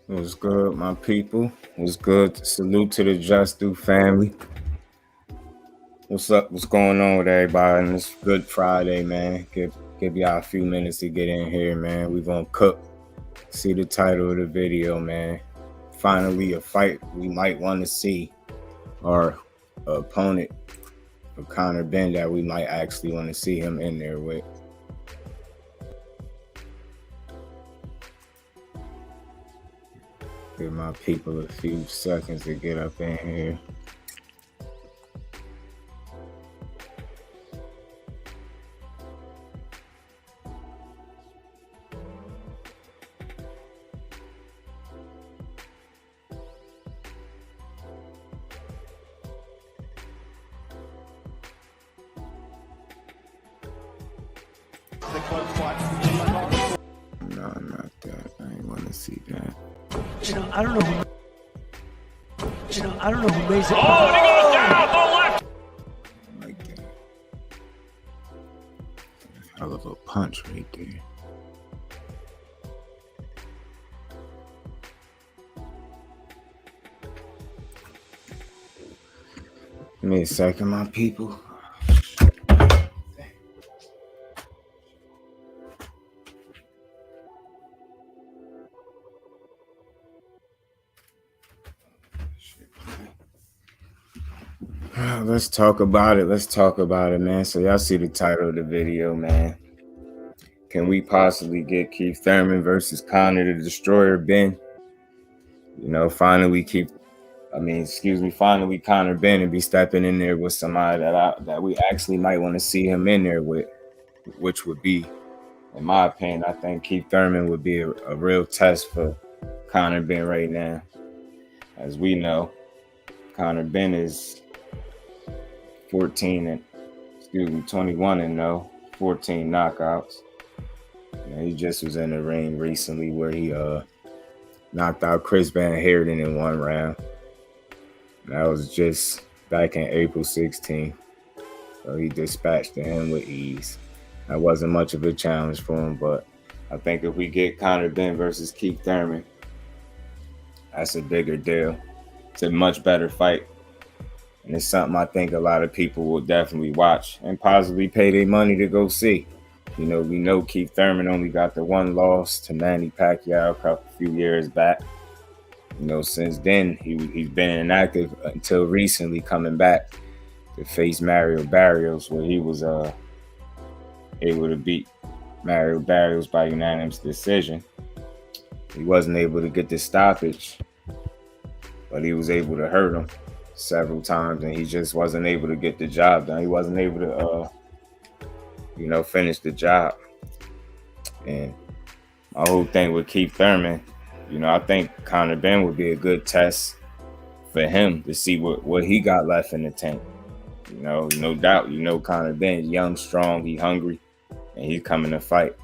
What's good, my people? What's good? Salute to the Just Do family. What's up? What's going on with everybody on this Good Friday, man? Give y'all a few minutes to get in here, man. We gonna cook. See the title of the video, man. Finally, a fight we might want to see, or an opponent for Conor BENN that we might actually want to see him in there with. Give my people a few seconds to get up in here. No, not that. I ain't want to see that. I don't know who. I don't know who raised it. Oh, and he goes down the left. Like that. Hell of a punch right there. Give me a second, my people. Let's talk about it. Let's talk about it, man. So y'all see the title of the video, man. Can we possibly get Keith Thurman versus Conor the Destroyer BENN? You know, finally Conor BENN and be stepping in there with somebody that we actually might want to see him in there with, which would be, in my opinion, I think Keith Thurman would be a real test for Conor BENN right now. As we know, Conor BENN is 21 and 14 knockouts. He just was in the ring recently where he knocked out Chris Van Heerden in one round. That was just back in April 16th. So he dispatched him with ease. That wasn't much of a challenge for him, but I think if we get Conor BENN versus Keith Thurman, that's a bigger deal. It's a much better fight. And it's something I think a lot of people will definitely watch and possibly pay their money to go see. You know, we know Keith Thurman only got the one loss to Manny Pacquiao a few years back. You know, since then, he's been inactive until recently coming back to face Mario Barrios, where he was able to beat Mario Barrios by unanimous decision. He wasn't able to get the stoppage, but he was able to hurt him several times, and he just wasn't able to get the job done. He wasn't able to, finish the job. And my whole thing with Keith Thurman, I think Conor BENN would be a good test for him to see what he got left in the tank. No doubt, Conor BENN, young, strong, he hungry, and he's coming to fight.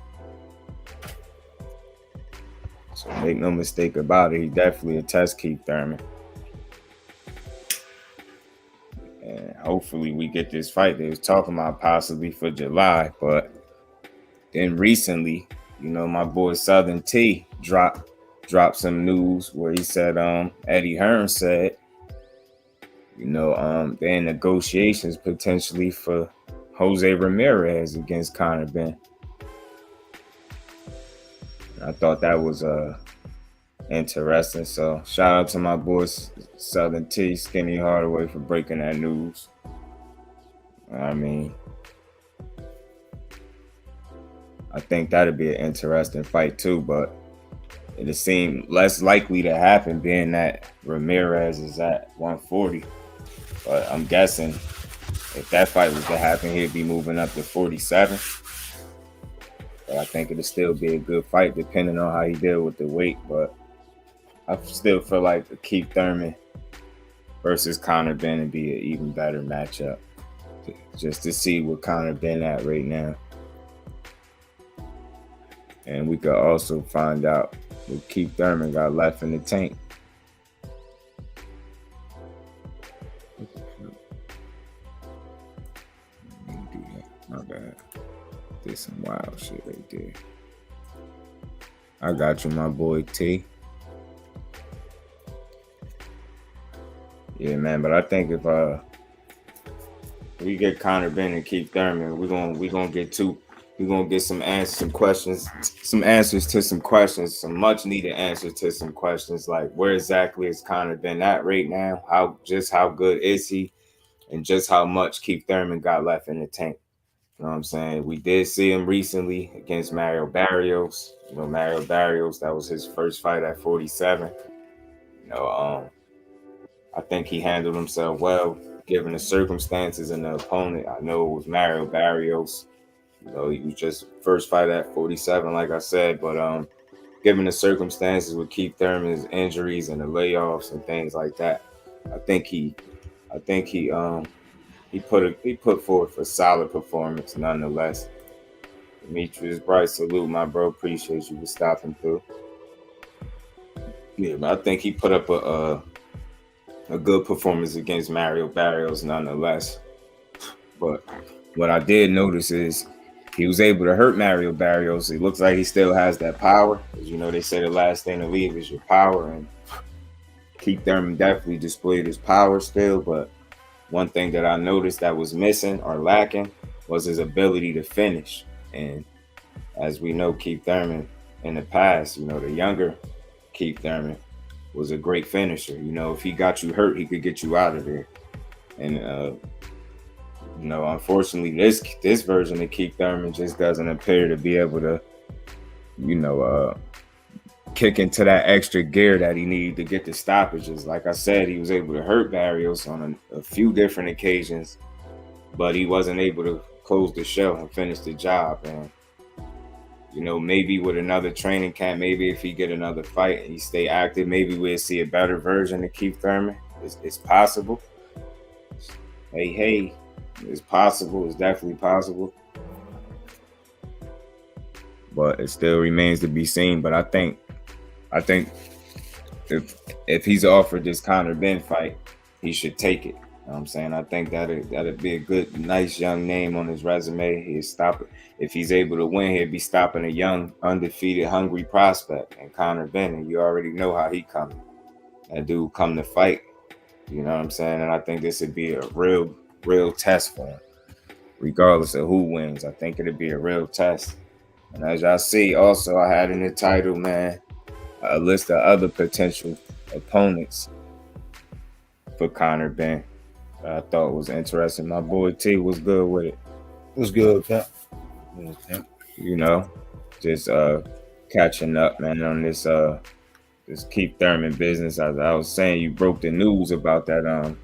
So make no mistake about it, he definitely a test Keith Thurman. And hopefully we get this fight. They was talking about possibly for July, but then recently, my boy Southern T dropped some news where he said Eddie Hearn said, they're in negotiations potentially for Jose Ramirez against Conor BENN. I thought that was interesting. So shout out to my boys Southern T, Skinny Hardaway, for breaking that news. I mean, I think that'd be an interesting fight too, but it'd seem less likely to happen being that Ramirez is at 140. But I'm guessing if that fight was to happen, he'd be moving up to 47. But I think it'll still be a good fight depending on how he deal with the weight. But I still feel like the Keith Thurman versus Conor BENN would be an even better matchup, just to see what Conor BENN at right now. And we could also find out what Keith Thurman got left in the tank. Let me do that. My bad. Did some wild shit right there. I got you, my boy T. Yeah, man. But I think if we get Conor Benn and Keith Thurman, we're gonna get some answers, some answers to some questions, some much needed answers to some questions, like where exactly is Conor Benn at right now? How good is he? And just how much Keith Thurman got left in the tank. You know what I'm saying? We did see him recently against Mario Barrios. You know, Mario Barrios, that was his first fight at 47. You know, I think he handled himself well, given the circumstances and the opponent. I know it was Mario Barrios. You know, he was just first fight at 47, like I said. But given the circumstances with Keith Thurman's injuries and the layoffs and things like that, I think he put forth a solid performance nonetheless. Demetrius Bryce, salute, my bro. Appreciate you for stopping through. Yeah, but I think he put up a good performance against Mario Barrios nonetheless. But what I did notice is he was able to hurt Mario Barrios. It looks like he still has that power. As you know, they say the last thing to leave is your power, and Keith Thurman definitely displayed his power still. But one thing that I noticed that was missing or lacking was his ability to finish. And as we know, Keith Thurman in the past, you know, the younger Keith Thurman was a great finisher. You know, if he got you hurt, he could get you out of there. And you know, unfortunately, this version of Keith Thurman just doesn't appear to be able to, you know, kick into that extra gear that he needed to get the stoppages. Like I said, he was able to hurt Barrios on a few different occasions, but he wasn't able to close the show and finish the job. And you know, maybe with another training camp, maybe if he get another fight and he stay active, maybe we'll see a better version of Keith Thurman. It's possible. Hey, it's possible. It's definitely possible. But it still remains to be seen. But I think if he's offered this Conor Benn fight, he should take it. You know what I'm saying? I think that'd be a good, nice young name on his resume. He'd stop it. If he's able to win, he'd be stopping a young, undefeated, hungry prospect and Conor Benn. And you already know how he coming. That dude come to fight. You know what I'm saying? And I think this would be a real test for him. Regardless of who wins, I think it'd be a real test. And as y'all see, also I had in the title, man, a list of other potential opponents for Conor Benn. I thought was interesting. My boy T was good with it. What's good, Pep? You know, just catching up, man, on this Keith Thurman business. As I was saying, you broke the news about that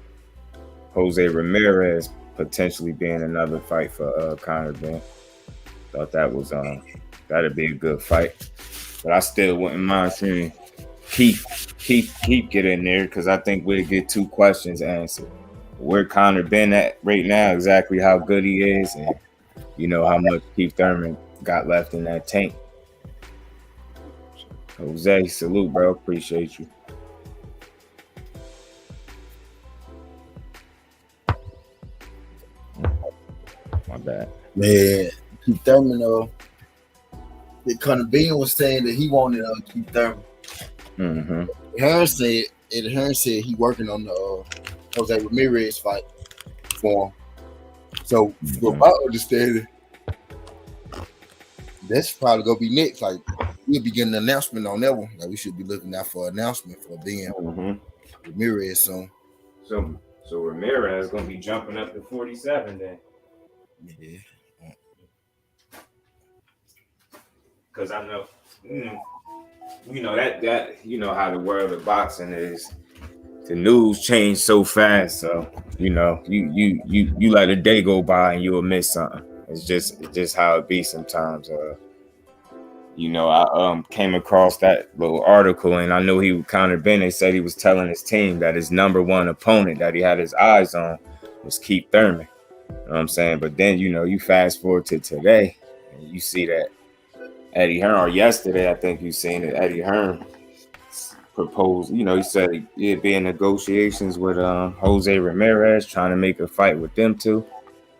Jose Ramirez potentially being another fight for Conor Benn. Thought that was that'd be a good fight. But I still wouldn't mind seeing Keith get in there, because I think we'll get two questions answered. Where Conor Benn at right now, exactly how good he is, and you know how much Keith Thurman got left in that tank. Jose, salute, bro. Appreciate you. My bad. Man, Keith Thurman, Conor Benn was saying that he wanted Keith Thurman. Mm-hmm. Hearn said he working on the Jose Ramirez fight for him. So, from my understanding, that's probably gonna be next. Like, we'll be getting an announcement on that one. Like, we should be looking out for an announcement for Benn Ramirez soon. So Ramirez gonna be jumping up to 47 then. Yeah. Because I know, you know that you know how the world of boxing is. The news changed so fast, so you know you let a day go by and you'll miss something. It's just how it be sometimes. You know, I came across that little article, and I know Conor Benn, they said he was telling his team that his number one opponent that he had his eyes on was Keith Thurman. You know what I'm saying? But then, you know, you fast forward to today, and you see that Eddie Hearn, or yesterday, I think you seen it, Eddie Hearn proposed, you know, he said he'd be in negotiations with Jose Ramirez, trying to make a fight with them two.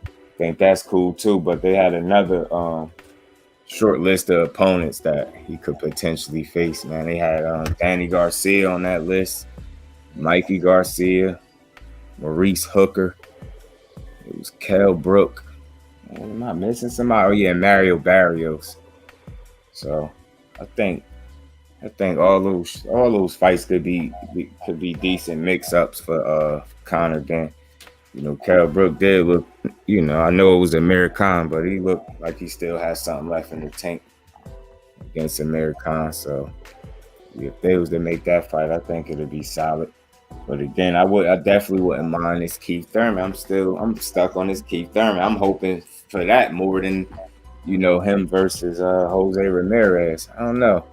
I think that's cool too, but they had another short list of opponents that he could potentially face, man. They had Danny Garcia on that list, Mikey Garcia, Maurice Hooker. It was KELL, BROOK. Am I missing somebody? Oh yeah, Mario Barrios. So I think all those fights could be decent mix ups for Conor. Then Kell Brook did look, I know it was American, but he looked like he still has something left in the tank against American. So if they was to make that fight, I think it'd be solid. But again, I definitely wouldn't mind this Keith Thurman. I'm stuck on this Keith Thurman. I'm hoping for that more than him versus Jose Ramirez. I don't know.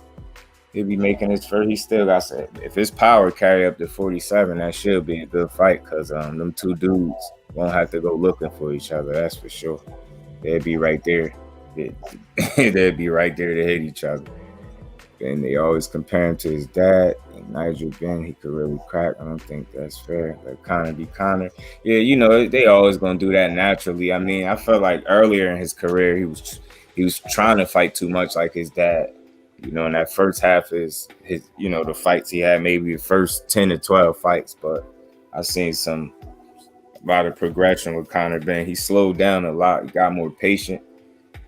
He'll be making his first. He still got to. If his power carry up to 47, that should be a good fight because them two dudes won't have to go looking for each other. That's for sure. They'll be right there. They'll be right there to hit each other. And they always compare him to his dad and Nigel Benn. He could really crack. I don't think that's fair. Like Conor be Conor. Yeah, they always gonna do that naturally. I mean, I felt like earlier in his career he was trying to fight too much like his dad. In that first half his the fights he had, maybe the first 10 to 12 fights, but I've seen a lot of progression with Conor Benn. He slowed down a lot. He got more patient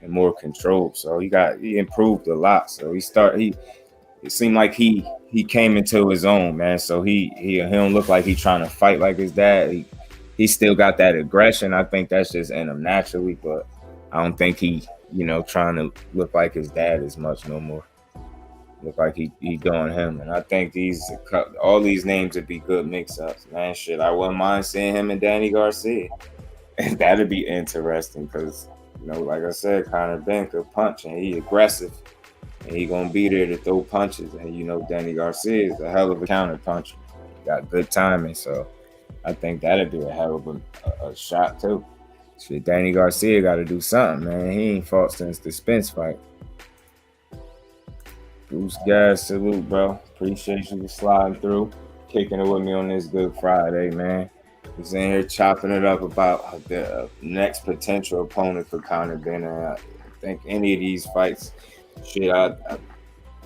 and more control. So he improved a lot. So it seemed like he came into his own, man. So he don't look like he's trying to fight like his dad. He still got that aggression. I think that's just in him naturally, but I don't think he trying to look like his dad as much no more. Look like he doing him. And I think all these names would be good mix-ups, man. Shit, I wouldn't mind seeing him and Danny Garcia. And that'd be interesting because like I said, Conor Benn could punch and he aggressive and he gonna be there to throw punches. And Danny Garcia is a hell of a counter puncher. He got good timing, so I think that'd be a hell of a shot too. Shit, Danny Garcia got to do something, man. He ain't fought since the Spence fight. Bruce Gas, salute, bro. Appreciate you for sliding through, kicking it with me on this Good Friday, man. He's in here chopping it up about the next potential opponent for Conor Benn. I think any of these fights, shit,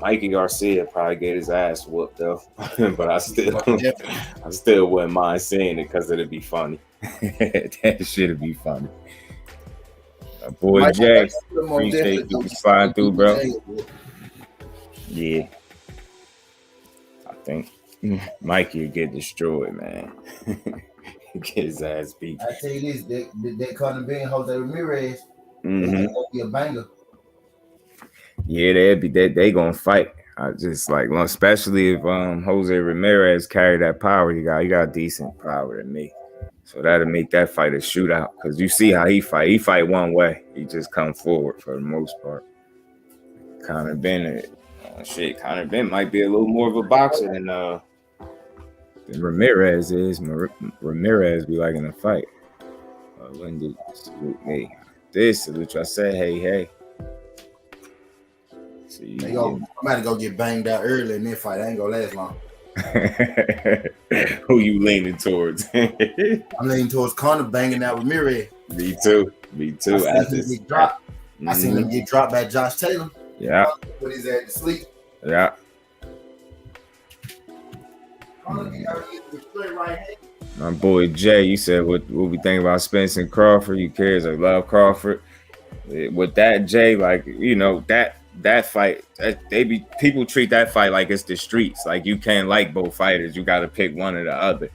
Mikey Garcia probably get his ass whooped though, but I still wouldn't mind seeing it because it'd be funny. That shit'd be funny. Boy Jay, appreciate you sliding through, bro. Yeah, I think Mikey would get destroyed, man. Get his ass beat. I tell you this, that Conor Benn, Jose Ramirez, Mm-hmm. gonna be a banger. Yeah, they gonna fight. I just like, especially if Jose Ramirez carry that power he got decent power than me. So that'll make that fight a shootout. Cause you see how he fight. He fight one way. He just come forward for the most part. Conor Benn, Conor Benn might be a little more of a boxer than Ramirez is. Ramirez be like in a fight. When did salute me? This salute you. I said, hey. See, I'm about to go get banged out early in this fight. I ain't gonna last long. Who you leaning towards? I'm leaning towards Conor banging out Me too. I seen him get dropped by Josh Taylor. Yeah. Put his ass to sleep. Yeah. My boy Jay, you said what we think about Spence and Crawford? You cares or love Crawford? With that, Jay, like that fight, people treat that fight like it's the streets. Like you can't like both fighters. You got to pick one or the other.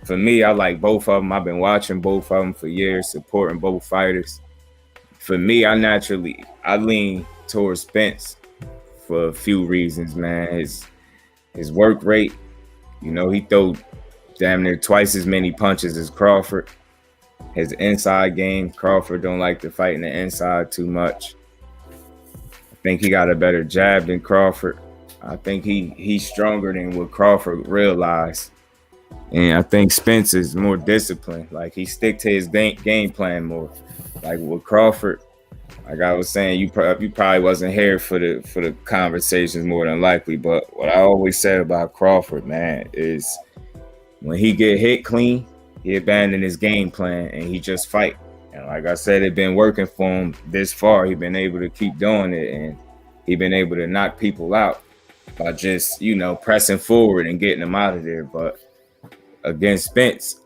For me, I like both of them. I've been watching both of them for years, supporting both fighters. For me, I lean towards Spence for a few reasons, man. His work rate, he throw damn near twice as many punches as Crawford. His inside game, Crawford don't like to fight in the inside too much. I think he got a better jab than Crawford. I think he's stronger than what Crawford realized. And I think Spence is more disciplined. Like he stick to his game plan more. Like with Crawford, like I was saying, you probably wasn't here for the conversations more than likely. But what I always said about Crawford, man, is when he get hit clean, he abandoned his game plan and he just fight. And like I said, it been working for him this far. He been able to keep doing it, and he been able to knock people out by just pressing forward and getting them out of there. But against Spence,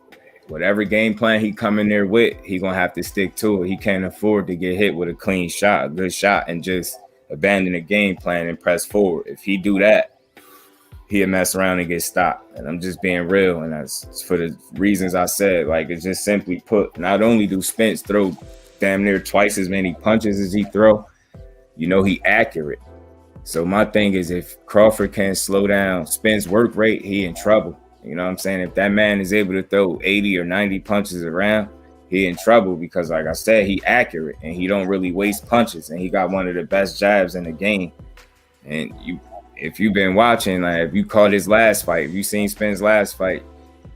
whatever game plan he come in there with, he gonna have to stick to it. He can't afford to get hit with a clean shot, a good shot, and just abandon the game plan and press forward. If he do that, he'll mess around and get stopped. And I'm just being real, and that's for the reasons I said. Like, it's just simply put, not only do Spence throw damn near twice as many punches as he throw, you know, he accurate. So my thing is, if Crawford can't slow down Spence work rate, he in trouble. You know what I'm saying? If that man is able to throw 80 or 90 punches around, he in trouble, because like I said, he accurate and he don't really waste punches, and he got one of the best jabs in the game. And if you've been watching, like if you caught his last fight, if you seen Spence's last fight,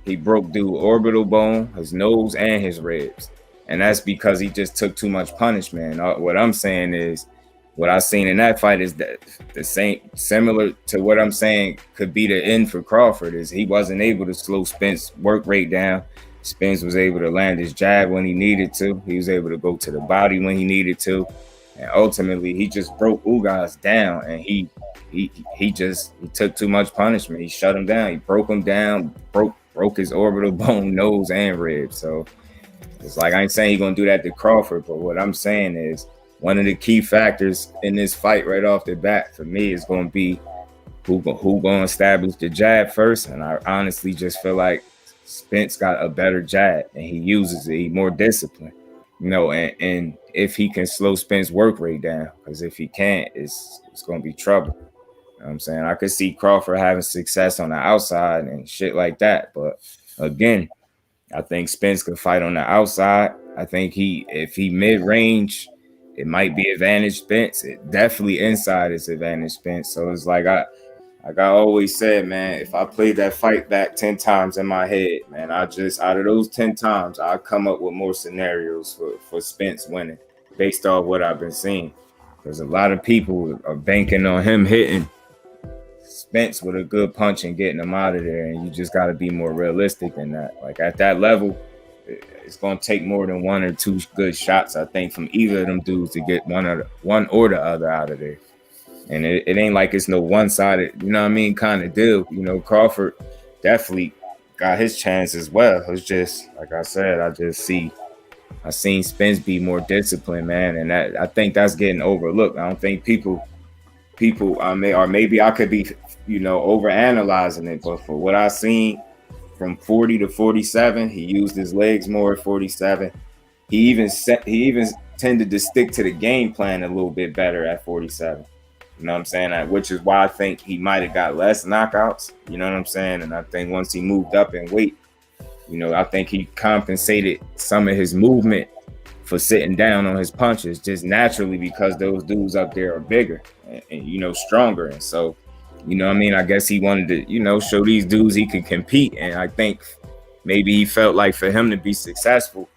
he broke dude orbital bone, his nose, and his ribs. And that's because he just took too much punishment. What I'm saying is, what I seen in that fight is that the same, similar to what I'm saying could be the end for Crawford, is he wasn't able to slow Spence's work rate down. Spence was able to land his jab when he needed to. He was able to go to the body when he needed to. And ultimately, he just broke Ugas down, and he took too much punishment. He shut him down. He broke him down, broke his orbital bone, nose, and ribs. So it's like, I ain't saying he's gonna do that to Crawford, but what I'm saying is, one of the key factors in this fight right off the bat for me is going to be who going to establish the jab first. And I honestly just feel like Spence got a better jab, and he uses it. He's more disciplined, you know, and if he can slow Spence's work rate down, because if he can't, it's going to be trouble. You know what I'm saying? I could see Crawford having success on the outside and shit like that. But again, I think Spence could fight on the outside. I think if he mid-range, it might be advantage Spence. It definitely inside is advantage Spence. So it's like I always said, man, if I played that fight back 10 times in my head, man, out of those 10 times, I'll come up with more scenarios for Spence winning based off what I've been seeing. Because a lot of people are banking on him hitting Spence with a good punch and getting him out of there. And you just got to be more realistic than that. Like, at that level, it's going to take more than one or two good shots, I think, from either of them dudes to get one or the other out of there. And it ain't like it's no one-sided, you know what I mean, kind of deal. You know, Crawford definitely got his chance as well. It's just, like I said, I seen Spence be more disciplined, man. And I think that's getting overlooked. I don't think people, or maybe I could be, you know, overanalyzing it. But for what I seen, from 40 to 47, he used his legs more at 47. He even tended to stick to the game plan a little bit better at 47. You know what I'm saying? Which is why I think he might have got less knockouts. You know what I'm saying? And I think once he moved up in weight, you know, I think he compensated some of his movement for sitting down on his punches just naturally, because those dudes up there are bigger and you know, stronger. And so, you know what I mean? I guess he wanted to, you know, show these dudes he could compete. And I think maybe he felt like for him to be successful,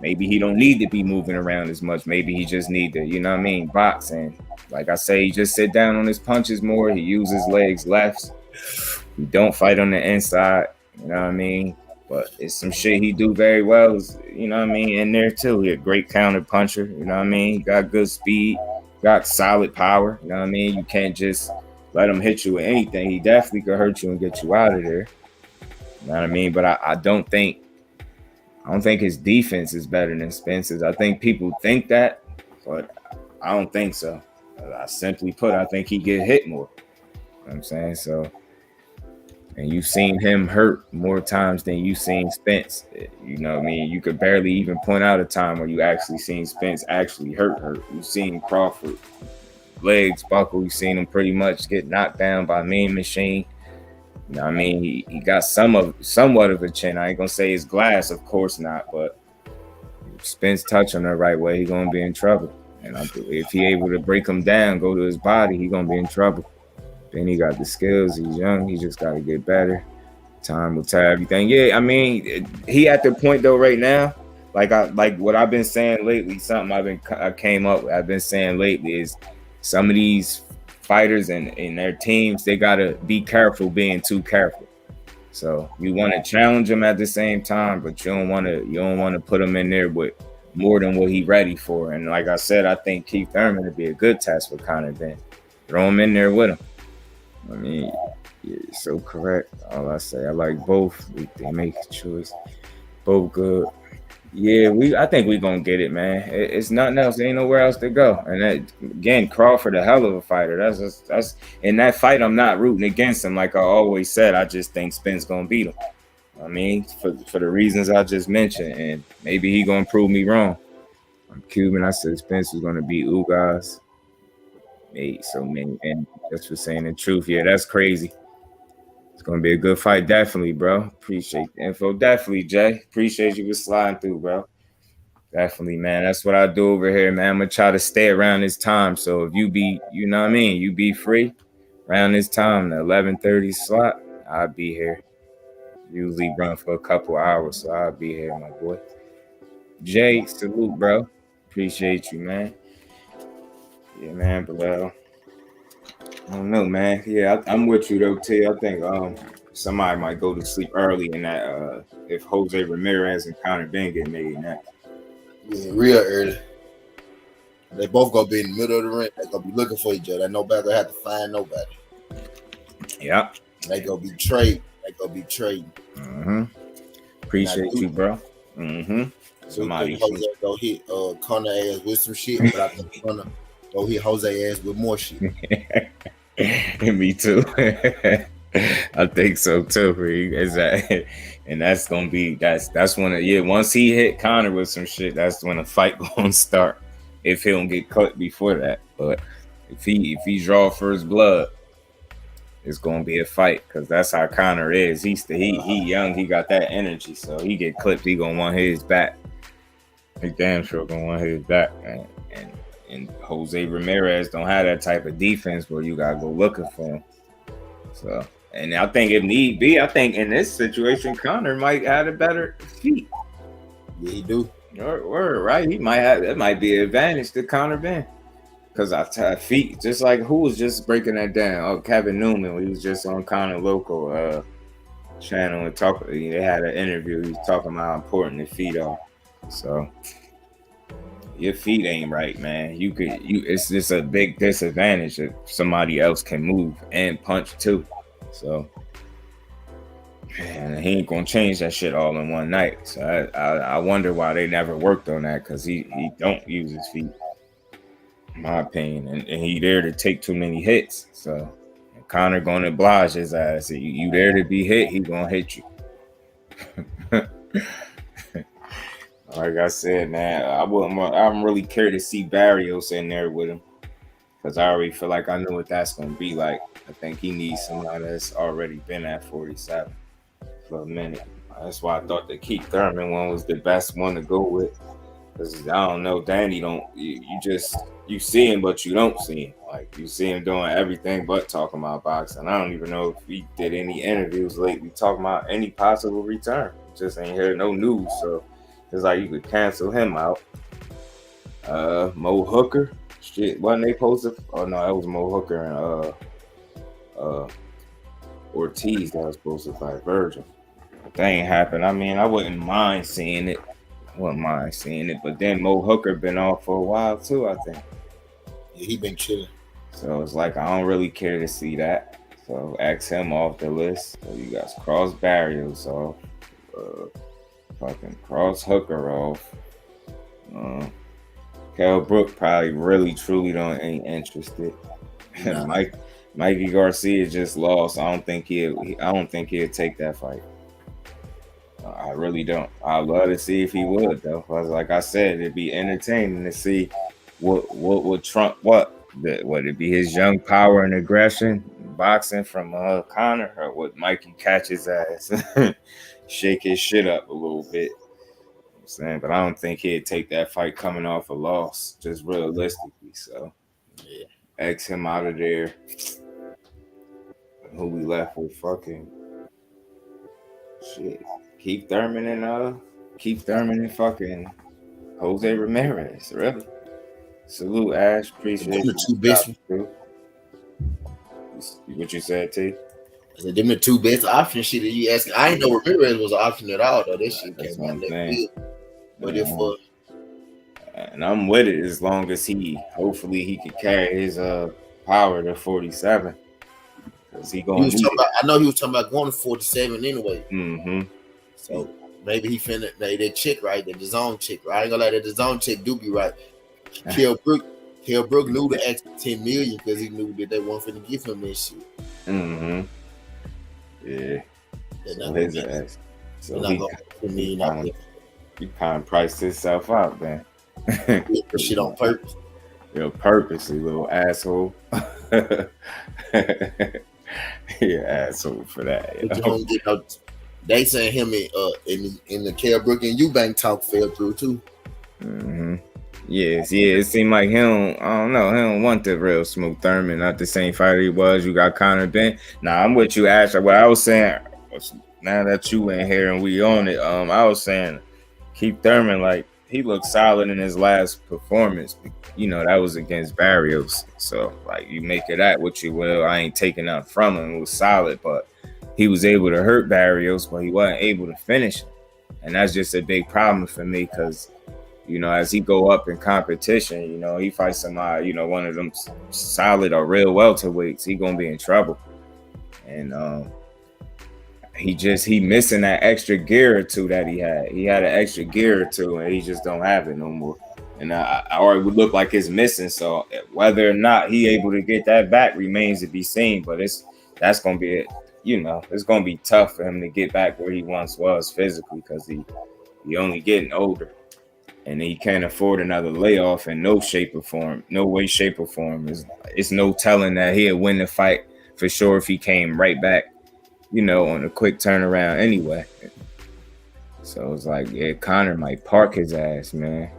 maybe he don't need to be moving around as much. Maybe he just need to, you know what I mean, box. And like I say, he just sit down on his punches more. He uses legs left. He don't fight on the inside, you know what I mean? But it's some shit he do very well, you know what I mean, in there too. He a great counter puncher, you know what I mean? He got good speed, got solid power, you know what I mean? You can't just let him hit you with anything. He definitely could hurt you and get you out of there. You know what I mean? But I don't think his defense is better than Spence's. I think people think that, but I don't think so. I simply put, I think he get hit more. You know what I'm saying? So, and you've seen him hurt more times than you've seen Spence. You know what I mean? You could barely even point out a time where you actually seen Spence actually hurt. You've seen Crawford legs buckle. You've seen him pretty much get knocked down by Mean Machine. You know what I mean? He got somewhat of a chin. I ain't gonna say it's glass, of course not, but if Spence touch him the right way, he's gonna be in trouble. And if he able to break him down, go to his body, he's gonna be in trouble. Then he got the skills. He's young. He just got to get better. Time will tell everything. Yeah, I mean, he at the point though right now. Like what I've been saying lately. Something I've been saying lately is some of these fighters and their teams, they gotta be careful being too careful. So you want to challenge him at the same time, but you don't want to put him in there with more than what he's ready for. And like I said, I think Keith Thurman would be a good test for Conor Ben. Throw him in there with him. I mean, you're so correct. All I say, I like both. They make a choice. Both good. Yeah, I think we gonna get it, man. It's nothing else. There ain't nowhere else to go. And that, again, Crawford, a hell of a fighter. That's in that fight. I'm not rooting against him, like I always said. I just think Spence gonna beat him. I mean, for the reasons I just mentioned, and maybe he gonna prove me wrong. I'm Cuban. I said Spence was gonna beat Ugas. Made so many, and that's for saying the truth. Yeah, that's crazy. It's gonna be a good fight, definitely, bro. Appreciate the info, definitely, Jay. Appreciate you for sliding through, bro. Definitely, man. That's what I do over here, man. I'm gonna try to stay around this time. So if you be, you know what I mean, you be free around this time, the 11:30 slot, I'll be here. Usually run for a couple hours, so I'll be here, my boy. Jay, salute, bro. Appreciate you, man. Yeah, man, but I don't know, man. Yeah, I'm with you though, T. I think somebody might go to sleep early in that if Jose Ramirez and Conor Benn get made next. Yeah, real early. They both gonna be in the middle of the ring. They gonna be looking for each other. Nobody gonna have to find nobody. Yep. They gonna be trading. Mm-hmm. Appreciate you, bro. Mm-hmm. Somebody Jose go hit Conor ass with some shit, but I think Conor go hit Jose ass with more shit. Me too. I think so too. Exactly. And that's gonna be that's when once he hit Conor with some shit, that's when the fight gonna start. If he don't get cut before that, but if he draw first blood, it's gonna be a fight because that's how Conor is. He young, he got that energy, so he get clipped, he gonna want his back. He damn sure gonna want his back, man. And Jose Ramirez don't have that type of defense where you gotta go looking for him. So, and I think if need be, I think in this situation, Conor might have a better feet. Yeah, he do. Word, right? He might have that might be an advantage to Conor Benn. Because I feet, just like who was just breaking that down? Oh, Kevin Newman, he was just on Conor local channel and they had an interview. He was talking about how important the feet are. So your feet ain't right, man. It's just a big disadvantage if somebody else can move and punch too. So man, he ain't gonna change that shit all in one night. So I wonder why they never worked on that, because he don't use his feet, in my opinion, and he there to take too many hits. So Conor gonna oblige his ass. You there to be hit, he gonna hit you. Like I said, man, I don't really care to see Barrios in there with him, because I already feel like I know what that's gonna be like. I think he needs somebody that's already been at 47 for a minute. That's why I thought the Keith Thurman one was the best one to go with. Because I don't know, Danny you see him, but you don't see him. Like, you see him doing everything but talking about boxing. I don't even know if he did any interviews lately talking about any possible return. Just ain't heard no news, so it's like you could cancel him out. Mo Hooker, shit, wasn't they posted? Oh no, that was Mo Hooker and Ortiz that was supposed to fight Virgil. But that ain't happened. I mean, I wouldn't mind seeing it. But then Mo Hooker been off for a while too, I think. Yeah, he been chilling. So it's like I don't really care to see that. So X him off the list. So you guys cross Barrios off. Fucking cross Hooker off. KELL Brook probably really truly ain't interested. Nah. Mikey Garcia just lost. I don't think he'll take that fight. I really don't. I'd love to see if he would, though. Like I said, it'd be entertaining to see what would trump what. Would it be his young power and aggression, boxing from Conor, or would Mikey catch his ass, shake his shit up a little bit? I'm saying, but I don't think he'd take that fight coming off a loss, just realistically. So, yeah, X him out of there. Who we left with? Fucking shit. Keith Thurman and fucking Jose Ramirez. Really? Salute, Ash. Appreciate the two best. What you said, T? I said, them the two best options. Shit, that you asking? I didn't know Ramirez was an option at all, though. That shit came out that good. But and I'm with it as long as hopefully he can carry his power to 47. Because I know he was talking about going to 47 anyway. Mm-hmm. So maybe he finna that chick right, that DAZN chick. Right? I ain't gonna let that DAZN chick do be right. Kell Brook knew the extra 10 million because he knew that they weren't finna give him this shit. Mm-hmm. Yeah. So his ass. So he kind of priced himself out, man. Shit on purpose. Purposely, little asshole. Yeah, asshole for that. You know? They saying him in the Kell Brook and Eubank talk fell through too. Mm-hmm. Yes, yeah. It seemed like he don't want the real Smooth Thurman, not the same fighter he was. You got Conor BENN. Nah, I'm with you, Ash. What I was saying, now that you in here and we on it, I was saying Keith Thurman, like, he looked solid in his last performance. You know, that was against Barrios. So, like, you make it that what you will. I ain't taking nothing from him. It was solid, but he was able to hurt Barrios, but he wasn't able to finish him. And that's just a big problem for me because, you know, as he go up in competition, you know, he fights somebody, you know, one of them solid or real welterweights, he gonna be in trouble. And he missing that extra gear or two that he had. He had an extra gear or two, and he just don't have it no more. And or it would look like it's missing. So whether or not he able to get that back remains to be seen. But that's gonna be it. You know, it's gonna be tough for him to get back where he once was physically because he only getting older. And he can't afford another layoff in no way, shape, or form. It's no telling that he'll win the fight for sure if he came right back, you know, on a quick turnaround anyway. So it's like, yeah, Conor might park his ass, man.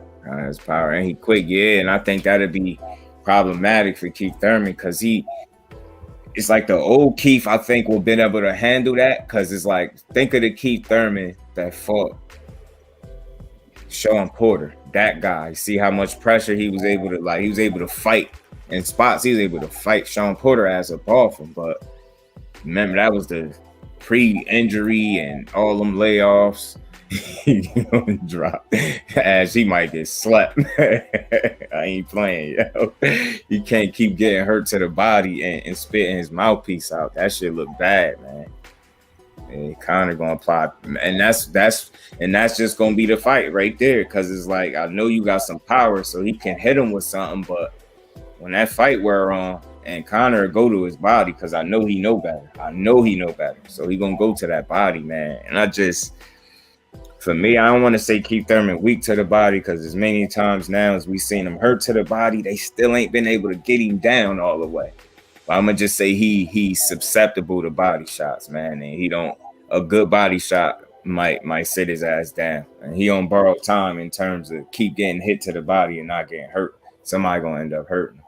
His power, and he quick, yeah. And I think that'd be problematic for Keith Thurman because it's like the old Keith, I think, will been able to handle that because it's like, think of the Keith Thurman that fought Sean Porter, that guy. See how much pressure he was able to fight in spots. He was able to fight Sean Porter ass up off him. But remember, that was the pre-injury and all them layoffs. You know, drop as he might get slapped. I ain't playing, yo. He can't keep getting hurt to the body and spitting his mouthpiece out. That shit look bad, man. And Conor gonna apply, and that's just gonna be the fight right there. Cause it's like, I know you got some power, so he can hit him with something, but when that fight wear on and Conor go to his body, cause I know he know better. So he gonna go to that body, man. And for me, I don't want to say Keith Thurman weak to the body because as many times now as we've seen him hurt to the body, they still ain't been able to get him down all the way. But I'm gonna just say he's susceptible to body shots, man, and a good body shot might sit his ass down, and he on borrowed time in terms of keep getting hit to the body and not getting hurt. Somebody gonna end up hurting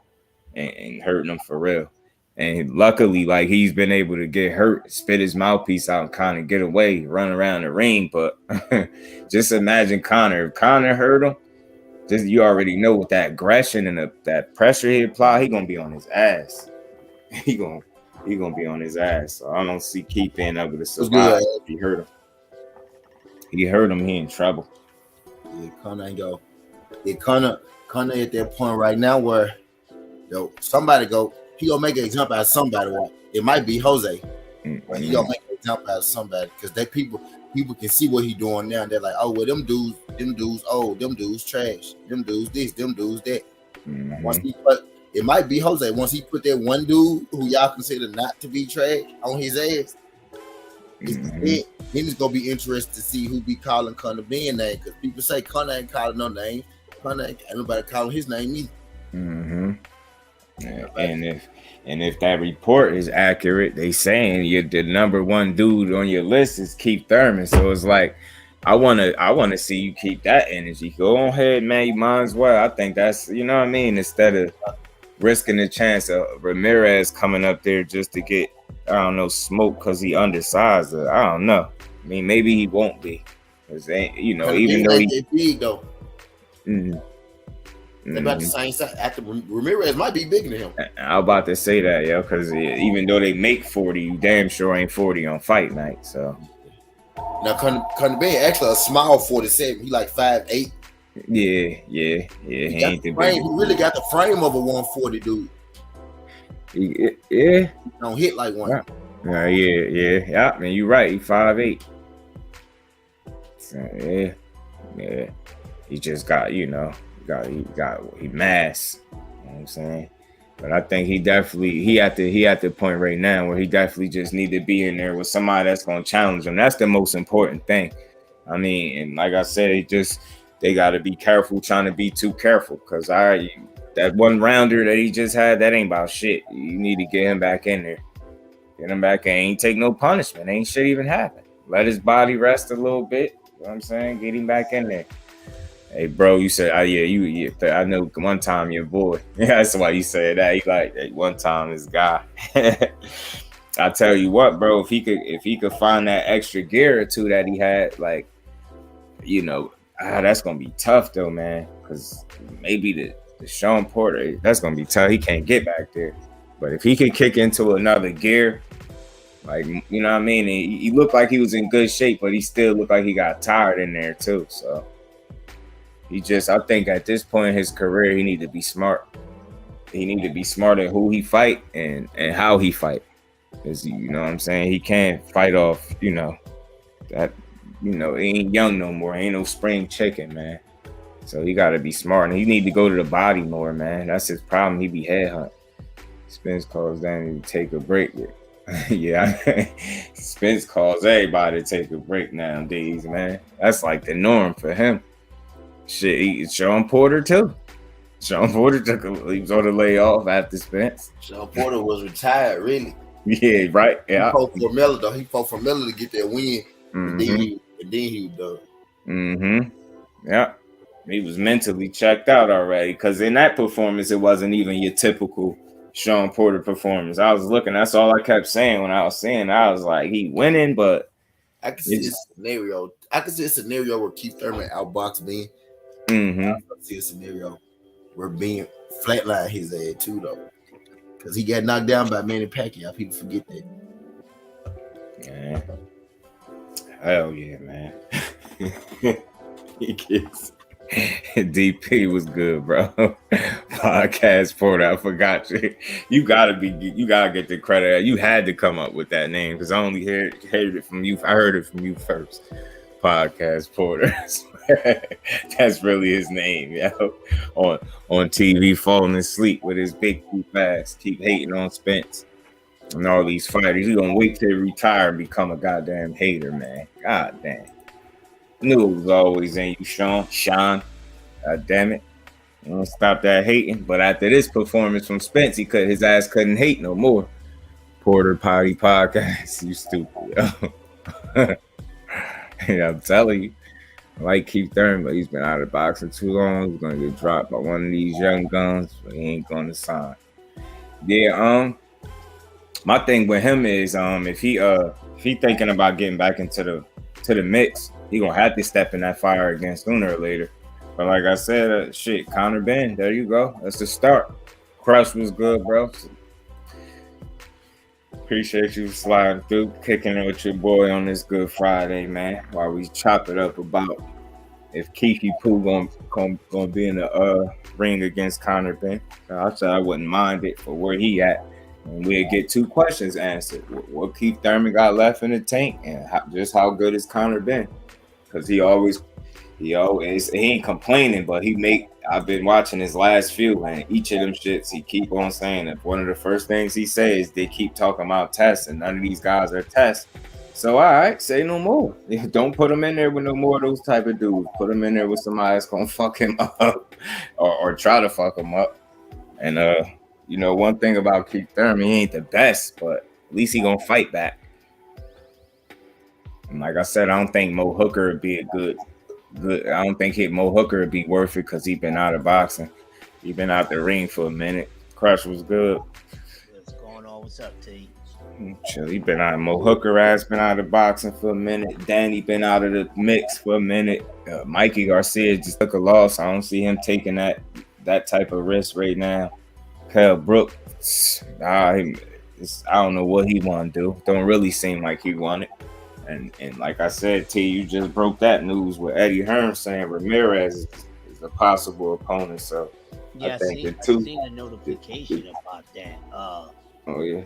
him and hurting him for real. And luckily, like, he's been able to get hurt, spit his mouthpiece out, and kind of get away, run around the ring. But just imagine Conor. If Conor hurt him, you already know with that aggression and that pressure he apply, he gonna be on his ass. He gonna be on his ass. So I don't see Keith being able to survive if he hurt him. He in trouble. Yeah, Conor ain't go. Yeah, Conor at that point right now where somebody he gonna make an example out of somebody. It might be Jose, but he gonna make an example out of somebody because that people can see what he doing now. They're like, oh well, them dudes, them dudes trash, them dudes this, them dudes that. But it might be Jose once he put that one dude who y'all consider not to be trash on his ass. Then it's gonna be interesting to see who be calling Conor BENN name because people say Conor ain't calling no name. Conor ain't nobody calling his name either. Yeah, and if that report is accurate, they saying you're the number one dude on your list is Keith Thurman. So it's like, I wanna see you keep that energy. Go on ahead, man. You might as well. I think that's, you know what I mean, instead of risking the chance of Ramirez coming up there just to get, I don't know, smoke because he undersized. I don't know. I mean, maybe he won't be, because you know, even though he big though. They're about the same size. After Ramirez might be bigger than him. I was about to say that, yo, because even though they make 40, you damn sure ain't 40 on fight night. So now Conor BENN actually a small 47. He like 5'8". Yeah. He ain't the frame. He really got the frame of a 140 dude. Yeah. He don't hit like one. Yeah. Man, you're right. He 5'8". So, yeah. He just got, he mass. You know what I'm saying? But I think he at the point right now where he definitely just need to be in there with somebody that's gonna challenge him. That's the most important thing. I mean, and like I said, they got to be careful trying to be too careful, because that one rounder that he just had, that ain't about shit. You need to get him back in there. Get him back in. Ain't take no punishment. Ain't shit even happen. Let his body rest a little bit. You know what I'm saying? Get him back in there. Hey, bro, you said, I know one time your boy. That's why you said that. He like, hey, one time this guy. I tell you what, bro, if he could find that extra gear or two that he had, like, that's gonna be tough though, man. Because maybe the Sean Porter, that's gonna be tough. He can't get back there. But if he could kick into another gear, like, you know what I mean? He looked like he was in good shape, but he still looked like he got tired in there too. So I think at this point in his career, he need to be smart. He need to be smart at who he fight and how he fight. Because, you know what I'm saying? He can't fight off, that, he ain't young no more. Ain't no spring chicken, man. So he got to be smart. And he need to go to the body more, man. That's his problem. He be headhunt. Spence calls down to take a break. Yeah. Spence calls everybody to take a break nowadays, man. That's like the norm for him. Shit, Sean Porter too. Sean Porter he was on the layoff after Spence. Sean Porter was retired, really. Yeah, right. Yeah. He fought for Miller, though. He fought for Miller to get that win. Mm-hmm. And then he was done. Mm-hmm. Yeah. He was mentally checked out already, because in that performance, it wasn't even your typical Sean Porter performance. I was looking, that's all I kept saying when I was seeing. I was like, he winning, but I can see a scenario. I can see a scenario where Keith Thurman outboxed Ben. Mm-hmm. I can see a scenario where Ben flatlined his ass too, though, because he got knocked down by Manny Pacquiao. People forget that. Yeah. Hell yeah, man. He gets DP was good, bro. Podcast Porter, I forgot you. You gotta get the credit. You had to come up with that name, because I only heard it from you. I heard it from you first. Podcast Porter. That's really his name, yo. On TV, falling asleep with his big poop ass, keep hating on Spence and all these fighters. You gonna wait till he retire and become a goddamn hater, man. God damn. Knew it was always in you, Sean. God damn it. You don't stop that hating. But after this performance from Spence, his ass couldn't hate no more. Porter Potty Podcast. You stupid, yo. Yeah, I'm telling you. I like Keith Thurman, but he's been out of boxing too long. He's gonna get dropped by one of these young guns, but he ain't gonna sign. Yeah, my thing with him is if he thinking about getting back into the mix, he gonna have to step in that fire against sooner or later. But like I said, Conor BENN, there you go. That's the start. Crush was good, bro. Appreciate you sliding through, kicking it with your boy on this Good Friday, man. While we chop it up about if Kiki Poo gonna be in the ring against Conor BENN. I said I wouldn't mind it for where he at, and we'll get 2 questions answered: what Keith Thurman got left in the tank, and how good is Conor BENN? Because he ain't complaining, but I've been watching his last few, and each of them shits he keep on saying that one of the first things he says, they keep talking about tests, and none of these guys are tests. So all right, say no more. Don't put him in there with no more of those type of dudes. Put him in there with somebody that's gonna fuck him up or try to fuck him up. And one thing about Keith Thurman, he ain't the best, but at least he gonna fight back. And like I said, I don't think Mo Hooker would be a good. I don't think Mo Hooker would be worth it, because he been out of boxing. He been out the ring for a minute. Crush was good. What's going on? What's up, T? Chill. He been out. Mo Hooker ass been out of boxing for a minute. Danny been out of the mix for a minute. Mikey Garcia just took a loss. I don't see him taking that type of risk right now. KELL BROOK, I don't know what he want to do. Don't really seem like he want it. And like I said, T, you just broke that news with Eddie Hearn saying Ramirez is a possible opponent. So yeah, I think I've seen a notification about that. Oh yeah.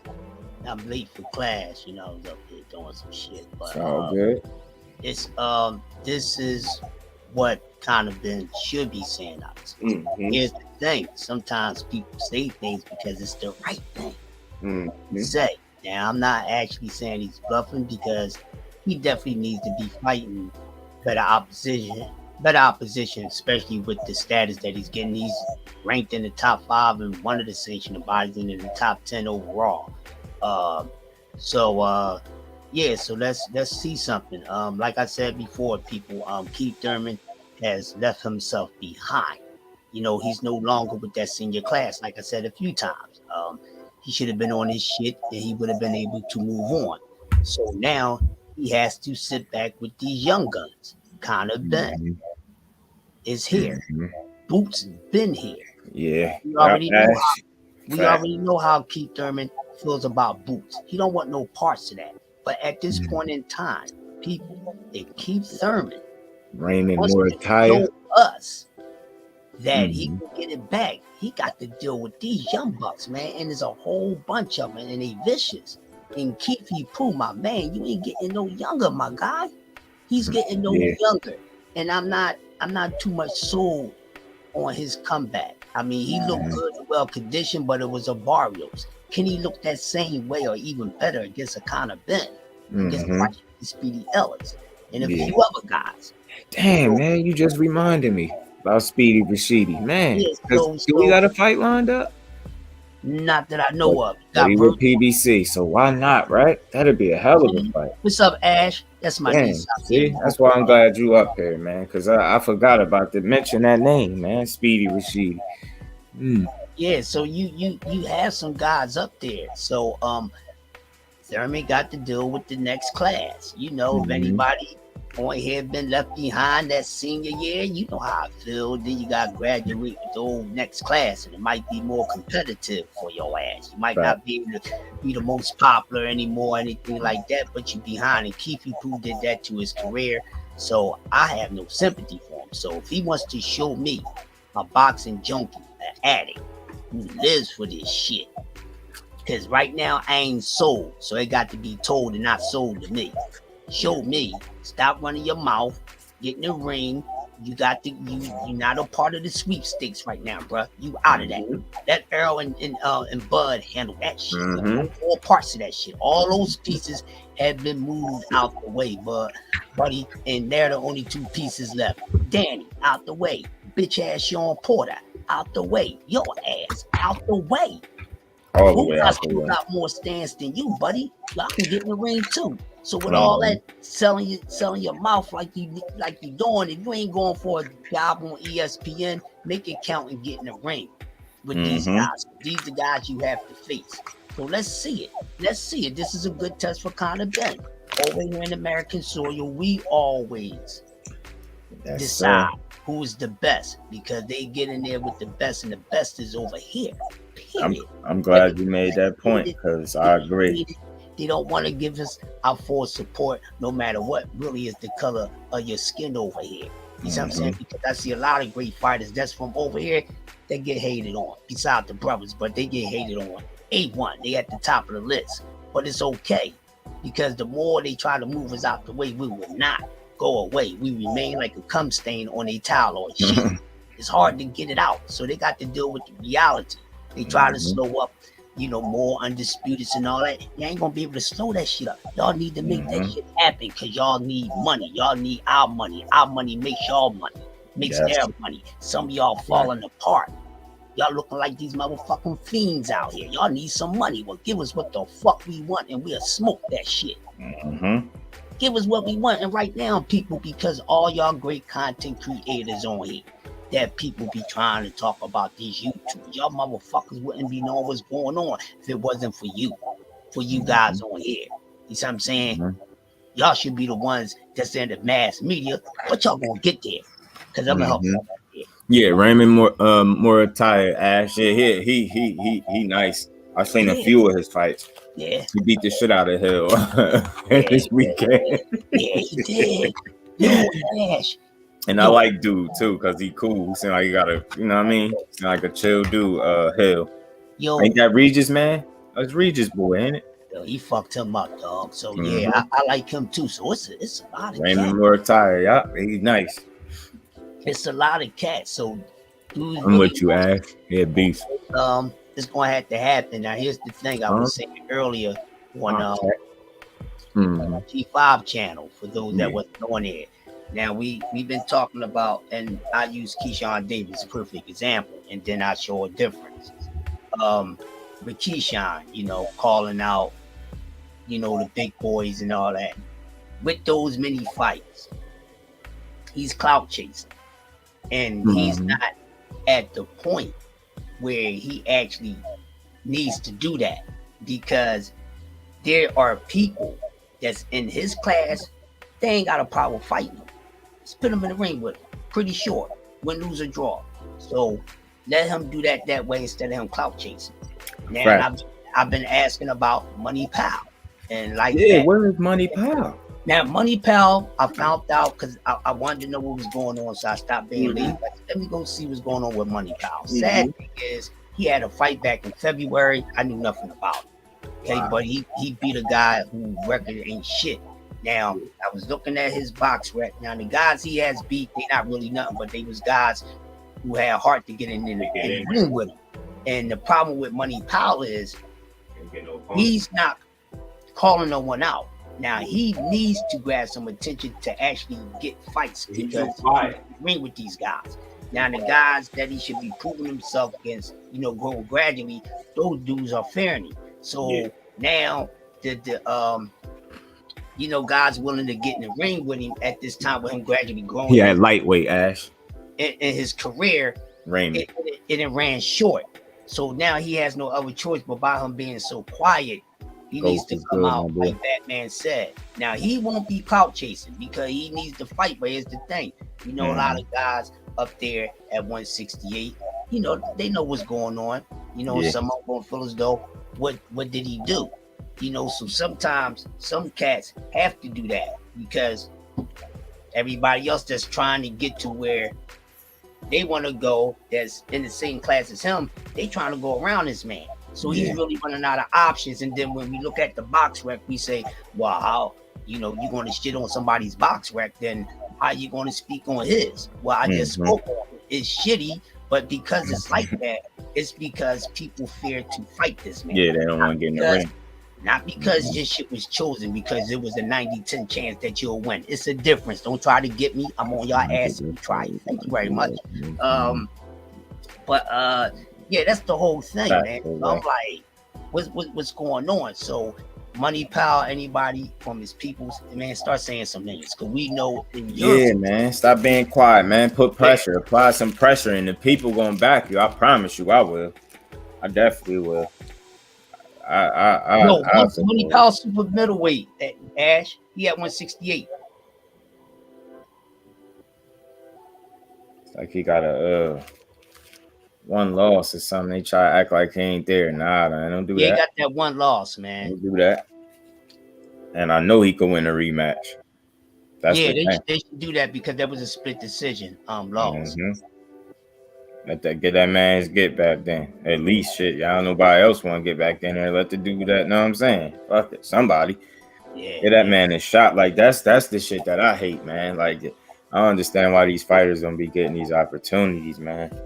I'm late for class, I was up there doing some shit. But it's all good. it's this is what kind of Ben should be saying out. Here's the thing: sometimes people say things because it's the right thing to say. Now, I'm not actually saying he's bluffing because he definitely needs to be fighting better opposition, especially with the status that he's getting. He's ranked in the top 5 in one of the sanctioned bodies and in the top 10 overall. Yeah, so let's see something. Like I said before, people, Keith Thurman has left himself behind. You know, he's no longer with that senior class, like I said a few times. He should have been on his shit and he would have been able to move on. So now he has to sit back with these young guns. CONOR BENN is here. Boots been here. Yeah. We already know how Keith Thurman feels about Boots. He don't want no parts of that. But at this point in time, people, if Keith Thurman Raymond wants to Morataya. show us that he can get it back, he got to deal with these young bucks, man. And there's a whole bunch of them, and they vicious. And Keith Pooh, my man, you ain't getting no younger, my guy. He's getting no younger. And I'm not too much sold on his comeback. I mean, he looked good and well conditioned, but it was a Barrios. Can he look that same way or even better against a CONOR BENN, against Speedy Ellis, and a few other guys? Damn, man, you just reminded me about Speedy Rashidi, man. Do we got a fight lined up? Not that I know of. But he with PBC, so why not, right? That'd be a hell of a fight. What's up, Ash? That's my niece. See, that's why I'm glad you up here, man, because I forgot about to mention that name, man. Speedy Rashidi. Yeah, so you have some guys up there. So Thurman got to deal with the next class. You know, if anybody on here been left behind that senior year, you know how I feel. Then you got to graduate with the old next class, and it might be more competitive for your ass. You might not be able to be the most popular anymore, anything like that, but you're behind. And Keith Pooh did that to his career, so I have no sympathy for him. So if he wants to show me a boxing junkie, an addict who lives for this shit, because right now I ain't sold, so it got to be told and not sold to me. Show me. Stop running your mouth. Get in the ring. You're not a part of the sweepstakes right now, bro. You out of that. Let Earl and Bud handle that shit. All parts of that shit. All those pieces have been moved out the way, buddy. And they're the only 2 pieces left. Danny, out the way. Bitch ass Sean Porter, out the way. Your ass, out the way. All the way out the way. Got more stance than you, buddy. Y'all can get in the ring too. So with all that selling your mouth like you doing, if you ain't going for a job on ESPN, make it count and get in the ring with these guys. These are the guys you have to face. So let's see it. This is a good test for CONOR BENN. Over here in American soil, we always decide who is the best, because they get in there with the best, and the best is over here. I'm glad you made that point, because I agree. They don't want to give us our full support, no matter what really is the color of your skin over here. You see what I'm saying? Because I see a lot of great fighters that's from over here that get hated on, besides the brothers, but they get hated on. A1, they at the top of the list. But it's okay, because the more they try to move us out the way, we will not go away. We remain like a cum stain on a towel or a sheet. It's hard to get it out, so they got to deal with the reality. They try to slow up, more undisputeds and all that. You ain't gonna be able to slow that shit up. Y'all need to make that shit happen, because y'all need money. Y'all need our money. Our money makes y'all money, makes their money. Some of y'all falling apart. Y'all looking like these motherfucking fiends out here. Y'all need some money. Well, give us what the fuck we want, and we'll smoke that shit. Give us what we want. And right now, people, because all y'all great content creators on here, that people be trying to talk about these YouTubers. Y'all motherfuckers wouldn't be knowing what's going on if it wasn't for you guys on here. You see what I'm saying? Y'all should be the ones that's in the mass media, but y'all gonna get there, because I'm gonna help y'all get there. Yeah, Raymond Morataya, Ash. Yeah, he nice. I've seen a few of his fights. Yeah, he beat the shit out of Hill this weekend. Yeah, he did. Yo, Ash. And I like dude too, because he cool. He seem like he got a, you know what I mean? Seem like a chill dude, Hill. Ain't that Regis, man? That's Regis boy, ain't it? Yo, he fucked him up, dog. So yeah, I like him too. So it's a lot of Raymond cats. Moore tire, yeah, he's nice. It's a lot of cats. So dudes I'm with you, Ash. Yeah, beef. it's gonna have to happen. Now here's the thing I was saying earlier on G5 channel for those that wasn't on there. Now we've been talking about, and I use Keyshawn Davis a perfect example, and then I show a difference. With Keyshawn, you know, calling out, you know, the big boys and all that. With those many fights, he's clout chasing, and he's not at the point where he actually needs to do that, because there are people that's in his class, they ain't got a problem fighting him. Just put him in the ring with him, pretty short, win, lose, or draw. So let him do that way instead of him clout chasing. Now I've been asking about Money Pal, and like where is Money Pal? Now Money Pal, I found out because I wanted to know what was going on, so I stopped being late. Let me go see what's going on with Money Pal. Sad thing is, he had a fight back in February. I knew nothing about it. Okay, but he beat a guy who record ain't shit. Now I was looking at his box rec. Now the guys he has beat, they not really nothing, but they was guys who had heart to get in the ring with him. And the problem with Money Pal is he's not calling no one out. Now he needs to grab some attention to actually get fights, because he's ring with these guys. Now the guys that he should be proving himself against, you know, grow gradually, those dudes are fearing him. So now the you know, guys willing to get in the ring with him at this time with him gradually growing. He had lightweight, Ash. In his career, Raymond. It ran short. So now he has no other choice but by him being so quiet, he needs to come out like that man said. Now he won't be clout chasing because he needs to fight. But here's the thing, you know, a lot of guys up there at 168, you know, they know what's going on. You know, some of them gonna feel as though, what did he do? You know, so sometimes some cats have to do that because everybody else that's trying to get to where they want to go, that's in the same class as him, they trying to go around this man. So he's really running out of options. And then when we look at the box rec, we say, well, how, you know, you're going to shit on somebody's box rec, then how you going to speak on his? Well, I just spoke on it. It's shitty, but because it's like that, it's because people fear to fight this man. Yeah, they don't want to get in the ring. Not because this shit was chosen, because it was a 90-10 chance that you'll win. It's a difference. Don't try to get me. I'm on your ass if you try. Thank you very much. Yeah, that's the whole thing, man. I'm like, what's going on? So Money Pal, anybody from his peoples, man, start saying some names, because we know in Europe, man, stop being quiet, man. Put pressure, apply some pressure, and the people gonna back you. I promise you, I will. I definitely will. Money Pal super middleweight, Ash, he at 168. Like he got a one loss or something. They try to act like he ain't there. Nah, man, don't do that. He got that one loss, man. Don't do that. And I know he could win a rematch. That's they should do that, because that was a split decision loss. Get that man's get back then. At least shit. Y'all nobody else want to get back in there. Let the dude that, know what I'm saying? Fuck it. Somebody. Get that man is shot. Like that's the shit that I hate, man. Like I don't understand why these fighters don't be getting these opportunities, man.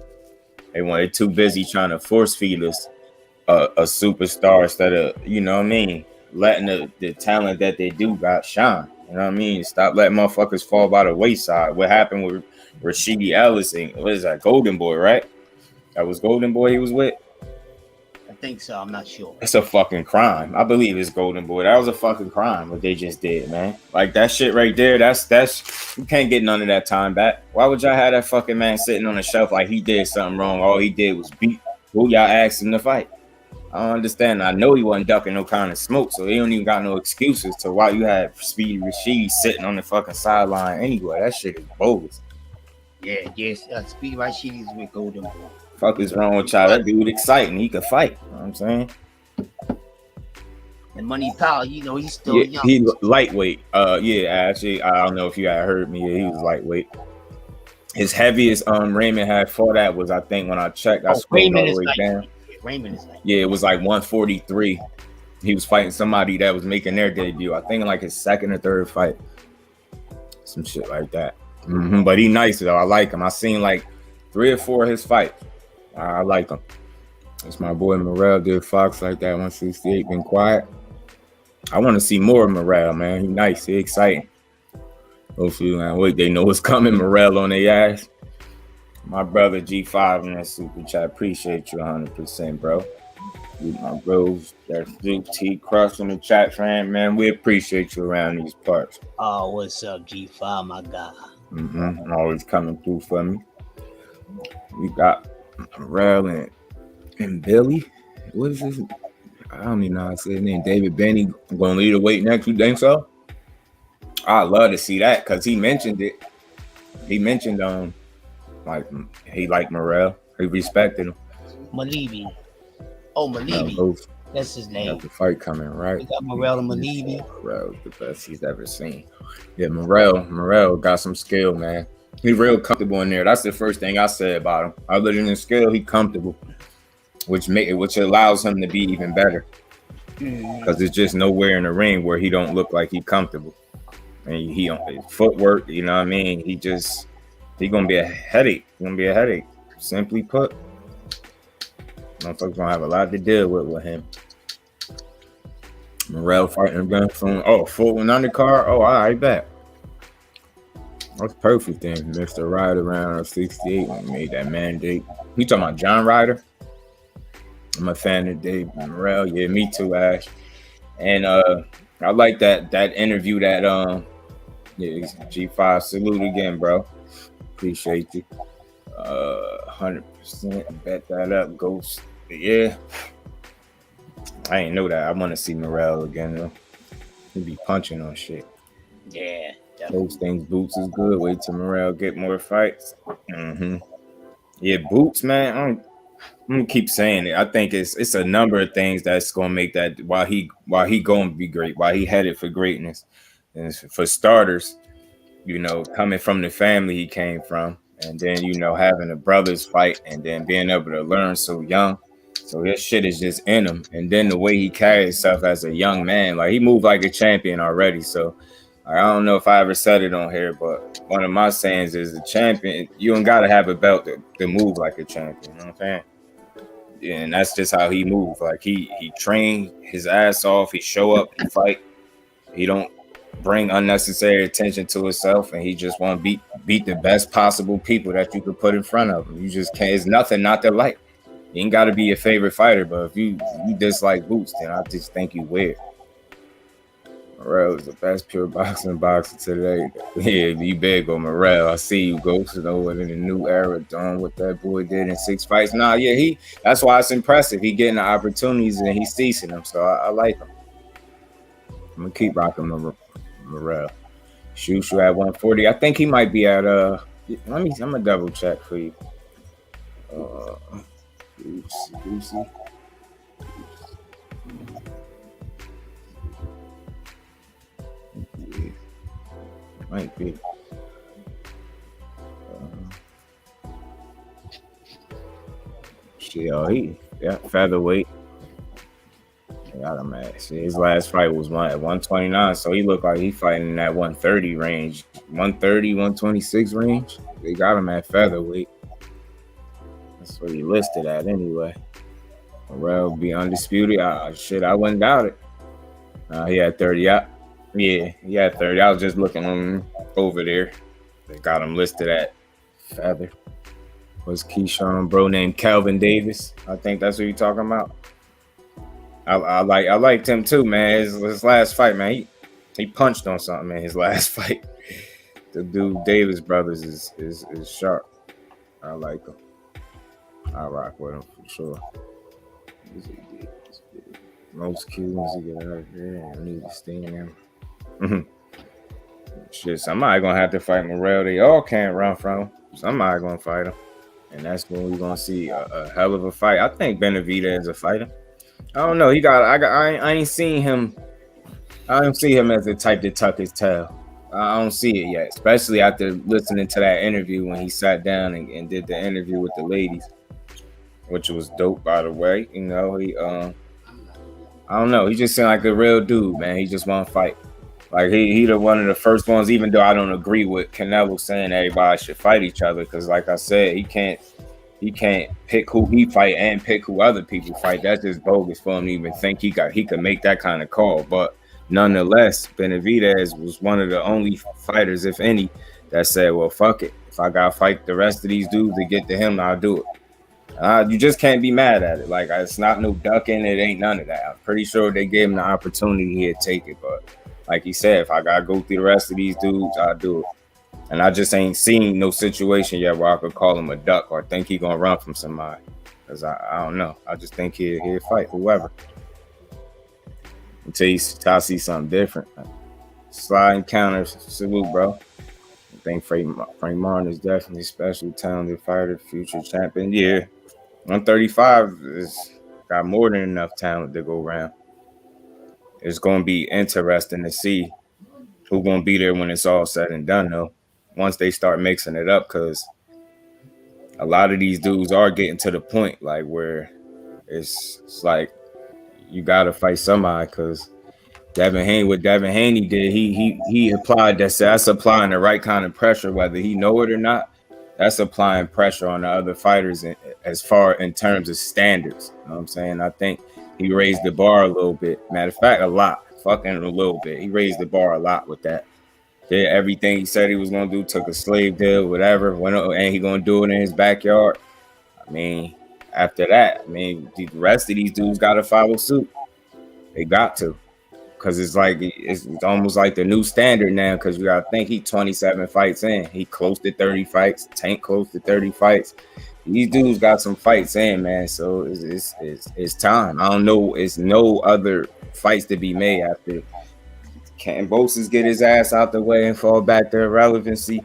They're too busy trying to force feed us a superstar instead of, you know what I mean, letting the talent that they do got shine. You know what I mean? Stop letting motherfuckers fall by the wayside. What happened with Rashidi Ellis and what is that, Golden Boy, right? That was Golden Boy he was with? I think so. I'm not sure. It's a fucking crime. I believe it's Golden Boy. That was a fucking crime what they just did, man. Like that shit right there, that's you can't get none of that time back. Why would y'all have that fucking man sitting on the shelf like he did something wrong? All he did was beat who y'all asked him to fight. I don't understand. I know he wasn't ducking no kind of smoke, so he don't even got no excuses to why you had Speedy Rashid sitting on the fucking sideline anyway. That shit is bogus. Yeah, yes. Speedy Rashid is with Golden Boy. Fuck is wrong with y'all? That dude exciting. He could fight. You know what I'm saying? And Money Pal, you know, he's still young. He lightweight. Actually, I don't know if you had heard me. He was lightweight. His heaviest Raymond had fought at was, I think, when I checked, I scrolled all the way down. Raymond is like, it was like 143. He was fighting somebody that was making their debut. I think like his second or third fight. Some shit like that. But he nice though. I like him. I seen like 3 or 4 of his fights. I like him. It's my boy Morrell, did Fox like that 168. Been quiet. I want to see more of Morrell, man. He nice. He exciting. Hopefully, man, wait, they know what's coming. Morrell on their ass. My brother G5 in that super chat. Appreciate you 100%, bro. You my bros. That's Duke T Crush in the chat, man. We appreciate you around these parts. Oh, what's up, G5, my guy? Always coming through for me. We got Morrell and Billy. What is this? I don't even know how to say his name. David Benny going to lead the weight next. You think so? I'd love to see that because he mentioned it. He mentioned like he liked Morrell. He respected him. Malibi. Oh, Malibi. That's his name. Got the fight coming, right? We got Morrell and Malibi. Morrell's the best he's ever seen. Yeah, Morrell got some skill, man. He's real comfortable in there. That's the first thing I said about him. Other than his skill, he comfortable, which allows him to be even better. Because there's just nowhere in the ring where he don't look like he comfortable. And he on his footwork, you know what I mean? He gonna be a headache. Simply put. Motherfuckers gonna have a lot to deal with him. Morrell fighting again from full undercard. Oh, all right, bet. That's perfect then. Mr. Ryder around 68 when he made that mandate. You talking about John Ryder? I'm a fan of Dave Morrell. Yeah, me too, Ash. And I like that interview that G5 salute again, bro. Appreciate you. 100% bet that up, Ghost. Yeah. I ain't know that. I want to see Morrell again though. He be punching on shit. Yeah. Those things, Boots is good. Wait till Morrell get more fights. Yeah, Boots, man. I'm gonna keep saying it. I think it's a number of things that's gonna make that why he gonna be great, why he headed for greatness. And for starters, coming from the family he came from, and then having a brothers fight, and then being able to learn so young. So his shit is just in him. And then the way he carried himself as a young man, like he moved like a champion already. So I don't know if I ever said it on here, but one of my sayings is a champion, you don't gotta have a belt to move like a champion. You know what I'm saying? Yeah, and that's just how he moves. Like he trained his ass off, he show up and fight. He don't bring unnecessary attention to himself, and he just want to beat the best possible people that you could put in front of him. You just can't. It's nothing not to like. You ain't got to be your favorite fighter, but if you dislike Boots, then I just think you weird. Morrell is the best pure boxer today. Yeah, you big on Morrell. I see you, Ghost, in the new era, doing what that boy did in 6 fights. Nah, yeah, that's why it's impressive. He getting the opportunities and he's seizing them, so I like him. I'm gonna keep rocking Morrell. Shushu at 140. I think he might be at I'm gonna double check for you. Lucy. Yeah, might be. Featherweight. Got him at. His last fight was at 129, so he looked like he fighting in that 130 range, 130, 126 range. They got him at featherweight. That's what he listed at anyway. Morrell be undisputed. I wouldn't doubt it. He had 30 out. Yeah, he had 30. I was just looking over there. They got him listed at feather. Was Keyshawn bro named Calvin Davis? I think that's what you're talking about. I liked him too, man. His last fight, man. He punched on something in his last fight. The dude Davis brothers is sharp. I like him. I rock with him for sure. Most Cubans to get out of there. I need to stay in him. Shit, somebody gonna have to fight Morrell. They all can't run from him. Somebody gonna fight him, and that's when we're gonna see a hell of a fight. I think Benavidez is a fighter. I don't know. I ain't seen him. I don't see him as the type to tuck his tail. I don't see it yet, especially after listening to that interview when he sat down and did the interview with the ladies, which was dope, by the way. I don't know. He just seemed like a real dude, man. He just want to fight. Like he the one of the first ones. Even though I don't agree with Canelo saying everybody should fight each other, because like I said, he can't pick who he fight and pick who other people fight. That's just bogus for him to even think he could make that kind of call. But nonetheless, Benavidez was one of the only fighters, if any, that said, well, fuck it. If I gotta fight the rest of these dudes to get to him, I'll do it. You just can't be mad at it. Like, it's not no ducking. It ain't none of that. I'm pretty sure they gave him the opportunity, he'd take it. But like he said, if I gotta go through the rest of these dudes, I'll do it. And I just ain't seen no situation yet where I could call him a duck or think he gonna run from somebody. Because I don't know. I just think he'll fight whoever. Until I see something different. Sliding counters. Salute, bro. I think Frank Martin is definitely a special, talented fighter, future champion. Yeah. 135 is got more than enough talent to go around. It's going to be interesting to see who's going to be there when it's all said and done, though, once they start mixing it up, because a lot of these dudes are getting to the point like where it's like you got to fight somebody, because what Devin Haney did, he applied that's applying the right kind of pressure, whether he know it or not. That's applying pressure on the other fighters as far in terms of standards. You know what I'm saying? I think he raised the bar a little bit. Matter of fact, a lot. Fucking a little bit. He raised the bar a lot with that. Did everything he said he was going to do, took a slave deal, whatever, and he going to do it in his backyard. I mean, after that, the rest of these dudes got to follow suit. They got to. Because it's almost like the new standard now, because you got to think he 27 fights in. He close to 30 fights. Tank close to 30 fights. These dudes got some fights in, man. So it's time. I don't know. It's no other fights to be made after Kambosos get his ass out the way and fall back to irrelevancy.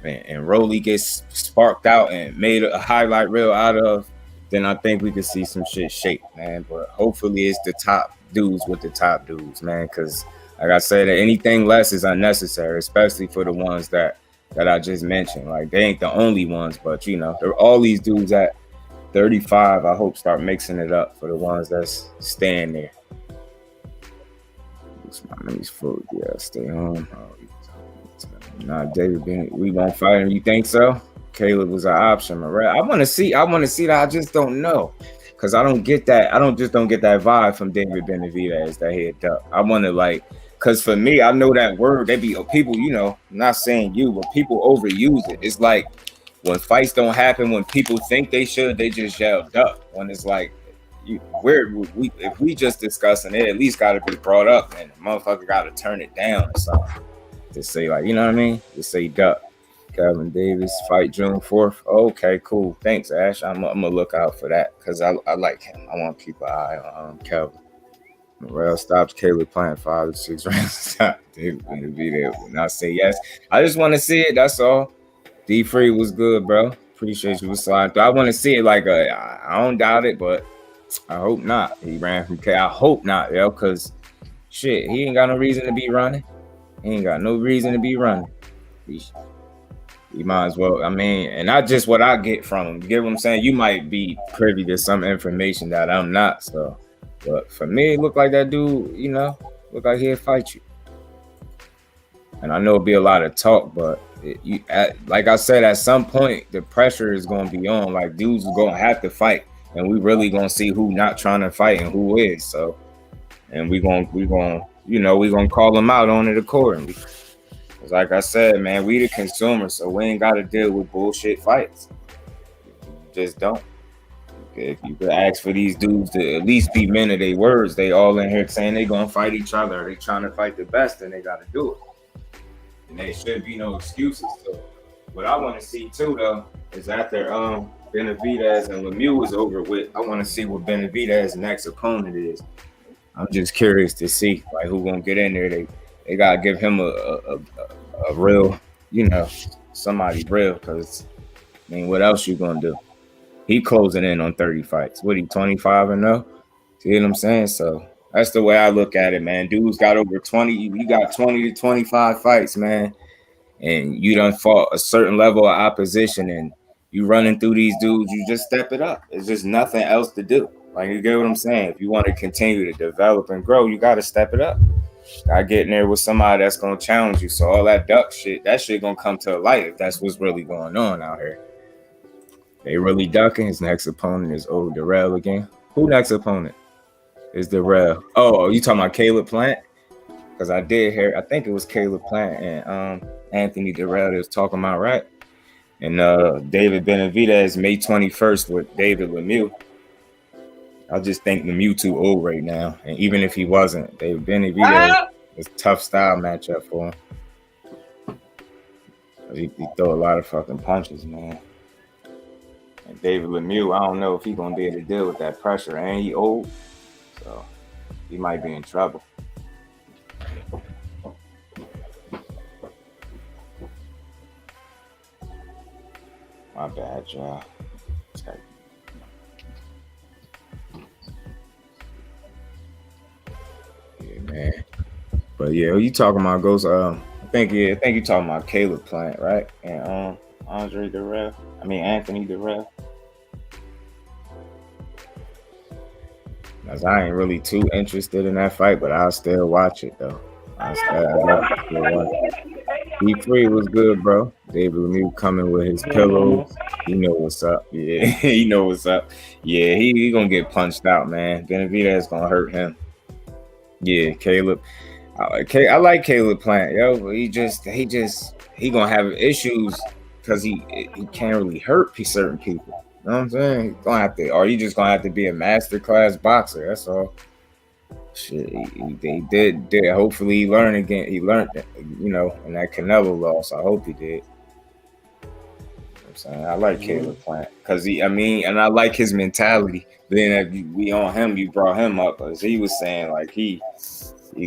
And Rolly gets sparked out and made a highlight reel out of. Then I think we could see some shit shake, man. But hopefully it's the top dudes with the top dudes, man, because like I said, anything less is unnecessary, especially for the ones that I just mentioned. Like, they ain't the only ones, but they're all these dudes at 35. I hope start mixing it up for the ones that's staying there. Let me stay home. Nah, David Bennett, we won't fight him. You think so? Caleb was an option, right? I want to see that. I just don't know. Because I don't get that. I don't get that vibe from David Benavidez that head duck. I want to because for me, I know that word. They be people, not saying you, but people overuse it. It's like when fights don't happen, when people think they should, they just yell duck. When it's like, if we just discussing it, at least got to be brought up, and the motherfucker got to turn it down or something. To say you know what I mean? Just say duck. Kevin Davis fight June 4th. Okay, cool. Thanks, Ash. I'm gonna look out for that because I like him. I want to keep an eye on Kevin. Morrell stops Caleb playing 5 to 6 rounds. Stop. David gonna be there when I say yes. I just want to see it. That's all. D Free was good, bro. Appreciate you for sliding through. I want to see it I don't doubt it, but I hope not. He ran from K. I hope not, because shit, he ain't got no reason to be running. He ain't got no reason to be running. You might as well. And not just what I get from him. You get what I'm saying? You might be privy to some information that I'm not. So, but for me, it looked like that dude, look like he'll fight you. And I know it'll be a lot of talk, but like I said, at some point, the pressure is going to be on. Like, dudes are going to have to fight, and we really going to see who not trying to fight and who is. So, and we going to call them out on it accordingly. Like I said, man, we the consumer, so we ain't got to deal with bullshit fights. Just don't. If you could ask for these dudes to at least be men of their words, they all in here saying they gonna fight each other, or they trying to fight the best, and they got to do it. And there should be no excuses. So what I want to see too, though, is after Benavidez and Lemieux is over with, I want to see what Benavidez's next opponent is. I'm just curious to see who gonna get in there. They gotta give him a real, somebody real, because what else you gonna do? He closing in on 30 fights. What, he 25-0? See what I'm saying? So that's the way I look at it, man. Dudes got over 20. You got 20 to 25 fights, man, and you done fought a certain level of opposition, and you running through these dudes. You just step it up. There's just nothing else to do. Like, you get what I'm saying? If you want to continue to develop and grow, you got to step it up. Gotta get in there with somebody that's gonna challenge you. So all that duck shit, that shit gonna come to light if that's what's really going on out here. They really ducking. His next opponent is Darrell again. Who next opponent is Darrell? Oh, you talking about Caleb Plant? Because I did hear, I think it was Caleb Plant and Anthony Darrell that was talking about, right? And David Benavidez May 21st with David Lemieux. I just think Lemieux too old right now. And even if he wasn't, David Benavidez is a tough style matchup for him. He throw a lot of fucking punches, man. And David Lemieux, I don't know if he's going to be able to deal with that pressure. And he old, so he might be in trouble. My bad, y'all. Yeah, man. But yeah, you talking about Ghost? I think you talking about Caleb Plant, right? And Anthony Darrell. Cause I ain't really too interested in that fight, but I'll still watch it though. I'll still watch it. B3 was good, bro. David Lemieux coming with his pillows. You know what's up. Yeah, he know what's up. Yeah, he gonna get punched out, man. Benavidez gonna hurt him. Yeah, Caleb. I like Caleb Plant, yo. But he gonna have issues because he can't really hurt certain people. You know what I'm saying? He's gonna have to, or you just gonna have to be a masterclass boxer. That's all. Shit, he did. Hopefully, he learned again. He learned, in that Canelo loss. I hope he did. You know what I'm saying, I like Caleb Plant because and I like his mentality. But then if we on him, you brought him up as he was saying, like he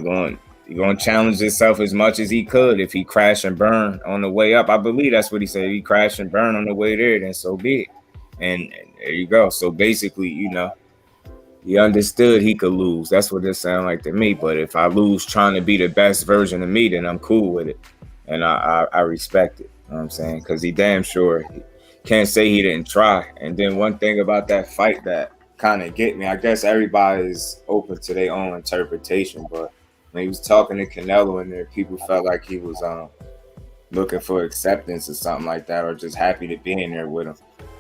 gonna challenge himself as much as he could. If he crash and burn on the way up, I believe that's what he said. If he crash and burn on the way there, then so be it. And there you go. So basically, he understood he could lose. That's what it sounded like to me. But if I lose trying to be the best version of me, then I'm cool with it. And I respect it. You know what I'm saying? Because he damn sure can't say he didn't try. And then one thing about that fight that kind of get me, I guess everybody's open to their own interpretation. But when he was talking to Canelo in there, people felt like he was looking for acceptance or something like that, or just happy to be in there with him.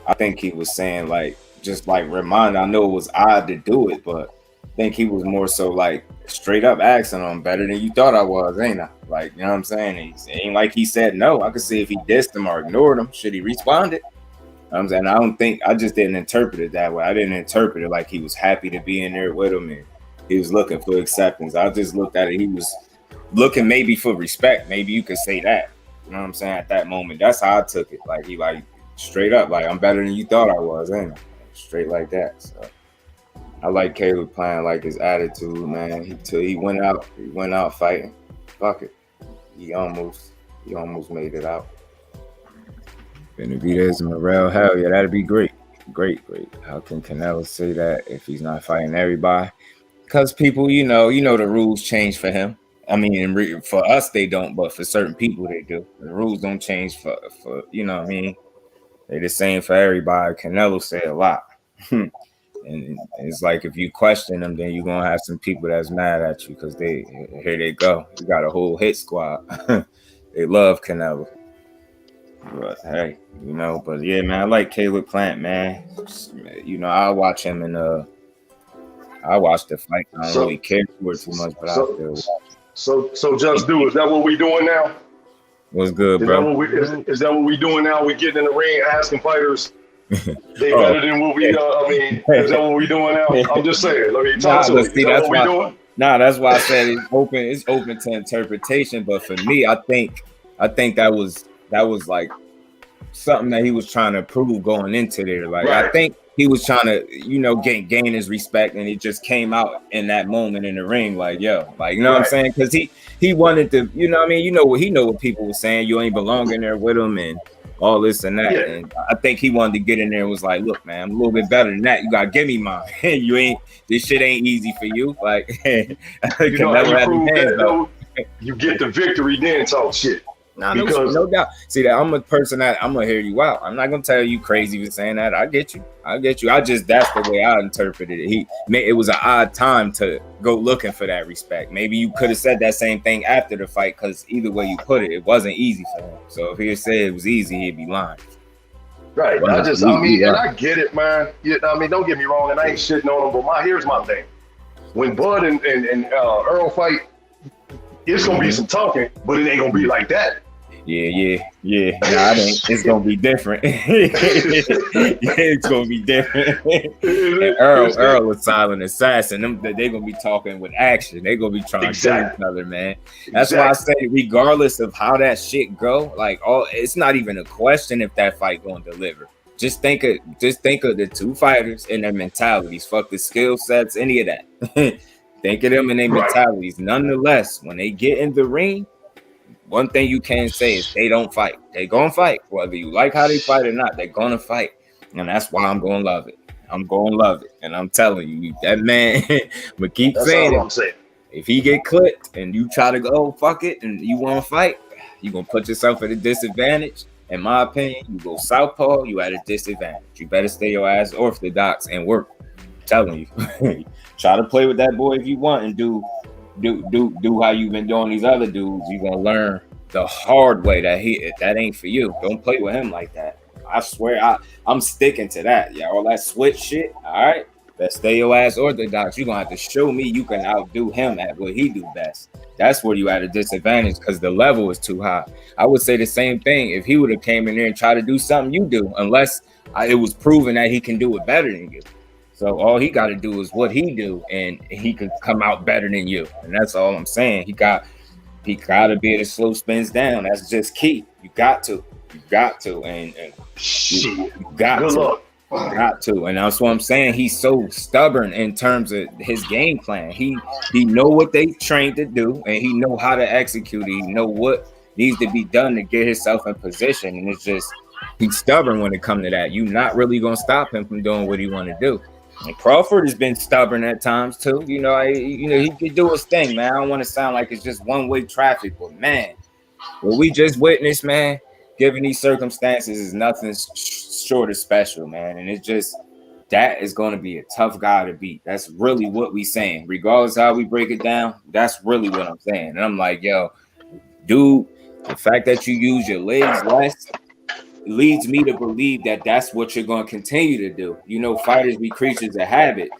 I think he was saying remind. I know it was odd to do it, but I think he was more so like straight up asking him, better than you thought I was, ain't I? Like, you know what I'm saying? It ain't like he said no. I could see if he dissed him or ignored him. Should he respond it? You know what I'm saying? I just didn't interpret it that way. I didn't interpret it like he was happy to be in there with him and he was looking for acceptance. I just looked at it. He was looking maybe for respect. Maybe you could say that. You know what I'm saying? At that moment, that's how I took it. Like he straight up, like I'm better than you thought I was, ain't I? Straight like that. So I like Caleb Plant, like his attitude, man. He went out fighting. Fuck it. He almost made it out. Benavidez and Morrell, hell yeah, that'd be great. Great. How can Canelo say that if he's not fighting everybody? Because people, the rules change for him. I mean, for us they don't, but for certain people they do. The rules don't change for you know what I mean? They're the same for everybody. Canelo said a lot. And it's like if you question them, then you're going to have some people that's mad at you because here they go. You got a whole hit squad. They love Canelo. But hey, but yeah, man, I like Caleb Plant, man. I'll watch him and I watch the fight. I don't really care for it too much, but I still watch it. So just do. Is that what we doing now? What's good, bro? Is that what we doing now? We getting in the ring, asking fighters they better than what we. Is that what we doing now? I'm just saying. Talk to me. Is that what we doing? Nah, that's why I said it's open. It's open to interpretation. But for me, I think that was like something that he was trying to prove going into there. Like right. I think he was trying to, gain his respect, and he just came out in that moment in the ring, like, yo, like, what I'm saying? Because he wanted to, what people were saying. You ain't belonging there with him and all this and that. Yeah. And I think he wanted to get in there and was like, look, man, I'm a little bit better than that. You gotta give me mine. This shit ain't easy for you. Like, you get the victory, then talk shit. No, no doubt. See that I'm a person that I'm gonna hear you out. I'm not gonna tell you crazy for saying that. I get you. That's the way I interpreted it. It was an odd time to go looking for that respect. Maybe you could have said that same thing after the fight, because either way you put it, it wasn't easy for him. So if he had said it was easy, he'd be lying. Right. And I get it, man. I mean, don't get me wrong, and I ain't shitting on him, but here's my thing. When Bud and Earl fight, it's gonna be some talking, but it ain't gonna be like that. Yeah. Nah, it's gonna be different. It's gonna be different. And Earl was silent assassin. They gonna be talking with action. They gonna be trying to kill each other, man. That's why I say, regardless of how that shit go, like it's not even a question if that fight gonna deliver. Just think of the two fighters and their mentalities. Fuck the skill sets, any of that. Think of them and their mentalities. Nonetheless, when they get in the ring, one thing you can say is they don't fight. They gonna fight. Whether you like how they fight or not, they're gonna fight. And that's why I'm gonna love it. I'm gonna love it. And I'm telling you, that man, but keep saying it. If he get clipped and you try to go, fuck it, and you wanna fight, you're gonna put yourself at a disadvantage. In my opinion, you go southpaw, you at a disadvantage. You better stay your ass orthodox and work. I'm telling you. Try to play with that boy if you want, and do how you've been doing these other dudes. You're gonna learn the hard way that ain't for you. Don't play with him like that. I swear, I'm sticking to that. Yeah, all that switch shit. All right, let's stay your ass orthodox. You're gonna have to show me you can outdo him at what he do best. That's where you at a disadvantage, because the level is too high. I would say the same thing if he would have came in there and tried to do something you do, unless it was proven that he can do it better than you. So all he got to do is what he do, and he could come out better than you. And that's all I'm saying. He got to be able to slow spins down. That's just key. You got to, and you got to. And that's what I'm saying. He's so stubborn in terms of his game plan. He know what they trained to do, and he know how to execute it. He know what needs to be done to get himself in position. And it's just, he's stubborn when it comes to that. You're not really gonna stop him from doing what he want to do. And Crawford has been stubborn at times too. He could do his thing, man. I don't want to sound like it's just one-way traffic, but man, what we just witnessed, man, given these circumstances, is nothing short of special, man. And it's just, that is going to be a tough guy to beat. That's really what we saying. Regardless of how we break it down, that's really what I'm saying. And I'm like, yo, dude, the fact that you use your legs less leads me to believe that that's what you're going to continue to do. Fighters be creatures of habit.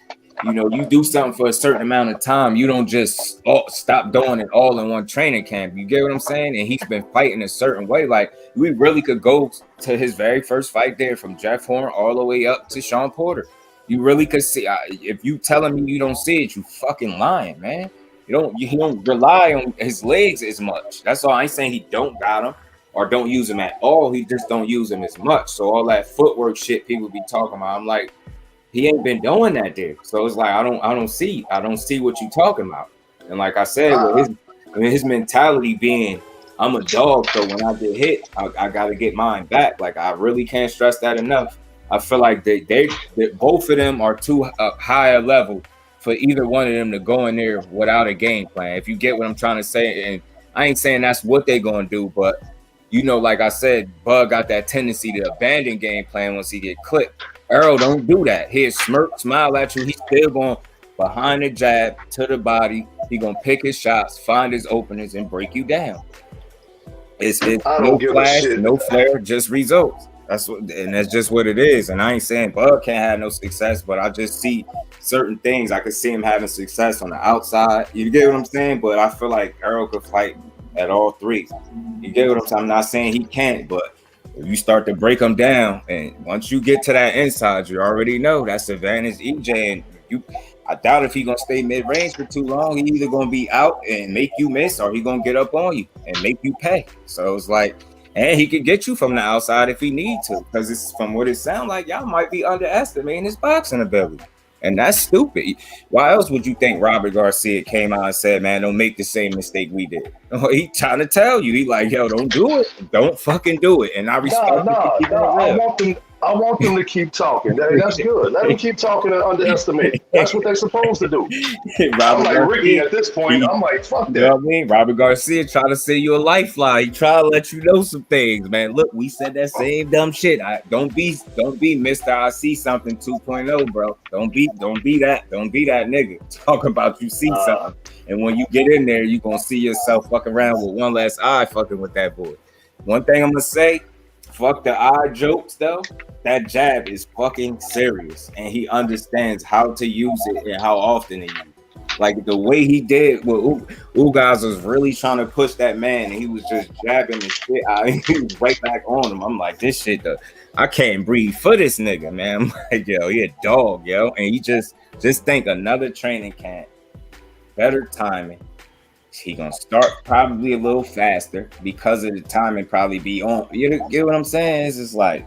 You do something for a certain amount of time. You don't just stop doing it all in one training camp. You get what I'm saying? And he's been fighting a certain way. Like, we really could go to his very first fight there, from Jeff Horn all the way up to Sean Porter. You really could see. If you telling me you don't see it, you fucking lying, man. You don't rely on his legs as much. That's all. I ain't saying he don't got him or don't use him at all. He just don't use him as much. So all that footwork shit people be talking about, I'm like, he ain't been doing that there. So it's like, I don't see what you talking about. And like I said, with his mentality being, I'm a dog, so when I get hit, I got to get mine back. Like, I really can't stress that enough. I feel like they both of them are too high a level for either one of them to go in there without a game plan. If you get what I'm trying to say, and I ain't saying that's what they gonna do, but like I said, Bud got that tendency to abandon game plan once he get clipped. Earl don't do that. He'll smirk, smile at you. He's still going behind the jab to the body. He gonna pick his shots, find his openings, and break you down. It's no flash, no flare, just results. That's just what it is. And I ain't saying Bud can't have no success, but I just see certain things. I could see him having success on the outside. You get what I'm saying? But I feel like Earl could fight at all three. You get what I'm saying? I'm not saying he can't, but if you start to break them down, and once you get to that inside, you already know that's advantage EJ. And I doubt if he's gonna stay mid-range for too long. He either gonna be out and make you miss, or he gonna get up on you and make you pay. So it's like, and he could get you from the outside if he need to, because it's from what it sounds like, y'all might be underestimating his boxing ability. And that's stupid. Why else would you think Robert Garcia came out and said, man, don't make the same mistake we did? He trying to tell you. He like, yo, don't do it. Don't fucking do it. And I respect I want them to keep talking. That's good. Let them keep talking and underestimate. That's what they're supposed to do. I'm like Ricky at this point. I'm like, fuck that. You know what I mean? Robert Garcia trying to send you a lifeline. He try to let you know some things, man. Look, we said that same dumb shit. Don't be Mr. I see something 2.0, bro. Don't be that nigga talking about you see something. And when you get in there, you gonna see yourself fucking around with one last eye fucking with that boy. One thing I'm gonna say, fuck the eye jokes though. That jab is fucking serious, and he understands how to use it and how often to use it. Like the way he did, well, Ugas was really trying to push that man, and he was just jabbing and shit. He was right back on him. I'm like, this shit, I can't breathe for this nigga, man. I'm like, yo, he a dog, yo, and you just think another training camp, better timing. He gonna start probably a little faster because of the timing. Probably be on. You get what I'm saying? It's just like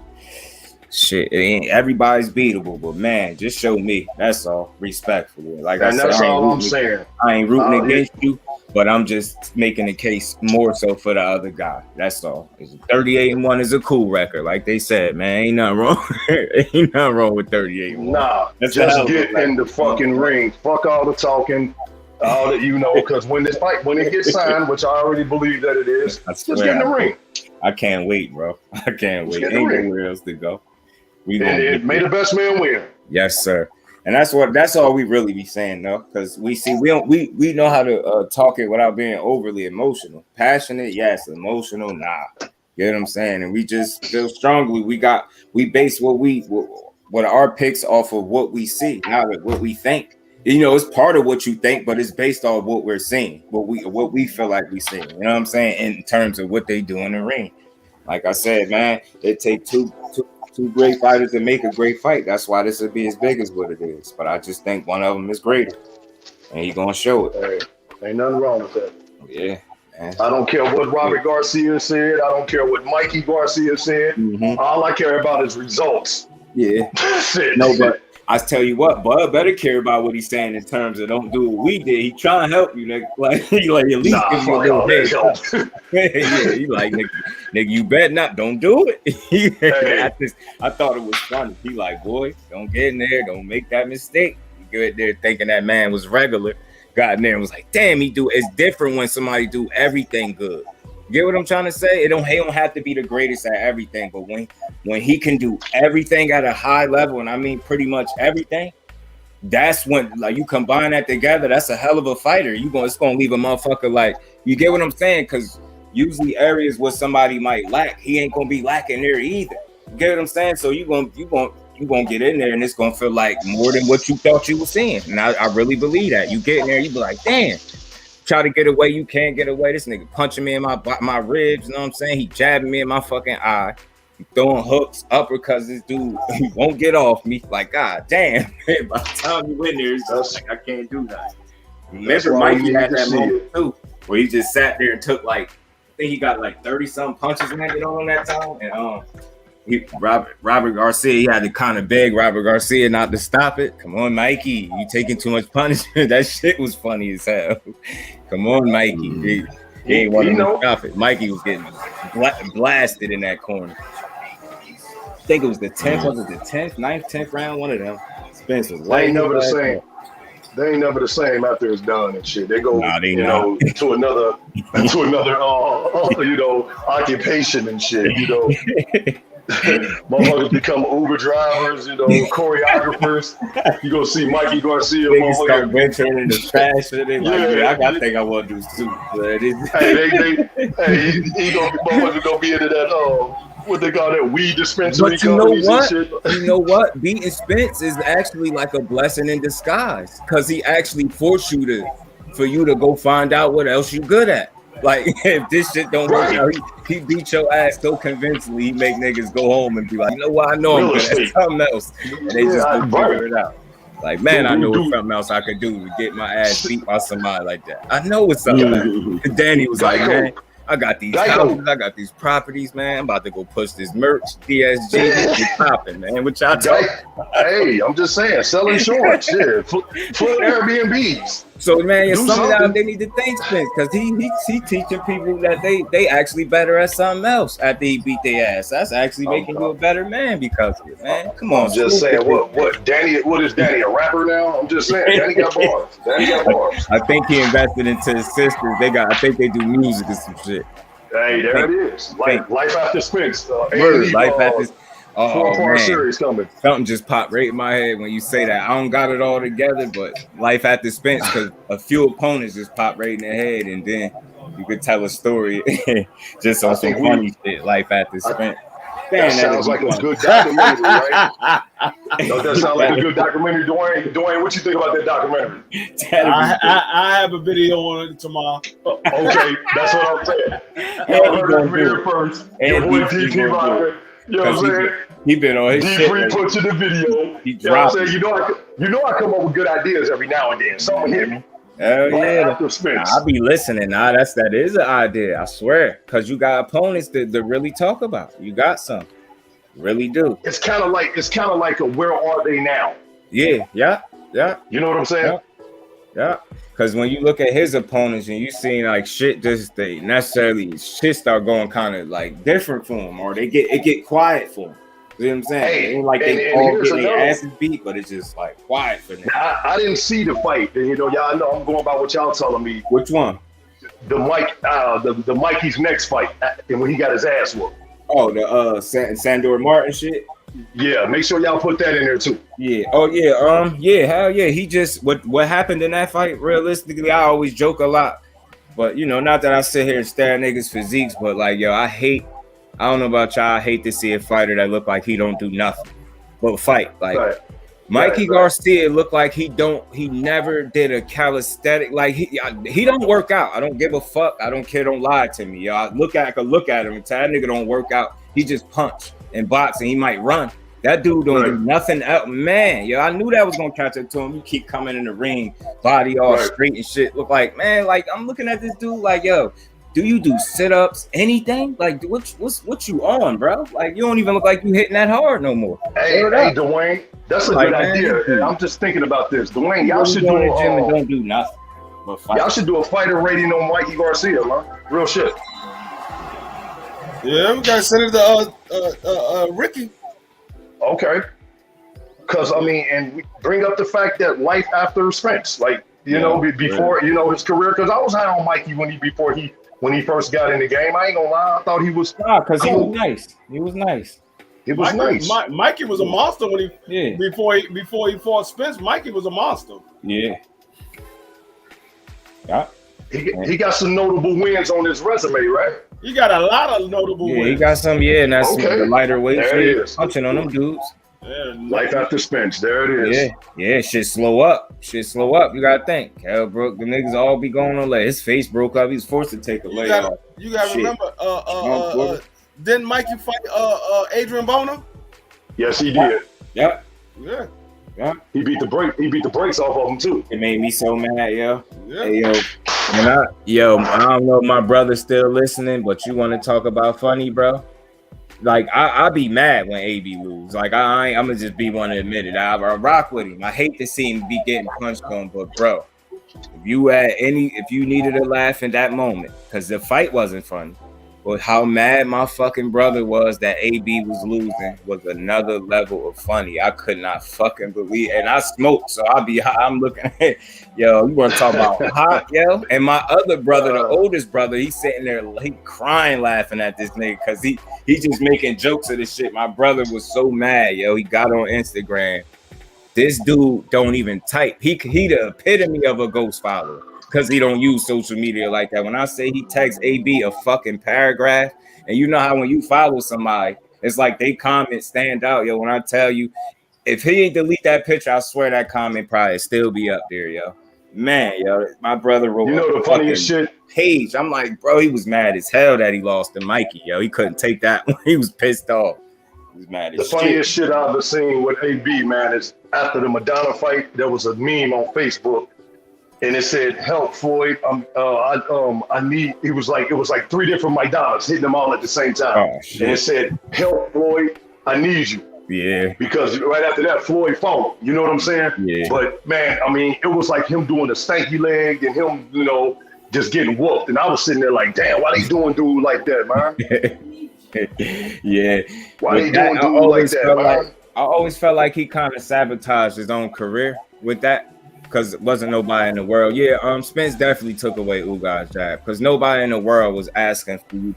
shit. It ain't everybody's beatable, but man, just show me. That's all, respectfully. Like I said, that's all I'm saying. I ain't rooting against you, but I'm just making a case more so for the other guy. That's all. 38-1 is a cool record, like they said, man. Ain't nothing wrong. Ain't nothing wrong with 38-1. Nah, just get in the fucking ring. Fuck all the talking. All that you know, because when it gets signed, which I already believe that it is, just get in the ring. I can't wait, bro. I can't wait. Ain't nowhere else to go. May the best man win. Yes, sir. And that's all we really be saying, though, because we we know how to talk it without being overly emotional. Passionate, yes. Emotional, nah. You know what I'm saying? And we just feel strongly. We base what our picks off of what we see, not what we think. You know, it's part of what you think, but it's based on what we're seeing, what we feel like we see. You know what I'm saying? In terms of what they do in the ring. Like I said, man, it takes two great fighters to make a great fight. That's why this will be as big as what it is. But I just think one of them is greater, and he's gonna show it. Hey, ain't nothing wrong with that. Yeah. Man. I don't care what Robert Garcia said. I don't care what Mikey Garcia said. Mm-hmm. All I care about is results. Yeah. No, but I tell you what, Bud better care about what he's saying in terms of don't do what we did. He trying to help you, nigga. Like he like at least give you a little head. Yeah, he like nigga, you bet not. Don't do it. Hey. I thought it was funny. He like, boy, don't get in there. Don't make that mistake. You get there thinking that man was regular. Got in there and was like, damn, it's different when somebody do everything good. Get what I'm trying to say? He don't have to be the greatest at everything, but when he can do everything at a high level, and I mean pretty much everything, that's when like you combine that together. That's a hell of a fighter. It's gonna leave a motherfucker like, you get what I'm saying? Because usually areas where somebody might lack, he ain't gonna be lacking there either. You get what I'm saying? So you gonna get in there and it's gonna feel like more than what you thought you were seeing. And I really believe that. You get in there, you be like, damn. Try to get away, you can't get away. This nigga punching me in my ribs, you know what I'm saying? He jabbing me in my fucking eye. He throwing hooks, uppercuts. This dude, he won't get off me. Like, god damn, man. By the time you in there, it's just like, I can't do that. Remember, Mikey had that moment too, where he just sat there and took like, I think he got like 30-something punches in that time. And Robert Garcia, he had to kind of beg Robert Garcia not to stop it. Come on, Mikey, you taking too much punishment. That shit was funny as hell. Come on, Mikey. He ain't want to stop it. Mikey was getting blasted in that corner. I think it was the 10th, was it the 10th, 9th, 10th round? One of them. Spence was they ain't never the same. They ain't never the same after it's done and shit. They go, to another, occupation and shit. Motherfuckers become Uber drivers, choreographers. You go see Mikey Garcia. They start venturing into fashion. They I think I want to do suits. He gonna be into that. What they call that weed dispensary? But you know what? You know what? Beating Spence is actually like a blessing in disguise because he actually forced you for you to go find out what else you good at. Like if this shit don't work out, he beat your ass so convincingly. He make niggas go home and be like, you know what? I know I'm good at something else. And they just go figure it out. Like, man, I know something else I could do to get my ass beat by somebody like that. I know it's something. And Danny was like, man, I got these houses, I got these properties, man. I'm about to go push this merch, DSG, it's popping, man. What y'all talking? Hey, I'm just saying, selling shorts, foot Airbnbs. So man, Do some of something. them they need to thank Spence because he teaching people that they actually better at something else after he beat their ass. That's actually making you a better man because of it, man. Come on, I'm just saying, what Danny? What is Danny, a rapper now? I'm just saying, Danny got bars. Danny got bars. I think he invested into his sisters. I think they do music and some shit. Hey, there it is. Life after Spence. Life after. Oh 4-part man, series coming. Something just popped right in my head when you say that. I don't got it all together, but Life After Spence, because a few opponents just popped right in their head, and then you could tell a story just on some funny shit. Life After Spence. That sounds like a good documentary, right? Don't that sound like a good documentary, Dwayne? What you think about that documentary? I have a video on it tomorrow. Okay, that's what I'm saying. Y'all heard it here first. Your boy DP Rocker. You know what I'm saying? He been on his shit. D3 put you the video. He you know what I'm saying? You know I come up with good ideas every now and then. Someone hit me. Hell yeah. I'll be listening. That is an idea. I swear. Because you got opponents that really talk about. You got some. Really do. It's kind of like a where are they now? Yeah. You know what I'm saying? Yeah. Because when you look at his opponents and you see like shit shit start going kind of like different for him, or it get quiet for him. You know what I'm saying? Hey, it ain't like they all get their asses beat, but it's just like quiet for them. I didn't see the fight. You know, y'all know I'm going by what y'all telling me. Which one? The Mikey's next fight, and when he got his ass whooped. Oh, the Sandor Martin shit. Yeah, make sure y'all put that in there too. Yeah. Oh yeah. Yeah. Hell yeah. He just what happened in that fight. Realistically, I always joke a lot, but you know, not that I sit here and stare at niggas' physiques, but like yo, I don't know about y'all. I hate to see a fighter that look like he don't do nothing but fight. Like Mikey Garcia looked like he never did a calisthenic. Like he don't work out. I don't give a fuck. I don't care. Don't lie to me. Yo, I could look at him and tell that nigga don't work out. He just punch and box and he might run. That dude don't do nothing else. Man, yo, I knew that was gonna catch up to him. You keep coming in the ring, body all straight and shit. Look like, man, like I'm looking at this dude like, yo, do you do sit-ups, anything? Like, what you on, bro? Like, you don't even look like you hitting that hard no more. Hey, Dwayne, that's a good idea. I'm just thinking about this. Dwayne, y'all should do a gym and don't do nothing but fight. Y'all should do a fighter rating on Mikey Garcia, man. Real shit. Yeah, we gotta send it to Ricky. Okay. Because I mean, and we bring up the fact that life after Spence, like before his career. Because I was high on Mikey when he first got in the game. I ain't gonna lie, I thought he was because he was nice. He was nice. It was nice. Mikey was a monster when before he fought Spence. Mikey was a monster. Yeah. He got some notable wins on his resume, right? He got a lot of notable wins. He got some, and that's the lighter weight. Punching on them dudes. Yeah, life after Spence, there it is. Yeah, shit slow up. You gotta think. Hell, Brooke, the niggas all be going on leg. His face broke up. He was forced to take a leg off. You gotta remember, didn't Mikey fight Adrian Bona? Yes, he did. Yeah. He beat the brakes off of him too. It made me so mad, yo. Yeah. Hey, yo, I don't know if my brother's still listening, but you want to talk about funny, bro? Like I be mad when AB lose. Like I'm gonna just be one to admit it. I rock with him. I hate to see him be getting punched on, but bro, if you needed a laugh in that moment, because the fight wasn't funny, but how mad my fucking brother was that AB was losing was another level of funny. I could not fucking believe it. And I smoked, so I'm looking at, yo, you want to talk about hot, yo? And my other brother, the oldest brother, he's sitting there, he crying laughing at this nigga because he just making jokes of this shit. My brother was so mad, yo. He got on Instagram. This dude don't even type. He the epitome of a ghost follower. Because he don't use social media like that. When I say he texts AB a fucking paragraph, and you know how when you follow somebody, it's like they comment stand out, yo. When I tell you, if he ain't delete that picture, I swear that comment probably still be up there, yo. Man, yo, my brother wrote the funniest shit page. I'm like, bro, he was mad as hell that he lost to Mikey, yo. He couldn't take that one. He was pissed off. He was mad as shit. The funniest shit I've ever seen with AB, man, is after the Madonna fight, there was a meme on Facebook. And it said, "Help, Floyd. I need." It was like 3 different Madonnas hitting them all at the same time. Oh, shit. And it said, "Help, Floyd. I need you." Yeah. Because right after that, Floyd followed. You know what I'm saying? Yeah. But man, I mean, it was like him doing the stanky leg and him, you know, just getting whooped. And I was sitting there like, damn, why they doing dude like that, man? Yeah. Why With they that, doing dude like that, man? I always felt like he kind of sabotaged his own career with that, because it wasn't nobody in the world. Yeah, Spence definitely took away Ugai's jab, because nobody in the world was asking for you,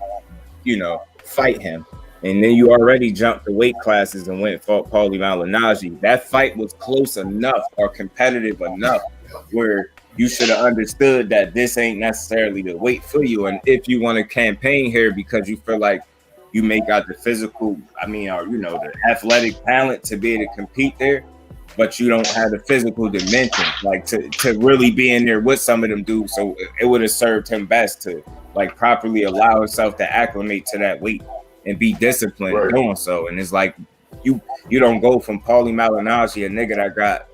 you know, fight him. And then you already jumped the weight classes and went and fought Paulie Malignaggi. That fight was close enough or competitive enough where you should have understood that this ain't necessarily the weight for you. And if you want to campaign here because you feel like you may got the physical, or you know, the athletic talent to be able to compete there, but you don't have the physical dimension, like to really be in there with some of them dudes. So it would have served him best to like properly allow himself to acclimate to that weight and be disciplined doing so. And it's like you don't go from Paulie Malignaggi, a nigga that got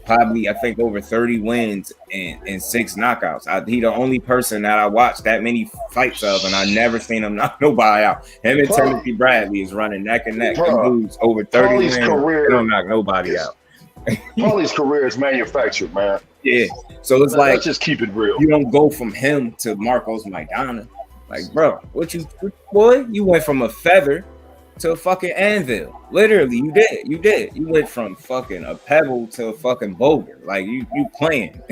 probably I think over 30 wins and 6 knockouts. He the only person that I watched that many fights of, and I never seen him knock nobody out. Him and Timothy Bradley is running neck and neck. Them dudes over 30 wins, they don't knock nobody out. Paulie's career is manufactured, man. Yeah. So it's like, let's just keep it real. You don't go from him to Marcos Maidana. Like, bro, boy, you went from a feather to a fucking anvil. Literally, you did. You went from fucking a pebble to a fucking boulder. Like, you playing.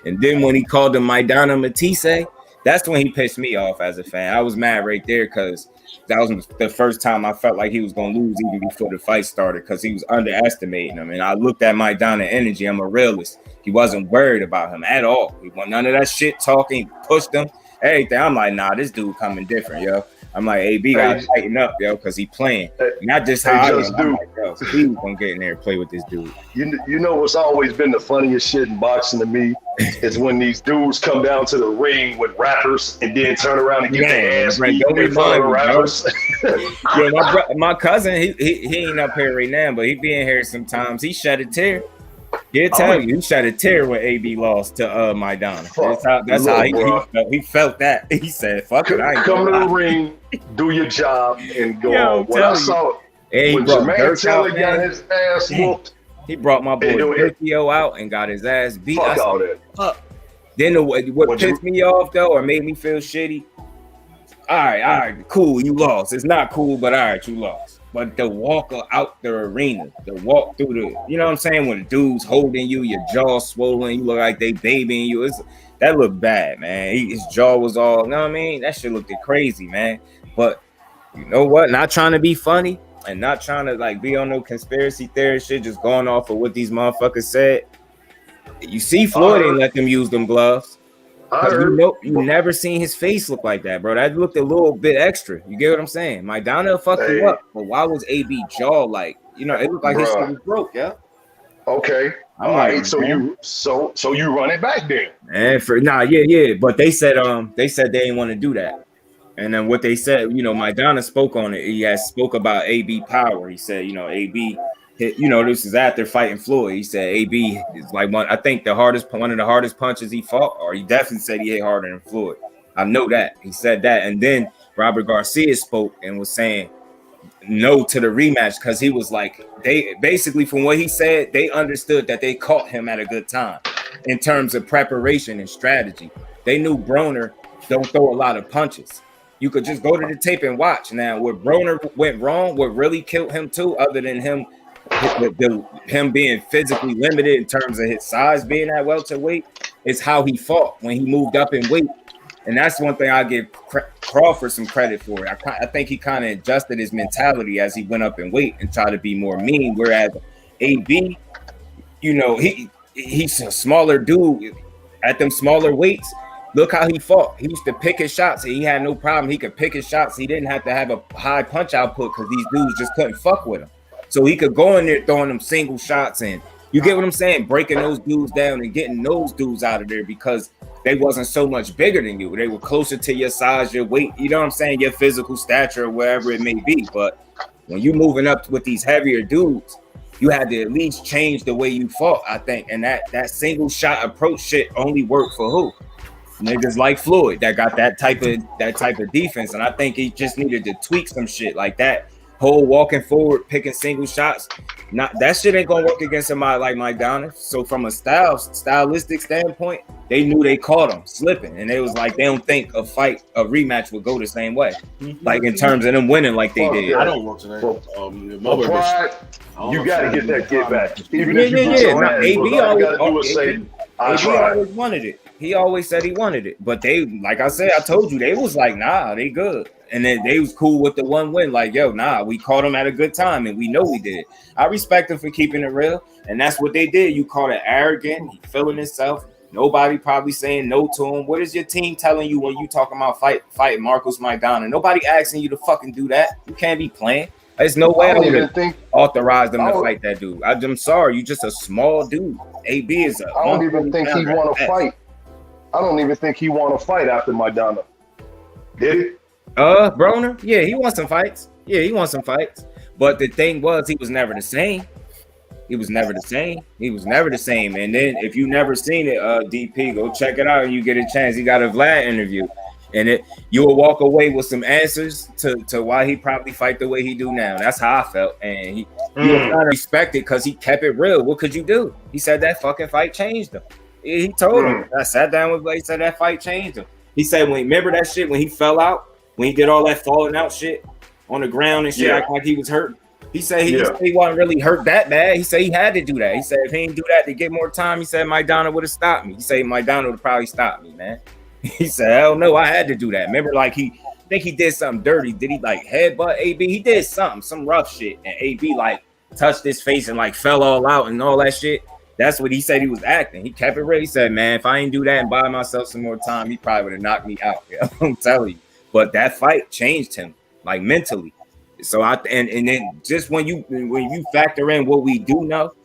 And then when he called him Maidana Matisse, that's when he pissed me off as a fan. I was mad right there because that was the first time I felt like he was going to lose even before the fight started, because he was underestimating him. And I looked at Maidana energy. I'm a realist. He wasn't worried about him at all. He want none of that shit talking, pushed him, everything. I'm like, nah, this dude coming different, yo. I'm like, AB got to tighten up, yo, because he playing. Not just how I am. I'm like, yo, Steve gonna get in there and play with this dude. You know what's always been the funniest shit in boxing to me is when these dudes come down to the ring with rappers and then turn around and get their ass beat in front of rappers. Yeah, my cousin, he ain't up here right now, but he be in here sometimes. He shed a tear. He'll tell you, he shed a tear when AB lost to Maidana. That's how he felt that. He said, fuck it, I ain't come to the ring, do your job, and go on. When I saw it, when Jermaine Taylor got his ass whooped, he brought my boy Dirkio out and got his ass beat. Fuck all that. Fuck. Then what pissed me off, though, or made me feel shitty, all right, cool, you lost. It's not cool, but all right, you lost. But the walk out the arena, the walk through the, you know what I'm saying? When the dude's holding you, your jaw swollen, you look like they babying you. That looked bad, man. His jaw was all, you know what I mean? That shit looked crazy, man. But you know what? Not trying to be funny and not trying to like be on no conspiracy theory shit, just going off of what these motherfuckers said. You see Floyd ain't let them use them gloves. You never seen his face look like that, bro. That looked a little bit extra. You get what I'm saying? Maidana will fuck you up, but why was AB jaw like? You know, it looked like his shit was broke, yeah. Okay, all right. So you run it back then? And but they said they didn't want to do that. And then what they said, you know, Maidana spoke on it. He spoke about AB power. He said, you know, AB. You know, this is after fighting Floyd. He said AB is like one of the hardest punches he fought, or he definitely said he hit harder than Floyd. I know that. He said that. And then Robert Garcia spoke and was saying no to the rematch because he was like, they basically, from what he said, they understood that they caught him at a good time in terms of preparation and strategy. They knew Broner don't throw a lot of punches. You could just go to the tape and watch. Now, what Broner went wrong, what really killed him too, other than him being physically limited in terms of his size being at welterweight, is how he fought when he moved up in weight. And that's one thing I give Crawford some credit for. I think he kind of adjusted his mentality as he went up in weight and tried to be more mean. Whereas AB, you know, he's a smaller dude at them smaller weights. Look how he fought. He used to pick his shots. He had no problem. He could pick his shots. He didn't have to have a high punch output because these dudes just couldn't fuck with him. So he could go in there throwing them single shots, and you get what I'm saying? Breaking those dudes down and getting those dudes out of there because they wasn't so much bigger than you. They were closer to your size, your weight, you know what I'm saying? Your physical stature or wherever it may be. But when you moving up with these heavier dudes, you had to at least change the way you fought, I think. And that single shot approach shit only worked for who? Niggas like Floyd that got that type of defense. And I think he just needed to tweak some shit like that. whole walking forward, picking single shots. Not that shit ain't gonna work against somebody like Maidana. So from a stylistic standpoint, they knew they caught him slipping, and they was like, they don't think a rematch would go the same way, like in terms of them winning like they did. I don't want to. Pride, you got to get that get back. Even Yeah. AB always wanted it. He always said he wanted it, but they, like I said, I told you, they was like, nah, they good. And then they was cool with the one win, like, yo, nah, we caught him at a good time, and we know we did. I respect him for keeping it real, and that's what they did. You called it arrogant, he feeling himself. Nobody probably saying no to him. What is your team telling you when you talking about fighting Marcos Maidana? Nobody asking you to fucking do that. You can't be playing. There's no way I would authorize them to fight that dude. I'm sorry, you just a small dude. AB is a. I don't even think he want to fight. I don't even think he want to fight after Maidana. Did he? Broner? Yeah, he wants some fights. But the thing was, he was never the same. And then if you never seen it, DP, go check it out and you get a chance. He got a Vlad interview. And you will walk away with some answers to why he probably fight the way he do now. That's how I felt. And he was kind of respected because he kept it real. What could you do? He said that fucking fight changed him. He told him. I sat down with Blake, said that fight changed him. He said, remember that shit when he fell out? When he did all that falling out shit on the ground and shit, acting like he was hurt. He said he wasn't really hurt that bad. He said he had to do that. He said if he didn't do that to get more time, he said Maidana would have stopped me. He said Maidana would probably stop me, man. He said, hell no, I had to do that. Remember, like I think he did something dirty. Did he like headbutt AB? He did some rough shit, and AB like touched his face and like fell all out and all that shit. That's what he said he was acting. He kept it real. He said, man, if I ain't do that and buy myself some more time, he probably would have knocked me out. Yeah, I'm telling you. But that fight changed him, like mentally. So and then just when you factor in what we do know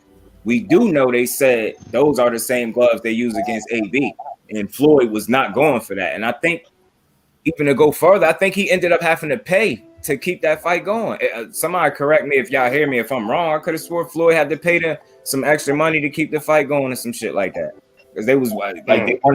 they said those are the same gloves they use against AB, and Floyd was not going for that. And I think even to go further, I think he ended up having to pay to keep that fight going. Somebody correct me if y'all hear me if I'm wrong. I could have swore Floyd had to pay them some extra money to keep the fight going and some shit like that. Because they was like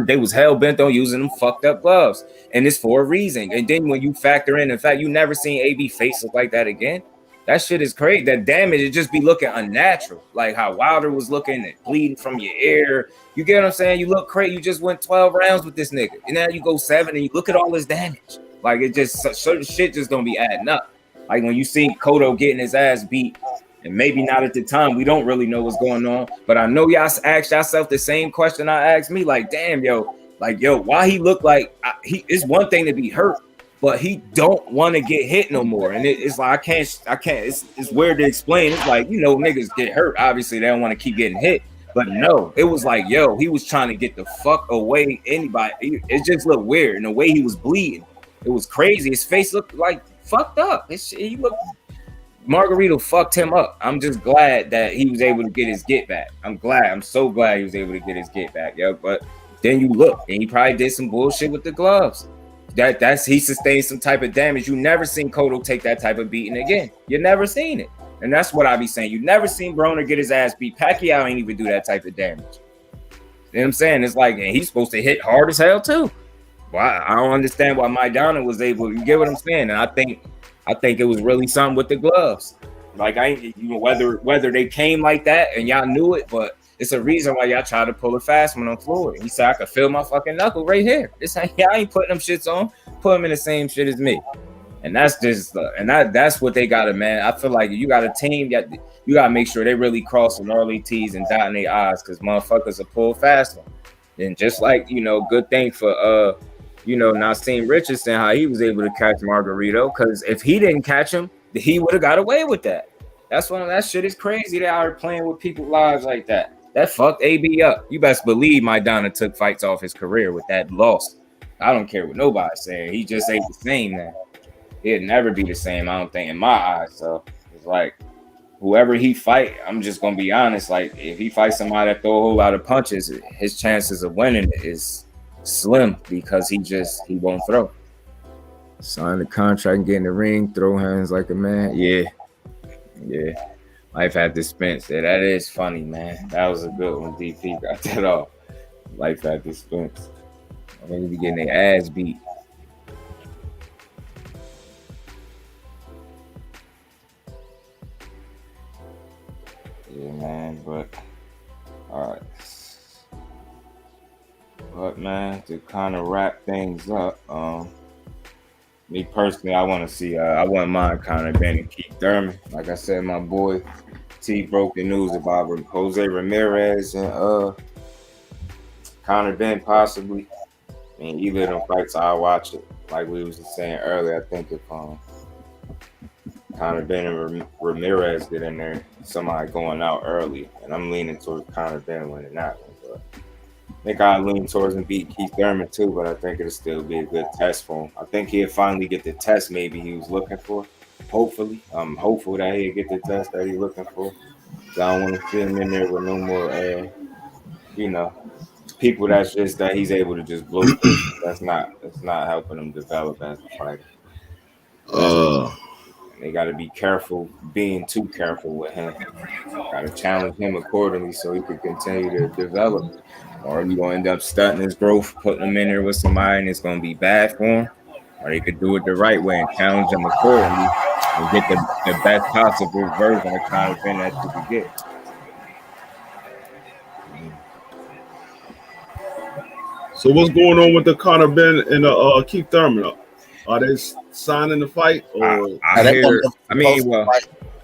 they was hell bent on using them fucked up gloves, and it's for a reason. And then when you factor in the fact you never seen AB face look like that again, that shit is crazy. That damage, it just be looking unnatural, like how Wilder was looking and bleeding from your ear. You get what I'm saying? You look crazy. You just went 12 rounds with this nigga, and now you go 7, and you look at all this damage. Like it just certain shit just don't be adding up. Like when you see Cotto getting his ass beat. And maybe not at the time, we don't really know what's going on. But I know y'all asked yourself the same question I asked me. Like, damn, why he look like it's one thing to be hurt, but he don't want to get hit no more. And it's like I can't. It's weird to explain. It's like niggas get hurt. Obviously, they don't want to keep getting hit. But no, it was like he was trying to get the fuck away anybody. It just looked weird, and the way he was bleeding, it was crazy. His face looked like fucked up. He looked. Margarito fucked him up. I'm just glad that he was able to get his get back. I'm so glad he was able to get his get back, yo. But then you look, and he probably did some bullshit with the gloves. He sustained some type of damage. You never seen Cotto take that type of beating again. You never seen it. And that's what I be saying. You never seen Broner get his ass beat. Pacquiao ain't even do that type of damage. You know what I'm saying? It's like, and he's supposed to hit hard as hell too. Well, I don't understand why Maidana was able. You get what I'm saying? And I think it was really something with the gloves. Like whether they came like that and y'all knew it, but it's a reason why y'all tried to pull a fast one on Floyd. He said I could feel my fucking knuckle right here. Y'all ain't putting them shits on. Put them in the same shit as me. And that's just that's what they got, man. I feel like you got a team that you gotta make sure they really crossing all their T's and dotting their I's, because motherfuckers will pull fast one. And just like good thing for Naseem Richardson, how he was able to catch Margarito, because if he didn't catch him, he would have got away with that. That's one of that shit is crazy. They are playing with people's lives like that. That fucked AB up. You best believe Maidana took fights off his career with that loss. I don't care what nobody's saying. He just ain't the same now. He'll never be the same, I don't think, in my eyes. So it's like whoever he fight, I'm just gonna be honest. Like if he fights somebody that throw a whole lot of punches, his chances of winning is slim, because he won't throw. Sign the contract and get in the ring, throw hands like a man. Yeah. Life After Spence. Yeah, that is funny, man. That was a good one. DP got that off. Life After Spence. I mean, be getting their ass beat. Yeah, man. But all right. But man, to kind of wrap things up, me personally, I want to see. I wouldn't mind kind of being Keith Thurman. Like I said, my boy T broke the news about Jose Ramirez and Conor Ben possibly. And either of them fights, I'll watch it. Like we was saying earlier, I think if Conor Ben and Ramirez get in there, somebody going out early, and I'm leaning towards Conor Ben winning that one. But I think I lean towards him beat Keith Thurman too, but I think it'll still be a good test for him. I think he'll finally get the test maybe he was looking for. Hopefully, I'm hopeful that he'll get the test that he's looking for. So I don't want to see him in there with no more, people that's just that he's able to just blow through. That's not helping him develop as a fighter. They got to be careful, being too careful with him. Got to challenge him accordingly so he can continue to develop. Or you're going to end up stunting his growth, putting him in there with somebody, and it's going to be bad for him. Or they could do it the right way and challenge him accordingly and get the best possible version of Conor Ben that you could get. So what's going on with the Conor Ben and Keith Thurman? Are they signing the fight? Or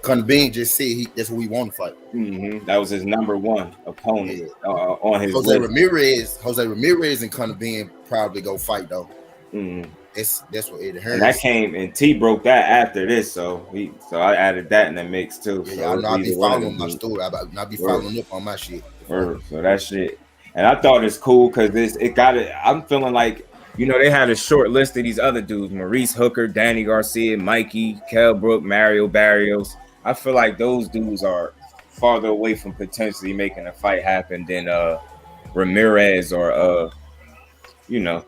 Conor Ben just said that's who he want to fight. Mm-hmm. That was his number one opponent on his Jose list. Jose Ramirez and Conor Ben probably go fight though. Mm-hmm. That's what it hurts. And that came and T broke that after this, so I added that in the mix too. Yeah, so I know I be following my story. I be following up on my shit. So that shit. And I thought it's cool because it got it. I'm feeling like, they had a short list of these other dudes: MARICE, Hooker, Danny Garcia, MIKEY, KELL, BROOK, Mario, BARRIOS. I feel like those dudes are farther away from potentially making a fight happen than Ramirez or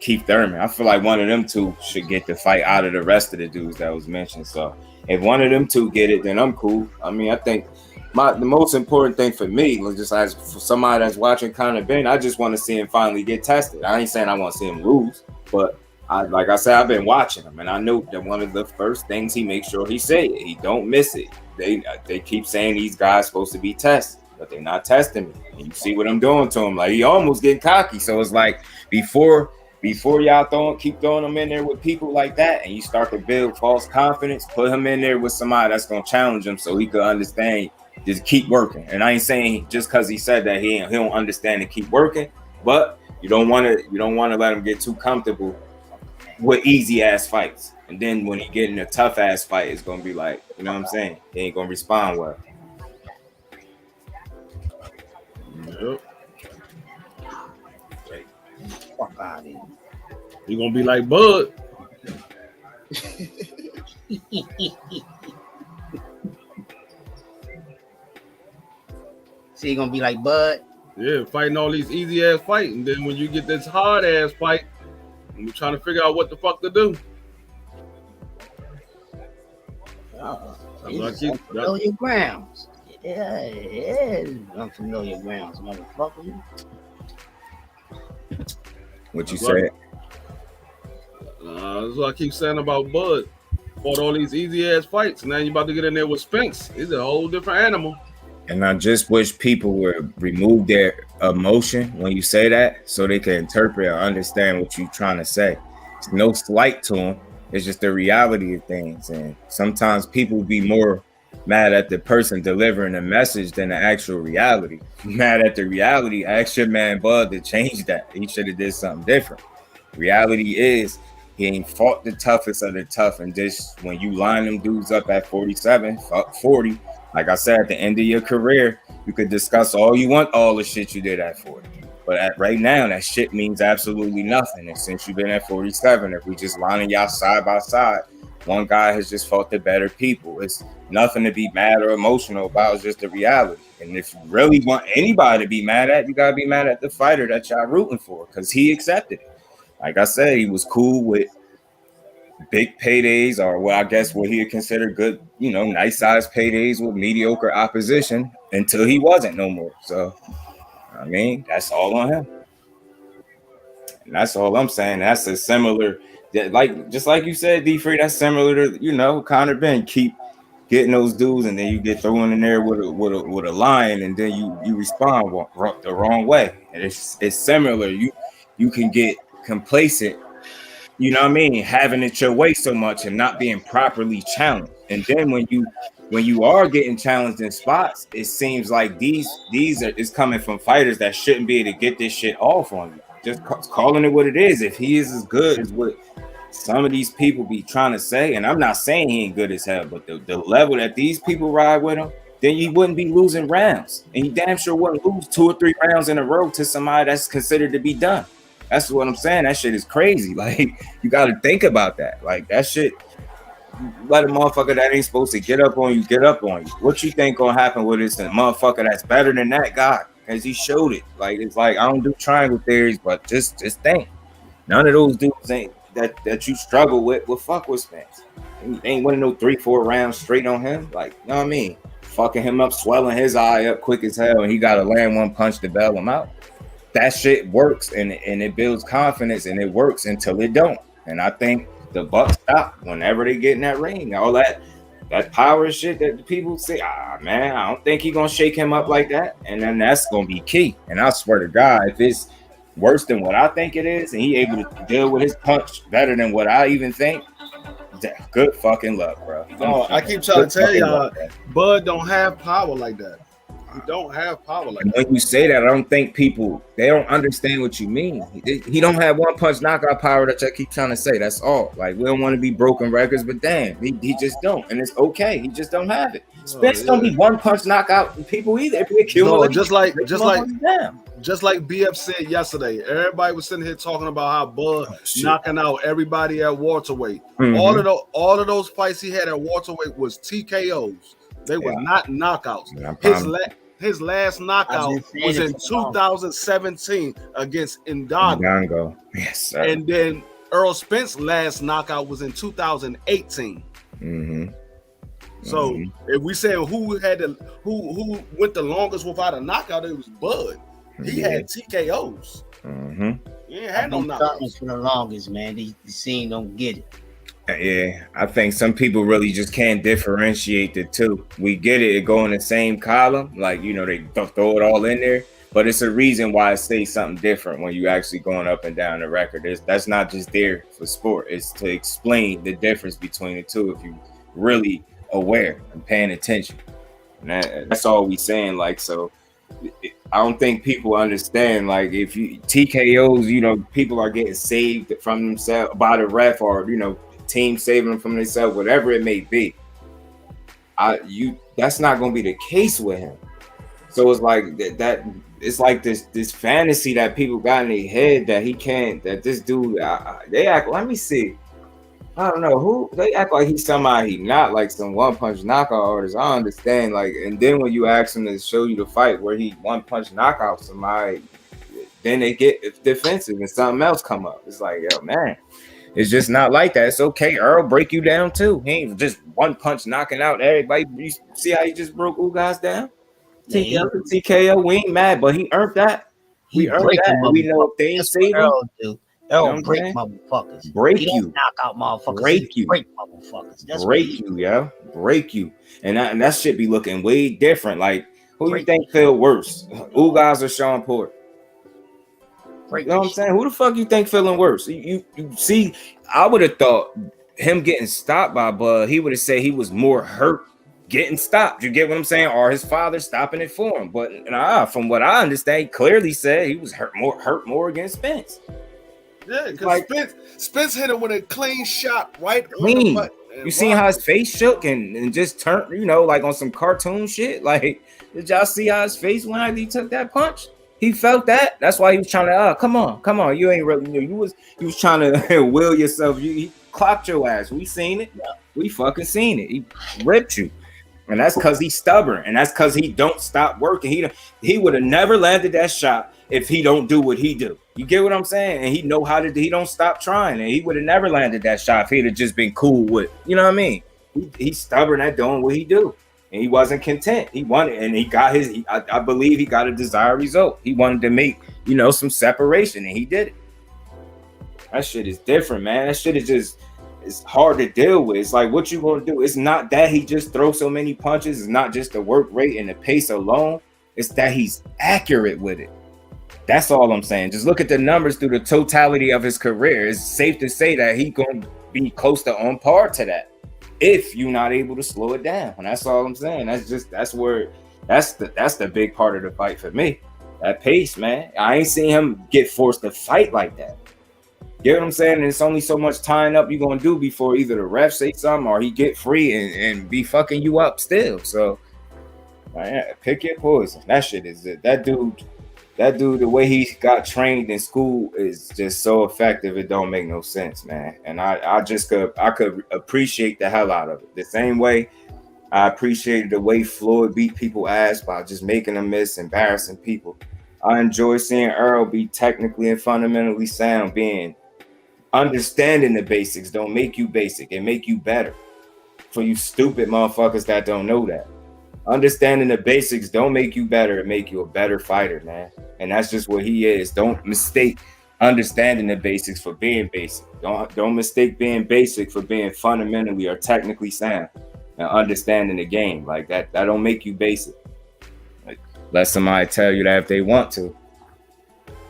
Keith Thurman. I feel like one of them two should get the fight out of the rest of the dudes that was mentioned. So if one of them two get it, then I'm cool. I mean, I think the most important thing for me, just as for somebody that's watching Conor Ben, I just want to see him finally get tested. I ain't saying I want to see him lose, but like I said, I've been watching him, and I know that one of the first things he makes sure he say it. He don't miss it. They keep saying these guys supposed to be tested, but they're not testing me. And you see what I'm doing to him. Like, he almost getting cocky. So it's like before y'all keep throwing him in there with people like that, and you start to build false confidence, put him in there with somebody that's gonna challenge him so he could understand. Just keep working. And I ain't saying just because he said that he don't understand to keep working, but you don't want to let him get too comfortable with easy ass fights. And then when he get in a tough ass fight, it's gonna be like, you know what I'm saying? He ain't gonna respond well. Yep. Fuck out of here. You gonna be like Bud. So you gonna be like Bud? Yeah, fighting all these easy ass fights, and then when you get this hard ass fight, you're trying to figure out what the fuck to do. Unfamiliar grounds. Yeah, unfamiliar grounds, motherfucker. What you said? That's what I keep saying about Bud. Fought all these easy ass fights, and now you about to get in there with Spinks. He's a whole different animal. And I just wish people would remove their emotion when you say that so they can interpret or understand what you're trying to say. It's no slight to them. It's just the reality of things. And sometimes people be more mad at the person delivering the message than the actual reality. Mad at the reality, ask your man Bud to change that. He should have did something different. Reality is he ain't fought the toughest of the tough. And just when you line them dudes up at 47, 40, like I said, at the end of your career, you could discuss all you want, all the shit you did at 40. But right now, that shit means absolutely nothing. And since you've been at 47, if we just lining y'all side by side, one guy has just fought the better people. It's nothing to be mad or emotional about. It's just the reality. And if you really want anybody to be mad at, you got to be mad at the fighter that y'all rooting for because he accepted it. Like I said, he was cool with big paydays, or what I guess what he would consider good, nice size paydays with mediocre opposition until he wasn't no more. So, I mean, that's all on him. And that's all I'm saying. That's a similar, just like you said, D-Free, that's similar to, Conor Ben. Keep getting those dudes, and then you get thrown in there with a lion, and then you respond the wrong way. And it's similar. You can get complacent, you know what I mean, having it your way so much and not being properly challenged. And then when you are getting challenged in spots, it seems like these is coming from fighters that shouldn't be able to get this shit off on you. Just calling it what it is. If he is as good as what some of these people be trying to say, and I'm not saying he ain't good as hell, but the level that these people ride with him, then you wouldn't be losing rounds, and you damn sure wouldn't lose 2 or 3 rounds in a row to somebody that's considered to be done. That's what I'm saying. That shit is crazy. Like, you got to think about that. Like, that shit, let a motherfucker that ain't supposed to get up on you, get up on you. What you think gonna happen with this motherfucker that's better than that guy? Because he showed it. Like, it's like, I don't do triangle theories, but just think. None of those dudes ain't that you struggle with will fuck with Spence. Ain't winning no 3-4 rounds straight on him. Like, you know what I mean? Fucking him up, swelling his eye up quick as hell, and he got to land one punch to bail him out. That shit works, and it builds confidence, and it works until it don't. And I think the Bucks stop whenever they get in that ring. All that power shit that the people say, man, I don't think he gonna shake him up like that. And then that's gonna be key. And I swear to God, if it's worse than what I think it is, and he able to deal with his punch better than what I even think, good fucking luck, bro. Oh, I keep trying to tell y'all, Bud don't have power like that. He don't have power like that. When you say that, I don't think people, they don't understand what you mean. He don't have one punch knockout power that I keep trying to say. That's all. Like, we don't want to be broken records, but damn, he just don't, and it's okay. He just don't have it. Spence don't be one punch knockout people either. Just like BF said yesterday, everybody was sitting here talking about how Bud knocking out everybody at welterweight. Mm-hmm. All of those fights he had at welterweight was TKOs. They were not knockouts. His last knockout was in 2017 against Ngannou. Yes, sir. And then Earl Spence's last knockout was in 2018. Mm-hmm. So if we say who went the longest without a knockout, it was Bud. He had TKOs. Mm-hmm. He ain't had no knockouts for the longest, man. The scene don't get it. Yeah, I think some people really just can't differentiate the two. We get it go in the same column, like, you know, they throw it all in there, but it's a reason why it stays something different when you actually going up and down the record. That's not just there for sport. It's to explain the difference between the two if you really aware and paying attention. And that's all we saying. Like, so I don't think people understand, like, if you TKOs, you know, people are getting saved from themselves by the ref, or, you know, team saving them from themselves, whatever it may be. That's not going to be the case with him. So it's like that it's like this fantasy that people got in their head that he can't, that this dude, they act, let me see, I don't know who, they act like he's somebody he not, like some one punch knockout artist. I understand, like, and then when you ask him to show you the fight where he one punch knockout somebody, then they get defensive and something else come up. It's like, yo, man, it's just not like that. It's okay. Earl break you down too. He ain't just one punch knocking out everybody. You see how he just broke Ugas down? Yeah, TKO, we ain't mad, but he earned that. We earned that. We know if they ain't saving him. Earl break motherfuckers. Break he you. Don't knock out motherfuckers. Break you. Break motherfuckers. That's break you, yeah. Break you. And that shit be looking way different. Like, who you think feel worse? Ugas or Sean Porter? You know what I'm saying? Who the fuck you think feeling worse? You see, I would have thought him getting stopped by Bud, he would have said he was more hurt getting stopped. You get what I'm saying? Or his father stopping it for him. But from what I understand, he clearly said he was hurt more against Spence. Yeah, because like, Spence hit him with a clean shot, right? Clean. You seen how his face shook and just turned, you know, like on some cartoon shit? Like, did y'all see how his face went after he took that punch? He felt that. That's why he was trying to, come on. You ain't really new. You was trying to will yourself. He clocked your ass. We seen it. We fucking seen it. He ripped you. And that's because he's stubborn. And that's because he don't stop working. He would have never landed that shot if he don't do what he do. You get what I'm saying? And he know how to, he don't stop trying. And he would have never landed that shot if he'd have just been cool with, you know what I mean? He's stubborn at doing what he do. And he wasn't content. He wanted, and he got his, I believe he got a desired result. He wanted to make, you know, some separation, and he did it. That shit is different, man. That shit is just, it's hard to deal with. It's like, what you gonna do? It's not that he just throws so many punches. It's not just the work rate and the pace alone. It's that he's accurate with it. That's all I'm saying. Just look at the numbers through the totality of his career. It's safe to say that he gonna be close to on par to that if you're not able to slow it down. And that's all I'm saying. That's the big part of the fight for me. That pace, man. I ain't seen him get forced to fight like that. You know what I'm saying? And it's only so much tying up you're gonna do before either the ref say something or he get free and be fucking you up still. So pick your poison. That shit is it. That dude, the way he got trained in school is just so effective. It don't make no sense, man. And I could appreciate the hell out of it. The same way I appreciated the way Floyd beat people ass by just making them miss, embarrassing people. I enjoy seeing Earl be technically and fundamentally sound. Being understanding the basics don't make you basic. It make you better. For you stupid motherfuckers that don't know that. Understanding the basics don't make you better. It make you a better fighter, man. And that's just what he is. Don't mistake understanding the basics for being basic. Don't mistake being basic for being fundamentally or technically sound and understanding the game. Like that don't make you basic. Like, let somebody tell you that if they want to,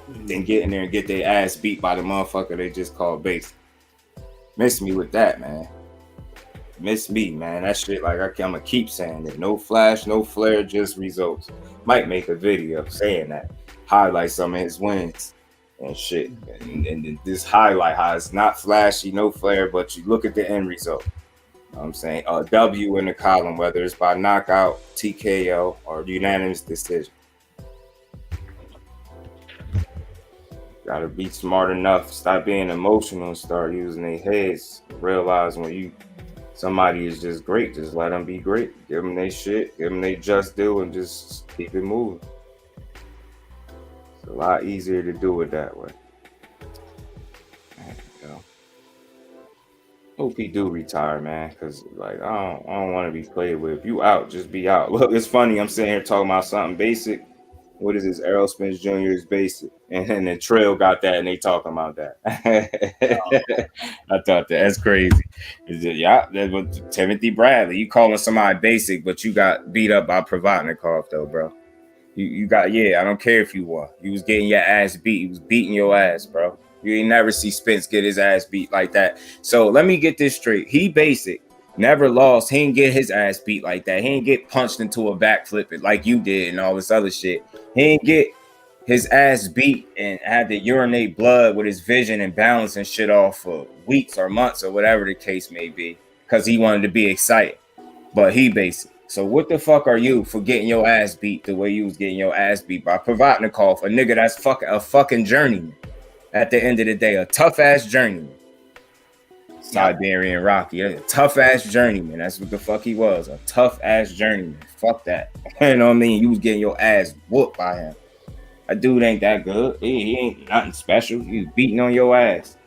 then get in there and get their ass beat by the motherfucker they just called basic. Miss me with that, man. Miss me, man. That shit, like, I'm gonna keep saying it. No flash, no flare, just results. Might make a video saying that. Highlight some of his wins and shit. And this highlight how it's not flashy, no flare, but you look at the end result. You know what I'm saying? A W in the column, whether it's by knockout, TKO, or unanimous decision. Gotta be smart enough. Stop being emotional and start using their heads. Realize when somebody is just great, just let them be great. Give them their shit, give them their just due, and just keep it moving. It's a lot easier to do it that way. Hope he do retire, man, because like I don't want to be played with. If you out, just be out. Look, it's funny. I'm sitting here talking about something basic. What is this? Errol Spence Jr. is basic, and the Trail got that, and they talking about that. I thought that's crazy. That was Timothy Bradley. You calling somebody basic, but you got beat up by Provodnikov, though, bro. You got I don't care if you won. You was getting your ass beat. He was beating your ass, bro. You ain't never see Spence get his ass beat like that. So let me get this straight. He basic. Never lost. He didn't get his ass beat like that. He didn't get punched into a backflip like you did and all this other shit. He didn't get his ass beat and had to urinate blood with his vision and balance and shit off for weeks or months or whatever the case may be because he wanted to be excited. But he basic. So what the fuck are you for getting your ass beat the way you was getting your ass beat by Provodnikov, a nigga that's a fucking journeyman. At the end of the day, a tough ass journeyman. Siberian Rocky, a tough ass journeyman. That's what the fuck he was. A tough ass journeyman. Fuck that. You know what I mean? You was getting your ass whooped by him. That dude ain't that good. He ain't nothing special. He was beating on your ass.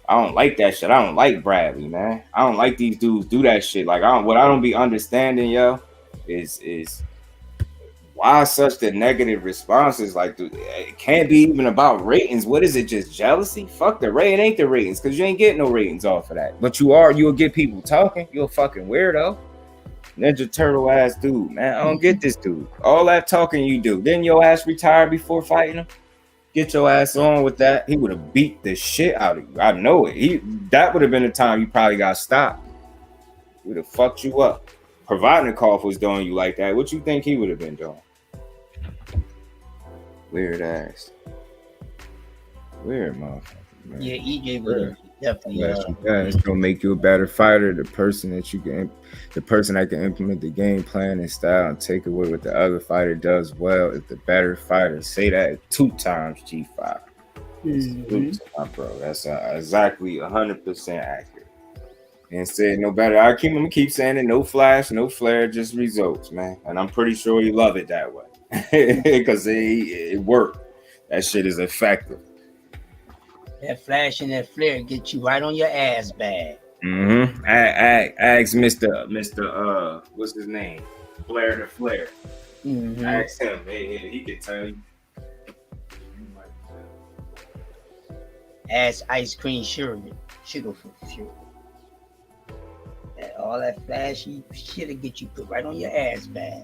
I don't like that shit. I don't like Bradley, man. I don't like these dudes do that shit. Like what I don't be understanding, yo, is why such the negative responses? Like, dude, it can't be even about ratings. What is it? Just jealousy? Fuck the rating. It ain't the ratings because you ain't getting no ratings off of that. But you'll get people talking. You're a fucking weirdo. Ninja Turtle ass dude, man. I don't get this dude. All that talking you do. Didn't your ass retire before fighting him? Get your ass on with that. He would have beat the shit out of you. I know it. That would have been the time you probably got stopped. He would have fucked you up. Provodnikov was doing you like that. What you think he would have been doing? Weird ass. Weird motherfucker, man. Yeah, EJ would have definitely. It's gonna make you a better fighter. The person that can implement the game plan and style and take away what the other fighter does well is the better fighter. Say that 2 times, G5. Bro, that's exactly 100% accurate. And said no better. I'm gonna keep saying it. No flash, no flare, just results, man. And I'm pretty sure you love it that way. Because it worked. That shit is effective. That flash and that flare get you right on your ass bag. Mm-hmm. Ask Mr. What's his name? Flare to Flare. Mm-hmm. Ask him. He can tell you. Ask Ice Cream trigger for Fury. And all that flashy shit'll get you put right on your ass bag.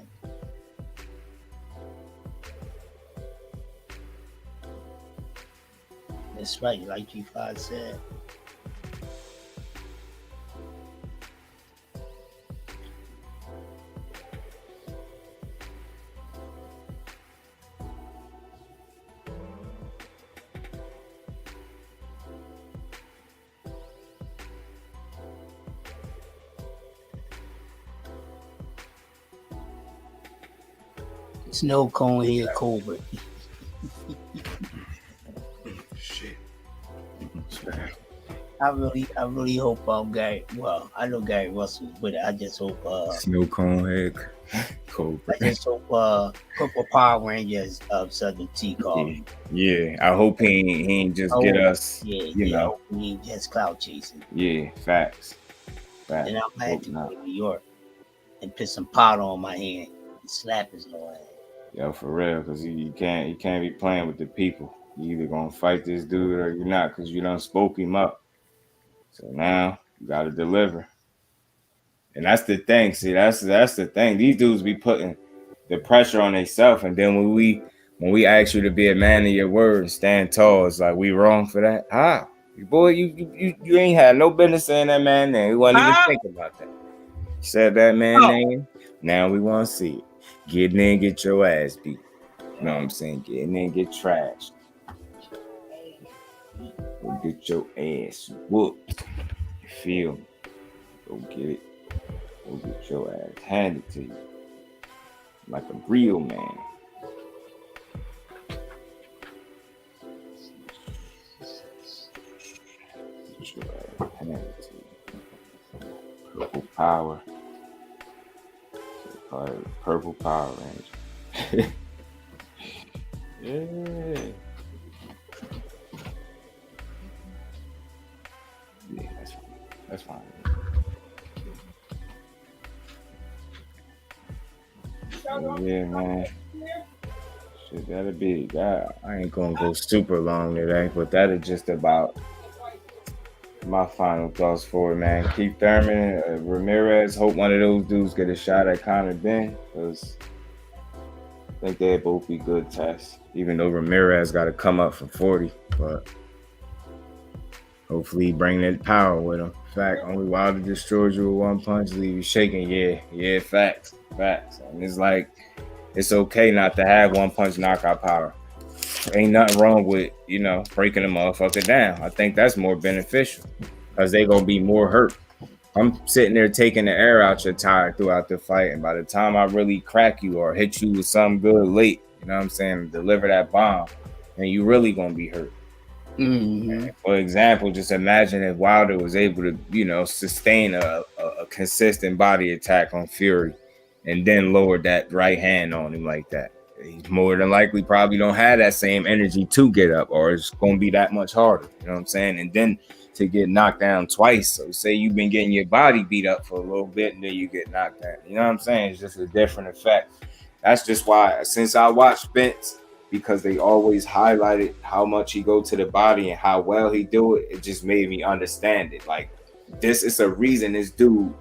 That's right, like G5 said. Snow cone here, Cobra. Shit. I really hope Gary. Well, I know Gary Russell's with it. I just hope Snow cone head. Cold. I just hope Purple Power Rangers of Southern T call. Yeah, I hope he ain't just get us. You know, he ain't just cloud chasing. Yeah, facts. And I'm glad to go to New York and put some powder on my hand and slap his little ass. Yo, for real, because you can't be playing with the people. You either gonna fight this dude or you're not, because you done spoke him up. So now you gotta deliver. And that's the thing. See, that's the thing. These dudes be putting the pressure on themselves, and then when we ask you to be a man of your word and stand tall, it's like we wrong for that. How? Boy, you ain't had no business saying that man name. We wasn't even thinking about that. You said that man name. Now we want to see it. Get in there and get your ass beat. You know what I'm saying? Get in there and get trashed. Go get your ass whooped. You feel me? Go get it. Go get your ass handed to you. Like a real man. Get your ass handed to you. Purple power. Purple Power Ranger. Yeah. Yeah, that's fine. Yeah, man. Shit, that'll be God. I ain't gonna go super long today, but that is just about my final thoughts for it, man. Keith Thurman, Ramirez. Hope one of those dudes get a shot at Conor BENN, because I think they'd both be good tests. Even though Ramirez got to come up for 40, but hopefully he bring that power with him. Fact, only Wilder destroys you with one punch, leave you shaking. Yeah, facts. And it's like, it's okay not to have one punch knockout power. Ain't nothing wrong with, breaking a motherfucker down. I think that's more beneficial, because they gonna be more hurt. I'm sitting there taking the air out your tire throughout the fight, and by the time I really crack you or hit you with something good late, you know what I'm saying, deliver that bomb, and you really gonna be hurt. Mm-hmm. For example, just imagine if Wilder was able to, sustain a consistent body attack on Fury, and then lower that right hand on him like that. He's more than likely probably don't have that same energy to get up, or it's going to be that much harder. You know what I'm saying? And then to get knocked down twice. So say you've been getting your body beat up for a little bit and then you get knocked down. You know what I'm saying? It's just a different effect. That's just why, since I watched Spence, because they always highlighted how much he go to the body and how well he do it, it just made me understand it. Like, this is a reason this dude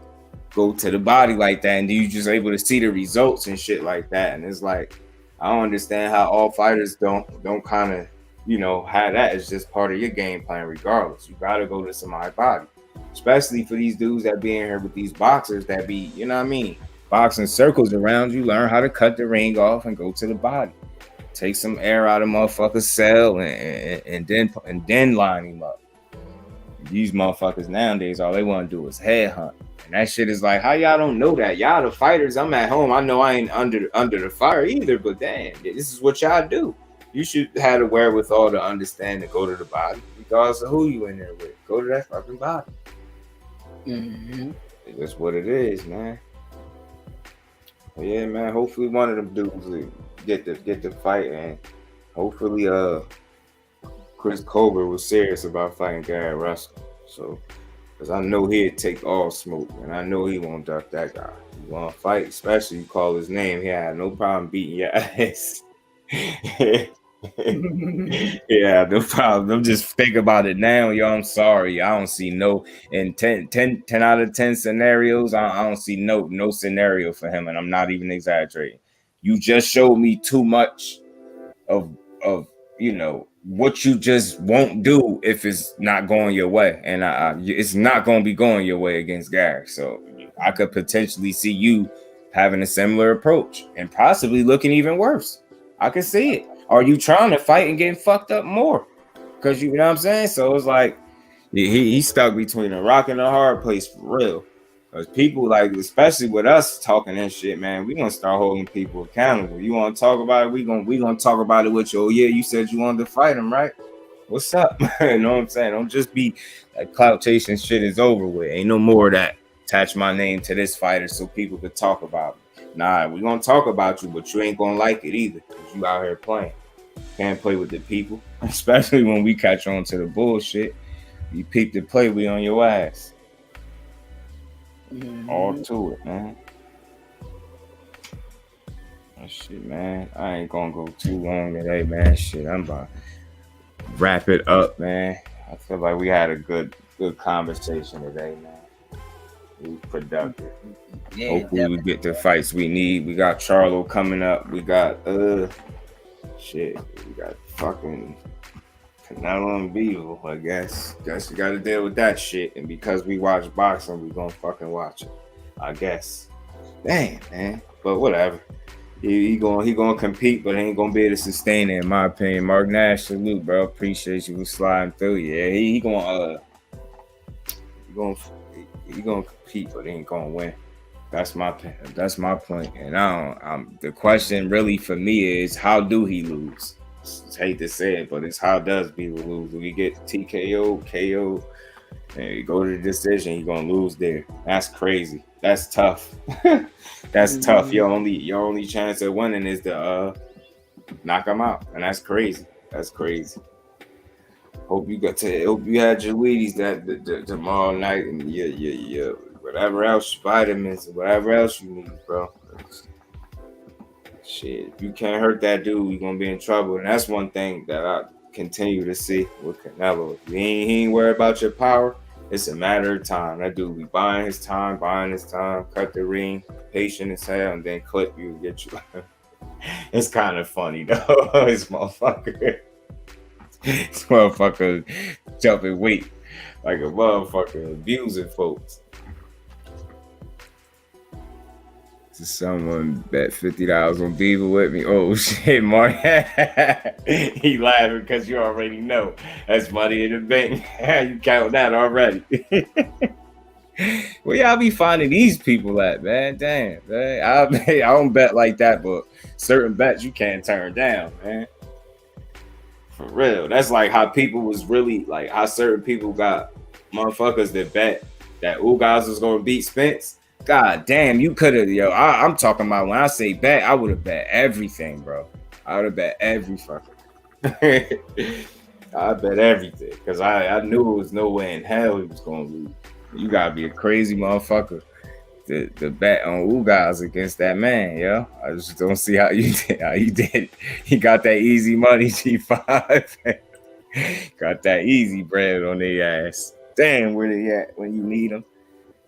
go to the body like that, and you just able to see the results and shit like that. And it's like, I don't understand how all fighters don't kind of, have that. It's just part of your game plan regardless. You got to go to somebody's body, especially for these dudes that be in here with these boxers that be, boxing circles around you. Learn how to cut the ring off and go to the body. Take some air out of motherfucker's cell and then line him up. These motherfuckers nowadays, all they want to do is headhunt. And that shit is like, how y'all don't know that? Y'all the fighters. I'm at home. I know I ain't under the fire either, but damn, this is what y'all do. You should have the wherewithal to understand to go to the body, regardless of who you in there with. Go to that fucking body. Mm-hmm. That's what it is, man. But yeah, man. Hopefully one of them dudes will get the fight, and hopefully Chris Colbert was serious about fighting Gary Russell. So, because I know he'd take all smoke, and I know he won't duck that guy. You want to fight, especially you call his name, he had no problem beating your ass. Yeah, no problem. I'm just thinking about it now, yo. I'm sorry. I don't see no in 10 out of 10 scenarios. I don't see no scenario for him, and I'm not even exaggerating. You just showed me too much of what you just won't do if it's not going your way, and it's not going to be going your way against Gary. So I could potentially see you having a similar approach and possibly looking even worse. I can see it. Are you trying to fight and getting fucked up more? Because you know what I'm saying? So it's like he's stuck between a rock and a hard place for real. Because people, like, especially with us talking and shit, man, we gonna start holding people accountable. You want to talk about it? We gonna talk about it with you. Oh yeah, you said you wanted to fight him, right? What's up? You know what I'm saying? Don't just be like clout chasing shit is over with. Ain't no more of that. Attach my name to this fighter so people could talk about me. Nah, we gonna talk about you, but you ain't gonna like it either because you out here playing. Can't play with the people, especially when we catch on to the bullshit. You peep the play, we on your ass. All to it, man. Oh, shit, man. I ain't gonna go too long today, man. Shit, I'm about to wrap it up, man. I feel like we had a good conversation today, man. It was productive. Yeah, hopefully we get the fights we need. We got Charlo coming up. We got shit. We got fucking Canelo and Beetle, I guess. Guess we gotta deal with that shit. And because we watch boxing, we gonna fucking watch it. I guess. Damn, man. But whatever. He gonna compete, but he ain't gonna be able to sustain it, in my opinion. Mark Nash, salute, bro. Appreciate you for sliding through. Yeah, he gonna compete, but he ain't gonna win. That's my point. And the question really for me is, how do he lose? I hate to say it, but it's how does Beetle lose? If he get TKO, KO, and you go to the decision, he's gonna lose there. That's crazy. That's tough. That's tough. Your only chance of winning is to knock him out, and that's crazy. That's crazy. Hope you had your Wheaties that tomorrow night, and yeah, whatever else, vitamins, whatever else you need, bro. Shit, if you can't hurt that dude, you're gonna be in trouble. And that's one thing that I continue to see with Canelo. If he ain't worried about your power, it's a matter of time. That dude be buying his time, cut the ring, patient as hell, and then clip you and get you. It's kind of funny though. This motherfucker jumping weight like a motherfucker, abusing folks. Someone bet $50 on Beaver with me. Oh shit, Mark. He laughing because you already know that's money in the bank. You count that already. Where y'all be finding these people at, man? Damn, man. I don't bet like that, but certain bets you can't turn down, man. For real. That's like how people was really like how certain people got motherfuckers that bet that Ugas was gonna beat Spence. God damn, you could have, I'm talking about when I say bet, I would have bet everything, bro. I would have bet every fucking. I bet everything because I knew it was no way in hell he was going to lose. You got to be a crazy motherfucker to bet on Ugas against that man, yo. I just don't see how you did. He got that easy money, G5. Got that easy bread on their ass. Damn, where they at when you need them?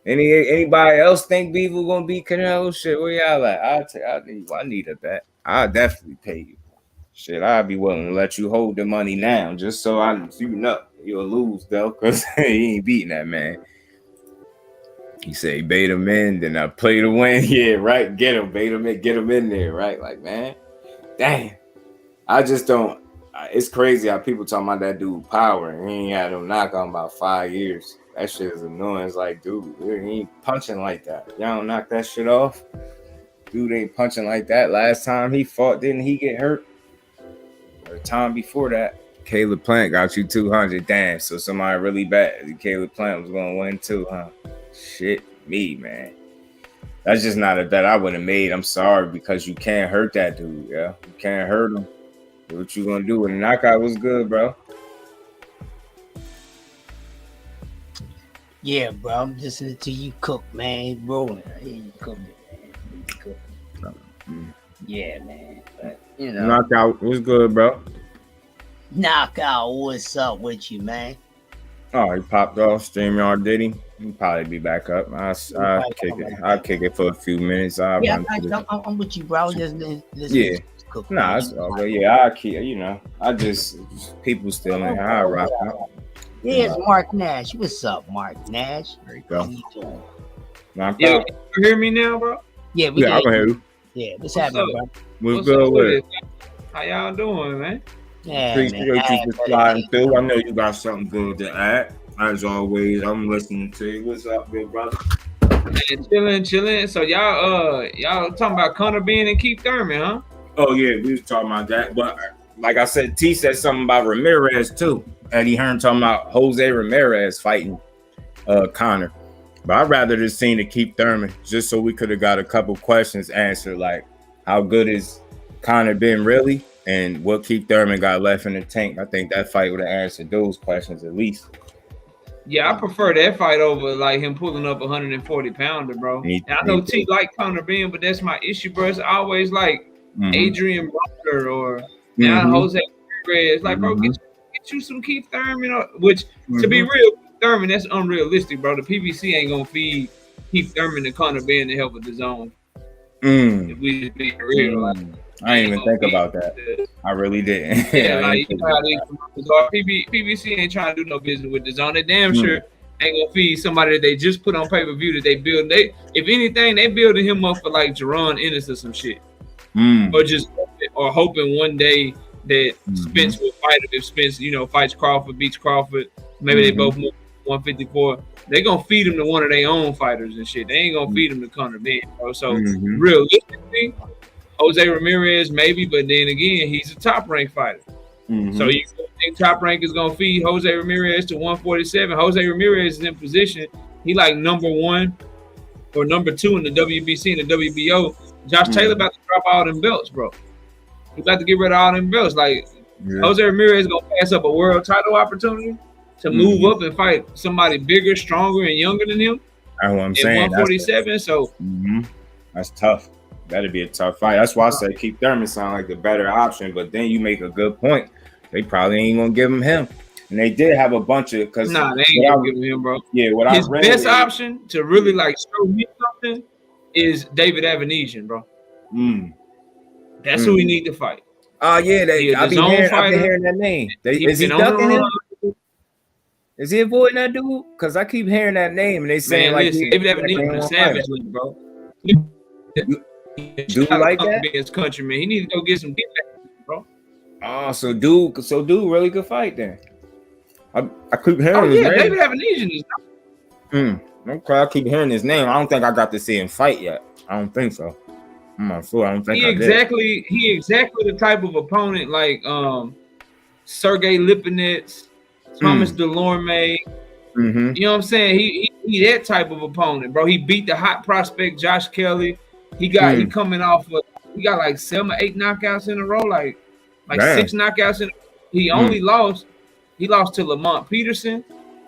Anybody else think Beaver gonna beat Canelo? Shit, where y'all at? I need a bet. I'll definitely pay you. Shit, I'll be willing to let you hold the money now, just so you'll lose though, cause he ain't beating that man. He say bait him in, then I play to win. Yeah, right. Get him, bait him in, get him in there, right? Like, man, damn. I just don't. It's crazy how people talking about that dude power and he ain't had no knock on about 5 years. That shit is annoying. It's like, dude, he ain't punching like that. Y'all don't knock that shit off. Dude ain't punching like that. Last time he fought, didn't he get hurt? Or the time before that, Caleb Plant got you 200. Damn, so somebody really bet Caleb Plant was going to win too, huh? Shit, me, man. That's just not a bet I would have made. I'm sorry, because you can't hurt that dude, yeah? You can't hurt him. What you going to do? When the knockout was good, bro. Yeah, bro, I'm listening to you cook, man. Rolling. I hear you cooking, man. You cooking. Yeah, man. But, knockout was good, bro. Knockout, what's up with you, man? Oh, he popped off. StreamYard did he? He'll probably be back up. I'll kick it. I'll kick it for a few minutes. I'm with you, bro. Yeah. Nah, it's all good. Yeah, I'll keep, I just, people still in here. I'll rock out. There's Mark Nash. What's up, Mark Nash? There you go. How you doing? Yeah, you hear me now, bro? Yeah, I can hear you. Yeah, what's happening, bro? What's good with it? How y'all doing, man? Yeah, Appreciate you for sliding through. I know you got something good to add. As always, I'm listening to you. What's up, good brother? Man, chilling. So y'all talking about Conor BENN and Keith Thurman, huh? Oh yeah, we was talking about that. But like I said, T said something about Ramirez too. Eddie Hearn talking about Jose Ramirez fighting Conor. But I'd rather just seen it Keith Thurman, just so we could have got a couple questions answered, like how good is Conor been really, and what Keith Thurman got left in the tank. I think that fight would have answered those questions at least. Yeah, I prefer that fight over like him pulling up 140 pounder, bro. And I know T like Conor BENN, but that's my issue, bro. It's always like Adrian Broner or now Jose Ramirez. Like, bro, get you some Keith Thurman, which to be real, Thurman, that's unrealistic, bro. The PBC ain't gonna feed Keith Thurman and Conor BENN to help with the zone. If we just be real, like, I didn't even think about that. I really didn't. Yeah, like PBC ain't trying to do no business with the zone. They damn sure ain't gonna feed somebody that they just put on pay-per-view that they build. If anything, they building him up for like Jerron Ennis or some shit, or hoping one day that Spence will fight him. If Spence, fights Crawford, beats Crawford, maybe they both move 154. They gonna feed him to one of their own fighters and shit. They ain't gonna feed him to Conor BENN, bro. So realistically, Jose Ramirez maybe, but then again, he's a top ranked fighter. So you think Top Rank is gonna feed Jose Ramirez to 147? Jose Ramirez is in position. He like number 1 or number 2 in the WBC and the WBO. Josh Taylor about to drop all them belts, bro. He about to get rid of all them belts. Like Jose Ramirez gonna pass up a world title opportunity to move up and fight somebody bigger, stronger, and younger than him. That's what I'm saying. 147. So that's tough. That'd be a tough fight. That's why I say Keith Thurman sound like the better option. But then you make a good point. They probably ain't gonna give him. And they did have a bunch of they ain't gonna give him, bro. Yeah, his best option to really like show me something is David Avanesian, bro. That's who we need to fight. Oh yeah, I've been hearing that name. Is he ducking him? Is he avoiding that dude? Because I keep hearing that name and they saying David Avanesian is savage, bro. Do you like that? His countryman. He needs to go get some feedback, bro. Oh, so dude really could fight then. I keep hearing his name. David Avanesian is. Okay, I keep hearing his name. I don't think I got to see him fight yet. I don't think so. I'm not sure. I don't think he exactly the type of opponent like Sergey Lipinets, Thomas Delorme. You know what I'm saying? He that type of opponent, bro. He beat the hot prospect Josh Kelly. He coming off of, he got like 7 or 8 knockouts in a row, like 6 knockouts in. He only lost. He lost to Lamont Peterson.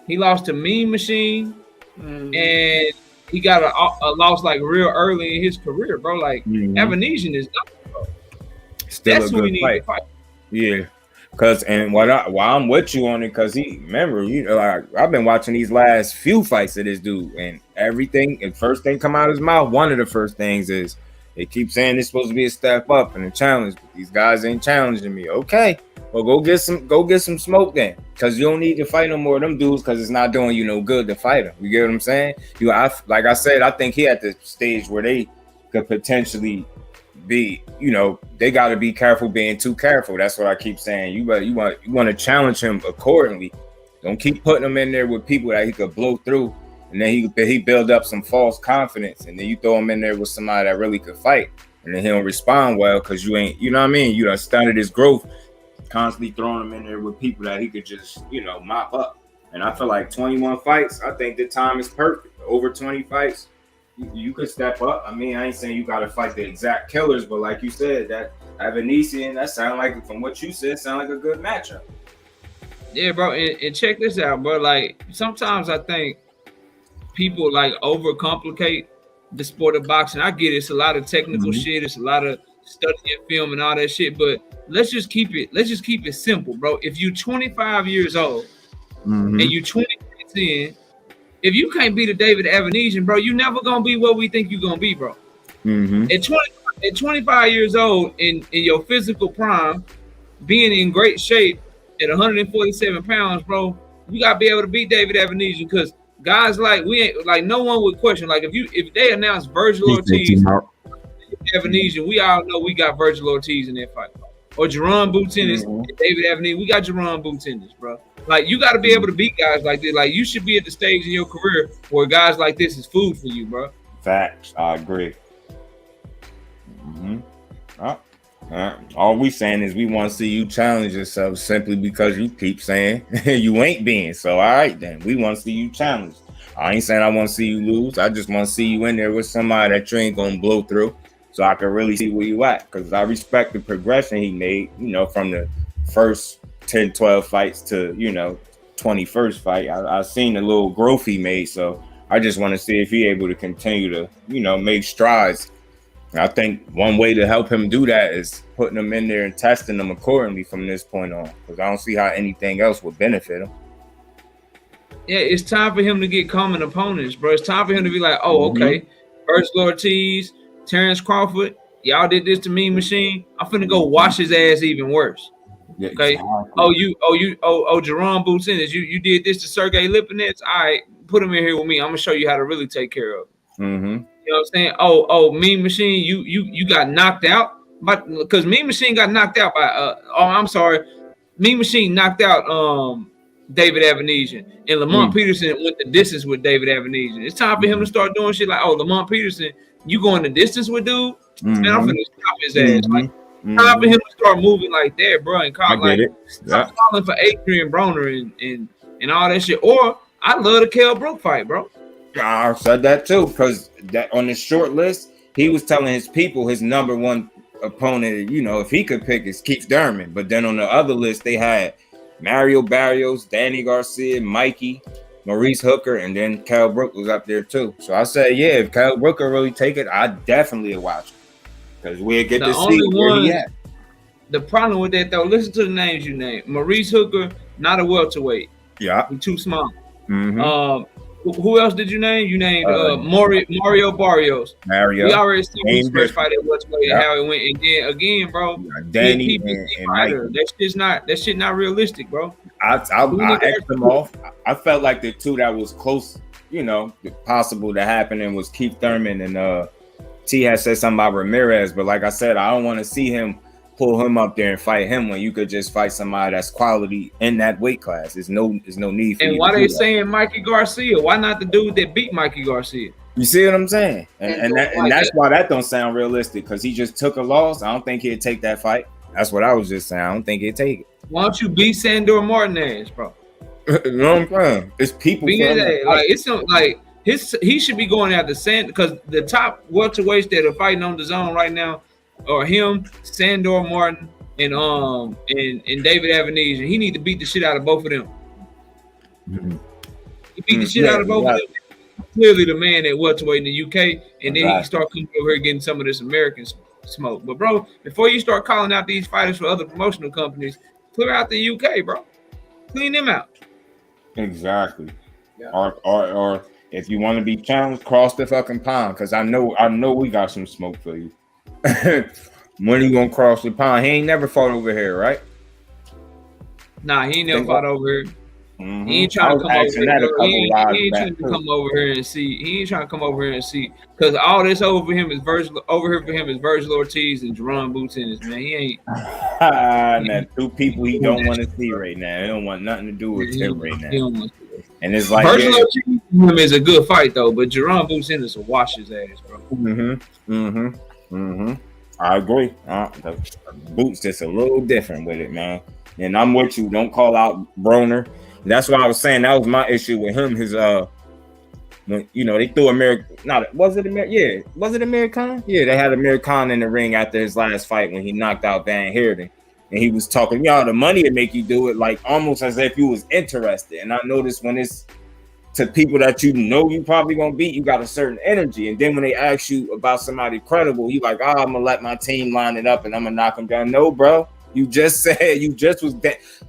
He lost to Mean Machine, and he got a loss like real early in his career, bro. Like Avanesian is not, bro. That's who we need to fight. Yeah. While I'm with you on it, because I've been watching these last few fights of this dude, and the first thing come out of his mouth, one of the first things is they keep saying it's supposed to be a step up and a challenge, but these guys ain't challenging me. Okay, well go get some smoke then, because you don't need to fight no more of them dudes, because it's not doing you no good to fight them. You get what I'm saying? Like I said, I think he at the stage where they could potentially be, they got to be careful being too careful. That's what I keep saying. You want to challenge him accordingly. Don't keep putting him in there with people that he could blow through, and then he build up some false confidence, and then you throw him in there with somebody that really could fight, and then he don't respond well because you ain't, you know what I mean? You done stunted his growth, constantly throwing him in there with people that he could just, mop up. And I feel like 21 fights, I think the time is perfect. Over 20 fights, you could step up. I mean, I ain't saying you got to fight the exact killers, but like you said, that Avanesian, that sound like, from what you said, sound like a good matchup. Yeah, bro, and check this out, bro. Like, sometimes I think people like overcomplicate the sport of boxing. I get it. It's a lot of technical shit. It's a lot of studying film and all that shit. But let's just keep it simple, bro. If you 25 years old and you 20 minutes in, if you can't beat a David Avenesian, bro, you never gonna be what we think you're gonna be, bro. At 25 years old, in your physical prime, being in great shape at 147 pounds, bro, you gotta be able to beat David Avenesian, because guys like we ain't like no one would question. Like if they announce Virgil Ortiz, Avenesian, we all know we got Virgil Ortiz in that fight. Or Jerron Boutinez, David Avenesian, we got Jerron Boutinez, bro. Like you got to be able to beat guys like this. Like you should be at the stage in your career where guys like this is food for you, bro. Facts, I agree. All we saying is we want to see you challenge yourself, simply because you keep saying you ain't being. So all right, then we want to see you challenge. I ain't saying I want to see you lose. I just want to see you in there with somebody that you ain't gonna blow through, so I can really see where you at. Because I respect the progression he made, you know, from the first 10, 12 fights to, you know, 21st fight. I seen the little growth he made, so I just want to see if he able to continue to, you know, make strides. I think one way to help him do that is putting him in there and testing him accordingly from this point on, because I don't see how anything else would benefit him. Yeah, it's time for him to get common opponents, bro. It's time for him to be like, oh, okay, Virgil Ortiz, Terrence Crawford, y'all did this to Mean Machine. I'm finna go wash his ass even worse. Yeah, okay. Exactly. Jerron Boutinez, you did this to Sergey Lipinets. All right, put him in here with me. I'm gonna show you how to really take care of him. You know what I'm saying? Oh, Mean Machine, you got knocked out, but because Mean Machine got knocked out by Mean Machine knocked out David Avenesian, and Lamont Peterson went the distance with David Avenesian. It's time for him to start doing shit like, Lamont Peterson, you going the distance with dude? Man, I'm finna stop his ass. Like, time for him to start moving like that, bro, and call stop calling for Adrian Broner and all that shit. Or I love the KELL Brook fight, bro. I said that too, because that on the short list, he was telling his people his number one opponent, you know, if he could pick, is Keith Thurman. But then on the other list, they had Mario Barrios, Danny Garcia, Mikey, Maurice Hooker, and then KELL Brook was up there too. So I said, yeah, if KELL Brook could really take it, I definitely would watch it, because we'll get to see where he at. The problem with that though, listen to the names you named. Maurice Hooker, not a welterweight. Yeah, he's too small. Who else did you name? You named Mario Barrios. Mario. We already saw his first fight at welterweight and how it went. And then again, bro, Danny and Mike. That shit not realistic, bro. I asked them off. I felt like the two that was close, you know, possible to happen, and was Keith Thurman, and T had said something about Ramirez. But like I said, I don't want to see him pull him up there and fight him when you could just fight somebody that's quality in that weight class. There's no need for. And why they saying Mikey Garcia? Why not the dude that beat Mikey Garcia? You see what I'm saying? And that's why that don't sound realistic, because he just took a loss. I don't think he'd take that fight. That's what I was just saying. I don't think he'd take it. Why don't you beat Sandor Martinez, bro? You know what I'm saying? It's people. Like it's like he should be going after Sand, because the top welterweights that are fighting on the zone right now are him, Sandor Martin, and David Avenesian. He need to beat the shit out of both of them. He beat the shit out of both of them. Clearly the man at welterweight in the UK, and then he can start coming over here getting some of this American smoke. But bro, before you start calling out these fighters for other promotional companies, clear out the UK, bro. Clean them out. Exactly. Yeah. Or if you want to be challenged, cross the fucking pond, because I know we got some smoke for you. When are you gonna cross the pond? He ain't never fought over here, right? Nah, he ain't never fought over here. He ain't trying to come over here. He ain't trying to come over here and see. He ain't trying to come over here and see, because all this over here for him is Virgil Ortiz and Jerron Boutinez, man. He ain't. Nah, two people he don't want to see right now. He don't want nothing to do with him right now. And it's like Virgil Ortiz is a good fight though, but Jerron Boutinez will wash his ass, bro. I agree. The Boots just a little different with it, man. And I'm with you. Don't call out Broner. That's what I was saying. That was my issue with him. His when, you know, they threw was it American? Yeah, they had American in the ring after his last fight when he knocked out Van Heerden. And he was talking, the money to make you do it, like almost as if you was interested. And I noticed when it's to people that you know you probably gonna beat, you got a certain energy. And then when they ask you about somebody credible, you like, oh, I'm gonna let my team line it up and I'm gonna knock them down. No, bro. You just said you just was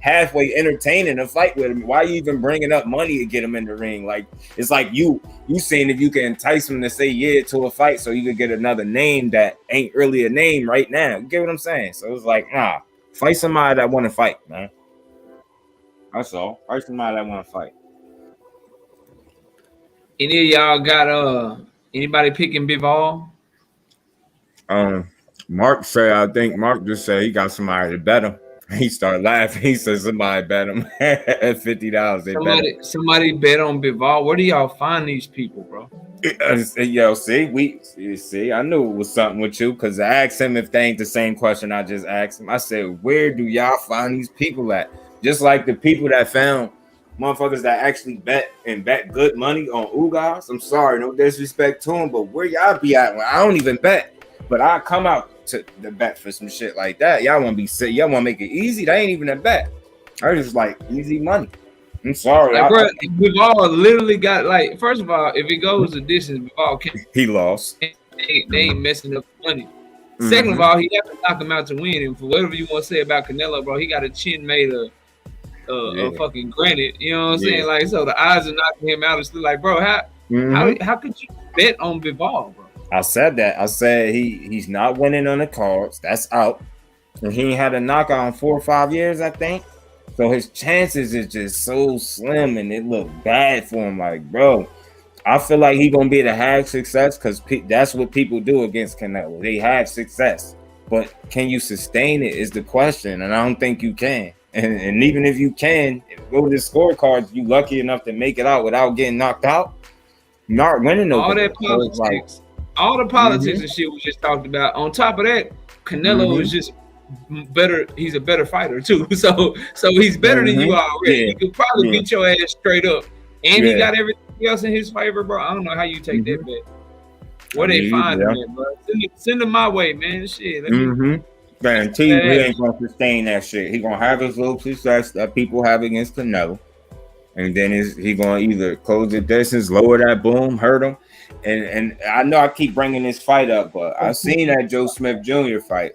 halfway entertaining a fight with him. Why are you even bringing up money to get him in the ring? Like, it's like you saying if you can entice him to say yeah to a fight so you could get another name that ain't really a name right now. You get what I'm saying? So it's like, nah, fight somebody that want to fight, man. That's all. Fight somebody that want to fight. Any of y'all got anybody picking Bivol? Mark said, I think Mark just said he got somebody to bet him. He started laughing. He said somebody bet him at $50. Somebody bet on Bivol. Where do y'all find these people, bro? Yo, see, I knew it was something with you because I asked him if they ain't the same question I just asked him. I said, where do y'all find these people at? Just like the people that found motherfuckers that actually bet good money on Ugas. I'm sorry, no disrespect to them, but where y'all be at when I don't even bet, but I come out to the bet for some shit like that. Y'all want to be sick. Y'all want to make it easy. That ain't even a bet. I just like easy money. I'm sorry. Like, bro, Bivol literally got, like, first of all, if it goes a distance, Bivol can't. He lost. They ain't messing up money. Second of all, he have to knock him out to win. And for whatever you want to say about Canelo, bro, he got a chin made of fucking granite. You know what I'm saying? Like, so the odds of knocking him out is still like, bro, how could you bet on Bivol, bro? I said that. I said he's not winning on the cards. That's out. And he ain't had a knockout in 4 or 5 years, I think. So his chances is just so slim, and it look bad for him. Like, bro, I feel like he gonna be able to have success because that's what people do against Canelo. They have success, but can you sustain it is the question, and I don't think you can. And even if you can, go to the scorecards, you lucky enough to make it out without getting knocked out. Not winning no. All that politics, all the politics and shit we just talked about. On top of that, Canelo is just better. He's a better fighter too. So he's better than you already. Yeah. He could probably beat your ass straight up, and he got everything else in his favor, bro. I don't know how you take that bet. Where they find him, at, bro? Send him my way, man. Shit. Guarantee he ain't gonna sustain that shit. He gonna have his little success that people have against Canelo, and then he gonna either close the distance, lower that boom, hurt him. And I know I keep bringing this fight up, but I seen that Joe Smith Jr. fight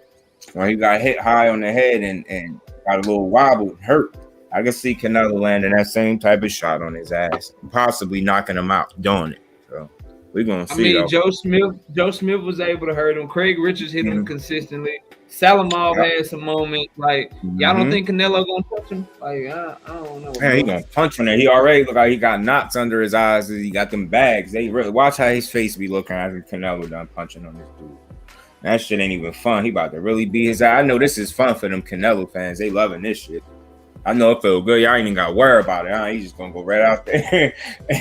when he got hit high on the head and got a little wobble and hurt. I can see Canelo landing that same type of shot on his ass, possibly knocking him out doing it. So we're gonna see. I mean, Joe Smith was able to hurt him. Craig Richards hit him consistently. Salamov had some moments. Like, y'all don't think Canelo gonna touch him? Like, I don't know. Man, he gonna punch him there. He already look like he got knots under his eyes. He got them bags. They really watch how his face be looking after Canelo done punching on this dude. That shit ain't even fun. He about to really beat his eye. I know this is fun for them Canelo fans. They loving this shit. I know it feel good. Y'all ain't even got to worry about it. He's just gonna go right out there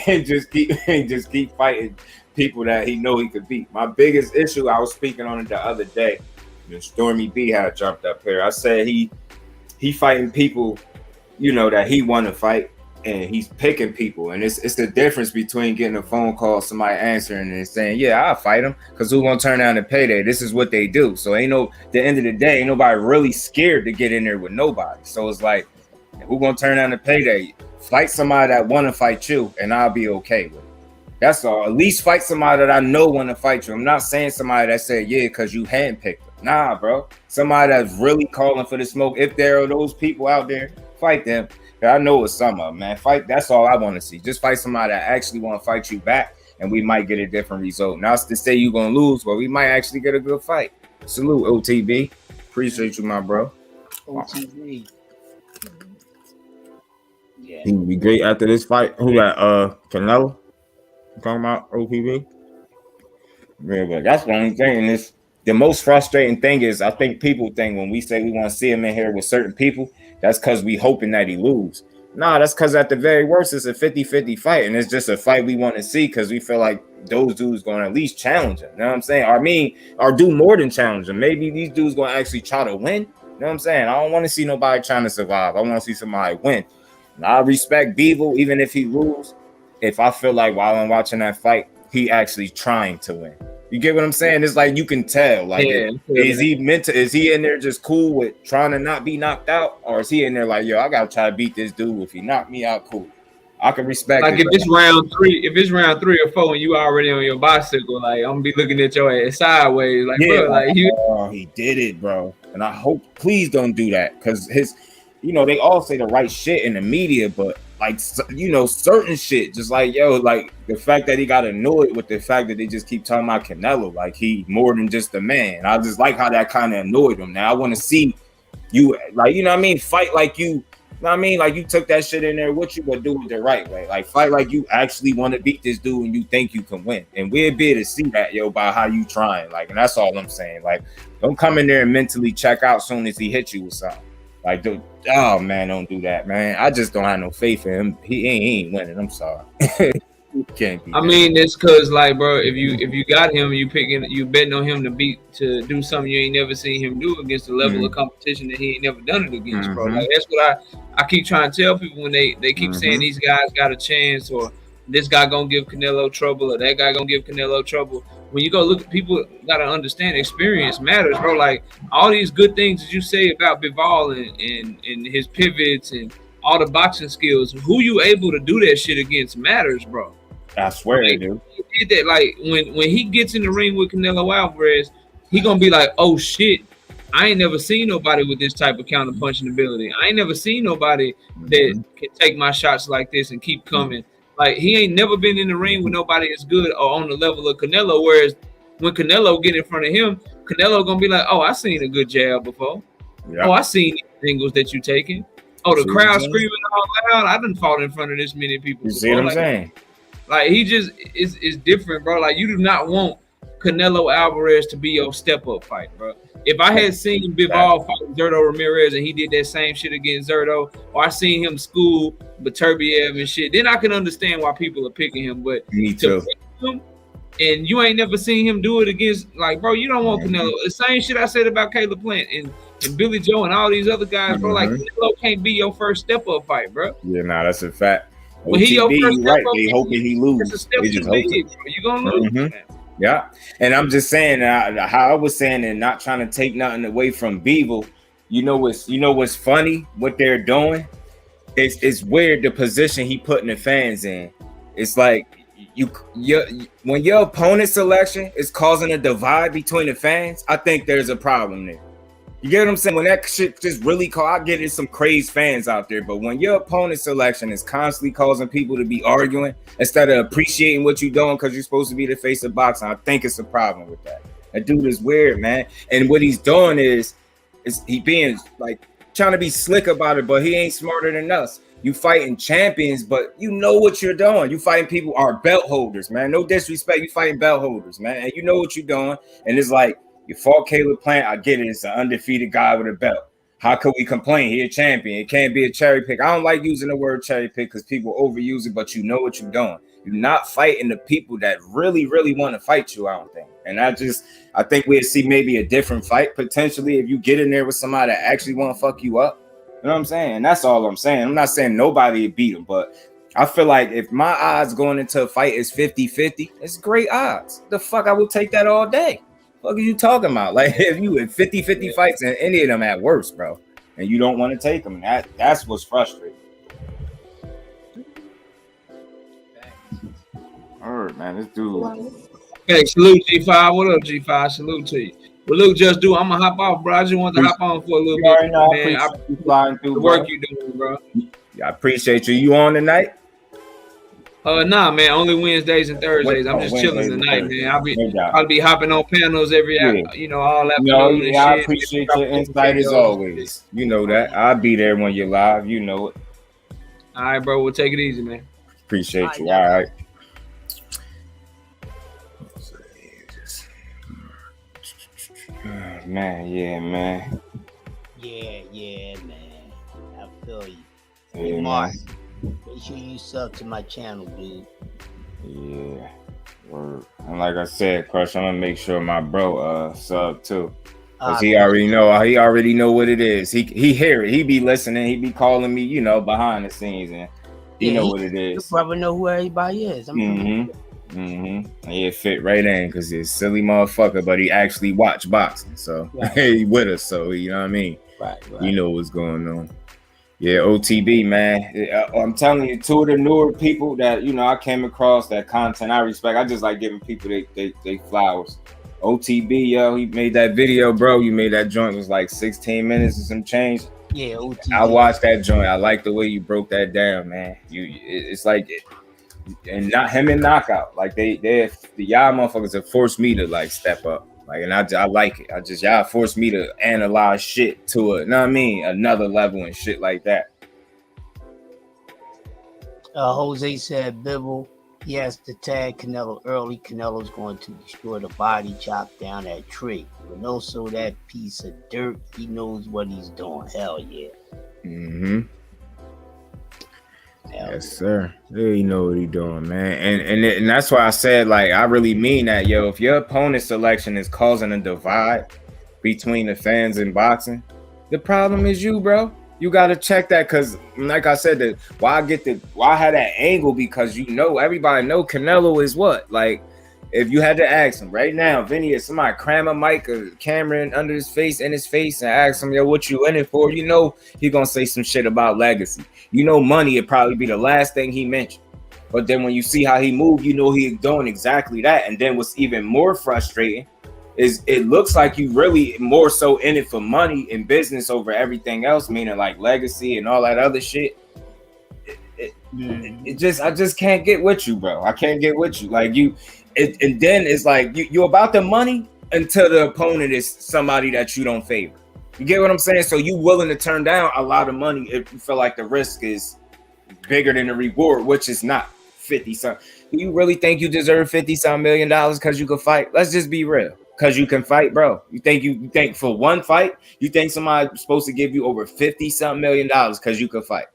and just keep fighting people that he know he could beat. My biggest issue, I was speaking on it the other day. And Stormy B had jumped up here. I said he fighting people, you know, that he want to fight, and he's picking people. And it's the difference between getting a phone call, somebody answering and saying, yeah, I'll fight him, because who gonna turn down the payday? This is what they do. So the end of the day, ain't nobody really scared to get in there with nobody. So it's like, who gonna turn down the payday? Fight somebody that want to fight you, and I'll be okay with it. That's all. At least fight somebody that I know want to fight you. I'm not saying somebody that said, yeah, because you handpicked them. Nah, bro. Somebody that's really calling for the smoke. If there are those people out there, fight them. I know it's some of them, man. Fight. That's all I want to see. Just fight somebody that actually want to fight you back, and we might get a different result. Now, to say you're going to lose, but we might actually get a good fight. Salute, OTB. Appreciate you, my bro. OTB. Yeah. He would be great after this fight. Who got Canelo? You talking about OTB? Yeah, but that's the only thing in this. The most frustrating thing is, I think people think when we say we want to see him in here with certain people, that's because we hoping that he lose. Nah, that's because at the very worst, it's a 50-50 fight, and it's just a fight we want to see because we feel like those dudes going to at least challenge him. You know what I'm saying? Or do more than challenge him. Maybe these dudes going to actually try to win. You know what I'm saying? I don't want to see nobody trying to survive. I want to see somebody win. And I respect Bevel, even if he lose, if I feel like while I'm watching that fight, he actually trying to win. You get what I'm saying? It's like you can tell. Like, is he in there just cool with trying to not be knocked out, or is he in there like, yo, I gotta try to beat this dude? If he knocked me out, cool. I can respect like it. If it's round 3 or 4 and you already on your bicycle, like I'm gonna be looking at your ass sideways, like bro, like he did it, bro. And I hope, please don't do that, because they all say the right shit in the media, but like certain shit, just like like the fact that he got annoyed with the fact that they just keep talking about Canelo, like he more than just a man. I just like how that kind of annoyed him. Now I want to see you, like, you know what I mean, fight like you. You know what I mean? Like you took that shit in there with you, but do it the right way. Like fight like you actually want to beat this dude and you think you can win. And we'll be able to see that, by how you trying. Like, and that's all I'm saying. Like, don't come in there and mentally check out soon as he hits you with something. Like, dude, oh man, don't do that, man. I just don't have no faith in him. He ain't winning. I'm sorry. I mean, it's because, like, bro, if you got him, you betting on him to do something you ain't never seen him do against the level of competition that he ain't never done it against, bro. Like that's what I keep trying to tell people when they keep saying these guys got a chance, or this guy gonna give Canelo trouble, or that guy gonna give Canelo trouble. When you go look at people, gotta understand experience matters, bro. Like all these good things that you say about Bivol and his pivots and all the boxing skills, who you able to do that shit against matters, bro. I swear, like, dude. He did that. Like when he gets in the ring with Canelo Alvarez, he gonna be like, "Oh shit, I ain't never seen nobody with this type of counter punching ability. I ain't never seen nobody that can take my shots like this and keep coming." Like he ain't never been in the ring with nobody as good or on the level of Canelo. Whereas when Canelo get in front of him, Canelo gonna be like, "Oh, I seen a good jab before. Oh, I seen the angles that you taking. Oh, the crowd screaming all loud. I done fought in front of this many people." You see what I'm saying? Like he just is different, bro. Like you do not want Canelo Alvarez to be your step up fight, bro. If I had seen Bivol fight Zurdo Ramirez and he did that same shit against Zurdo, or I seen him school Beterbiev and shit, then I can understand why people are picking him. But me too. Him, and you ain't never seen him do it against, like, bro, you don't want Canelo. The same shit I said about Caleb Plant and Billy Joe and all these other guys, bro. Like Canelo can't be your first step up fight, bro. Yeah, nah, that's a fact. When he your first right, they hoping he loses. They just hoping. You gonna lose. Yeah, and I'm just saying how I was saying, and not trying to take nothing away from Bevel. You know what's funny? What they're doing, it's weird the position he putting the fans in. It's like when your opponent's selection is causing a divide between the fans, I think there's a problem there. You get what I'm saying? When that shit just really I get it, some crazed fans out there, but when your opponent's selection is constantly causing people to be arguing instead of appreciating what you're doing because you're supposed to be the face of boxing, I think it's a problem with that. That dude is weird, man. And what he's doing is he being like trying to be slick about it, but he ain't smarter than us. You fighting champions, but you know what you're doing. You fighting people are belt holders, man. No disrespect, you fighting belt holders, man. And you know what you're doing. And it's like, you fought Caleb Plant, I get it. It's an undefeated guy with a belt. How could we complain? He a champion. It can't be a cherry pick. I don't like using the word cherry pick because people overuse it, but you know what you're doing. You're not fighting the people that really, really want to fight you, I don't think. And I think we'll see maybe a different fight potentially if you get in there with somebody that actually want to fuck you up. You know what I'm saying? That's all I'm saying. I'm not saying nobody beat him, but I feel like if my odds going into a fight is 50-50, it's great odds. The fuck, I would take that all day. What are you talking about? Like if you had 50-50 fights and any of them at worst, bro, and you don't want to take them, that's what's frustrating. All right, man, this dude. Hey, salute G5. What up, G5? Salute to you. But look, just do. I'm gonna hop off, bro. I just wanted to hop on for a little bit. Know, man, I appreciate you flying through the work you doing, bro. Yeah, I appreciate you. You on tonight? Nah, man. Only Wednesdays and Thursdays. I'm just chilling tonight, man. I'll be hopping on panels every, all afternoon. I appreciate your insight as always. You know that. I'll be there when you're live. You know it. All right, bro. We'll take it easy, man. Appreciate you. All right. Man, yeah, man. Yeah, man. I feel you. Yeah, Mark, make sure you sub to my channel, dude. Yeah. Word. And like I said, Crush, I'm gonna make sure my bro sub too. Cause he already know what it is. He hear it. He be listening. He be calling me, behind the scenes, and he know what it is. You probably know who everybody is. He fit right in because he's a silly motherfucker, but he actually watch boxing, so he with us. So you know what I mean. Right. You know what's going on. Yeah, OTB, man. I'm telling you, two of the newer people that I came across that content I respect. I just like giving people they flowers. OTB, yo, he made that video, bro. You made that joint was like 16 minutes and some change. Yeah, OTB. I watched that joint. I like the way you broke that down, man. It's like, and not him and Knockout. Like the y'all motherfuckers have forced me to like step up. Like, and I like it. Y'all forced me to analyze shit to it. You know what I mean? Another level and shit like that. Jose said, Bibble, he has to tag Canelo early. Canelo's going to destroy the body, chop down that tree. But also that piece of dirt, he knows what he's doing. Hell yeah. Mm-hmm. Yes, sir. Yeah, you know what he doing, man. And that's why I said, like, I really mean that, yo. If your opponent selection is causing a divide between the fans in boxing, the problem is you, bro. You got to check that, because like I said, why I had that angle, because everybody know Canelo is what? Like, if you had to ask him right now, Vinny, if somebody cram a mic or camera in his face and ask him, yo, what you in it for? He gonna say some shit about legacy. Money would probably be the last thing he mentioned. But then when you see how he moved, he's doing exactly that. And then what's even more frustrating is it looks like you really more so in it for money and business over everything else, meaning like legacy and all that other shit. I just can't get with you, bro. I can't get with you. Like and then it's like you're about the money until the opponent is somebody that you don't favor. You get what I'm saying? So you willing to turn down a lot of money if you feel like the risk is bigger than the reward, which is not 50-something. Do you really think you deserve $50-some million because you can fight? Let's just be real. Because you can fight, bro. You think for one fight, you think somebody's supposed to give you over $50-something million because you can fight?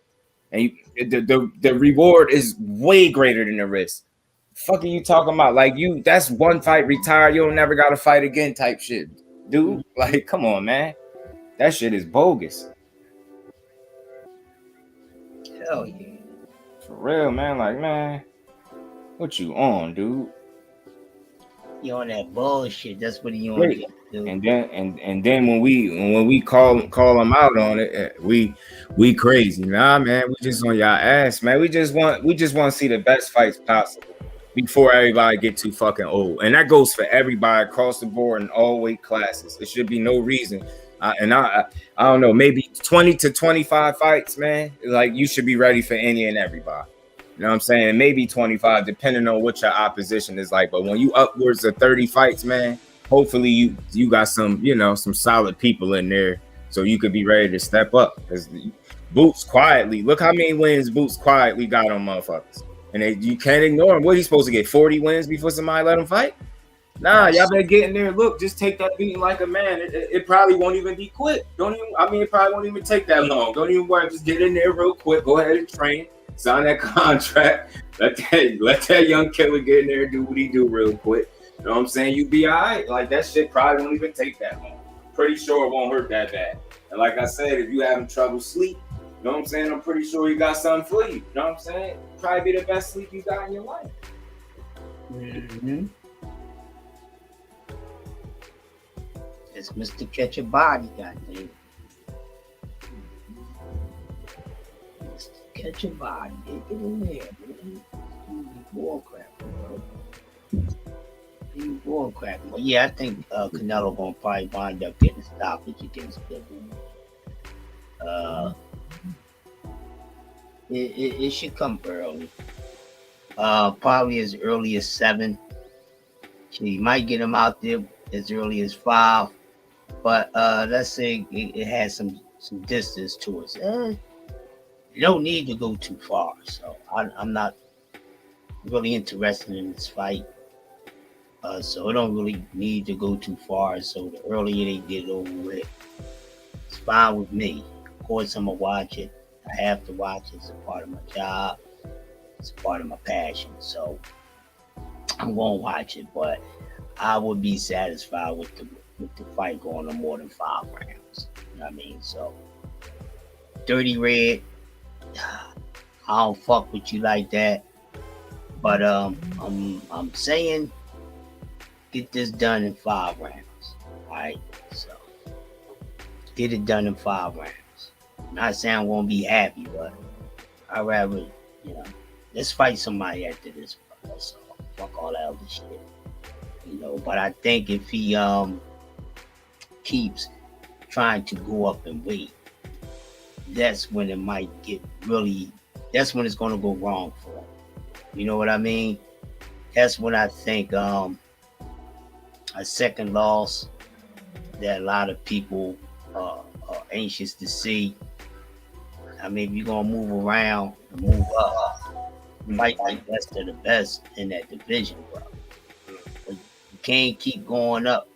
And the reward is way greater than the risk. Fuck are you talking about? Like that's one fight, retire, you don't never gotta fight again type shit. Dude, like, come on, man. That shit is bogus. Hell yeah. For real, man. Like, man, what you on, dude? You on that bullshit. That's what he on. Dude. And then when we call him out on it, we crazy. Nah, man, we just on y'all ass, man. We just want to see the best fights possible before everybody get too fucking old. And that goes for everybody across the board in all weight classes. There should be no reason. I don't know, maybe 20 to 25 fights, man. Like, you should be ready for any and everybody. You know what I'm saying? Maybe 25, depending on what your opposition is like. But when you upwards of 30 fights, man, hopefully you got some, some solid people in there so you could be ready to step up. Because Boots quietly, look how many wins Boots quietly got on motherfuckers. And you can't ignore him. What, he's supposed to get 40 wins before somebody let him fight? Nah, y'all better get in there. Look, just take that beating like a man. It probably won't even be quick. It probably won't even take that long. Don't even worry. Just get in there real quick. Go ahead and train. Sign that contract. Let that young killer get in there and do what he do real quick. You know what I'm saying? You be all right. Like, that shit probably won't even take that long. Pretty sure it won't hurt that bad. And like I said, if you having trouble sleep, you know what I'm saying? I'm pretty sure he got something for you. You know what I'm saying? Probably be the best sleep you got in your life. Mm-hmm. It's Mr. Catch a Body, goddamn. Mr. Catch a Body. Get in there, man. Ball crap, bro. Ball crap. Well, yeah, I think Canelo gonna probably wind up getting stoppage against Bivol. It should come early. Probably as early as 7. She might get him out there as early as 5. But let's say it has some distance to it. You don't need to go too far. So I'm not really interested in this fight. So it don't really need to go too far. So the earlier they get it over with, it's fine with me. Of course, I'm going to watch it. I have to watch it. It's a part of my job. It's a part of my passion. So I'm going to watch it. But I would be satisfied with the fight going on more than 5 rounds. You know what I mean? So, Dirty Red, I don't fuck with you like that. But I'm saying get this done in 5 rounds. Alright? So get it done in 5 rounds. Not saying I won't be happy, but I'd rather, you know, let's fight somebody after this. So fuck all that other shit. You know, but I think if he keeps trying to go up and wait, that's when it might get really, that's when it's gonna go wrong for him. You know what I mean? That's when I think a second loss that a lot of people are anxious to see. I mean, if you're gonna move around and move up, fight like best of the best in that division, bro. But you can't keep going up,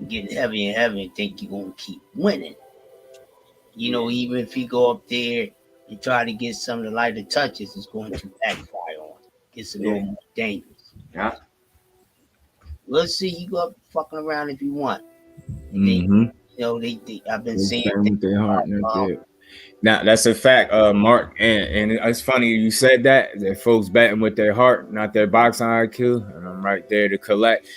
getting heavier and heavier, and think you're gonna keep winning. You know, even if you go up there and try to get some of the lighter touches, it's going to backfire on. It's a little more dangerous. Yeah. We'll see. You go up fucking around if you want. And then, you know, I've been seeing with their heart and their now that's a fact, Mark, and it's funny you said that folks betting with their heart, not their boxing IQ, and I'm right there to collect.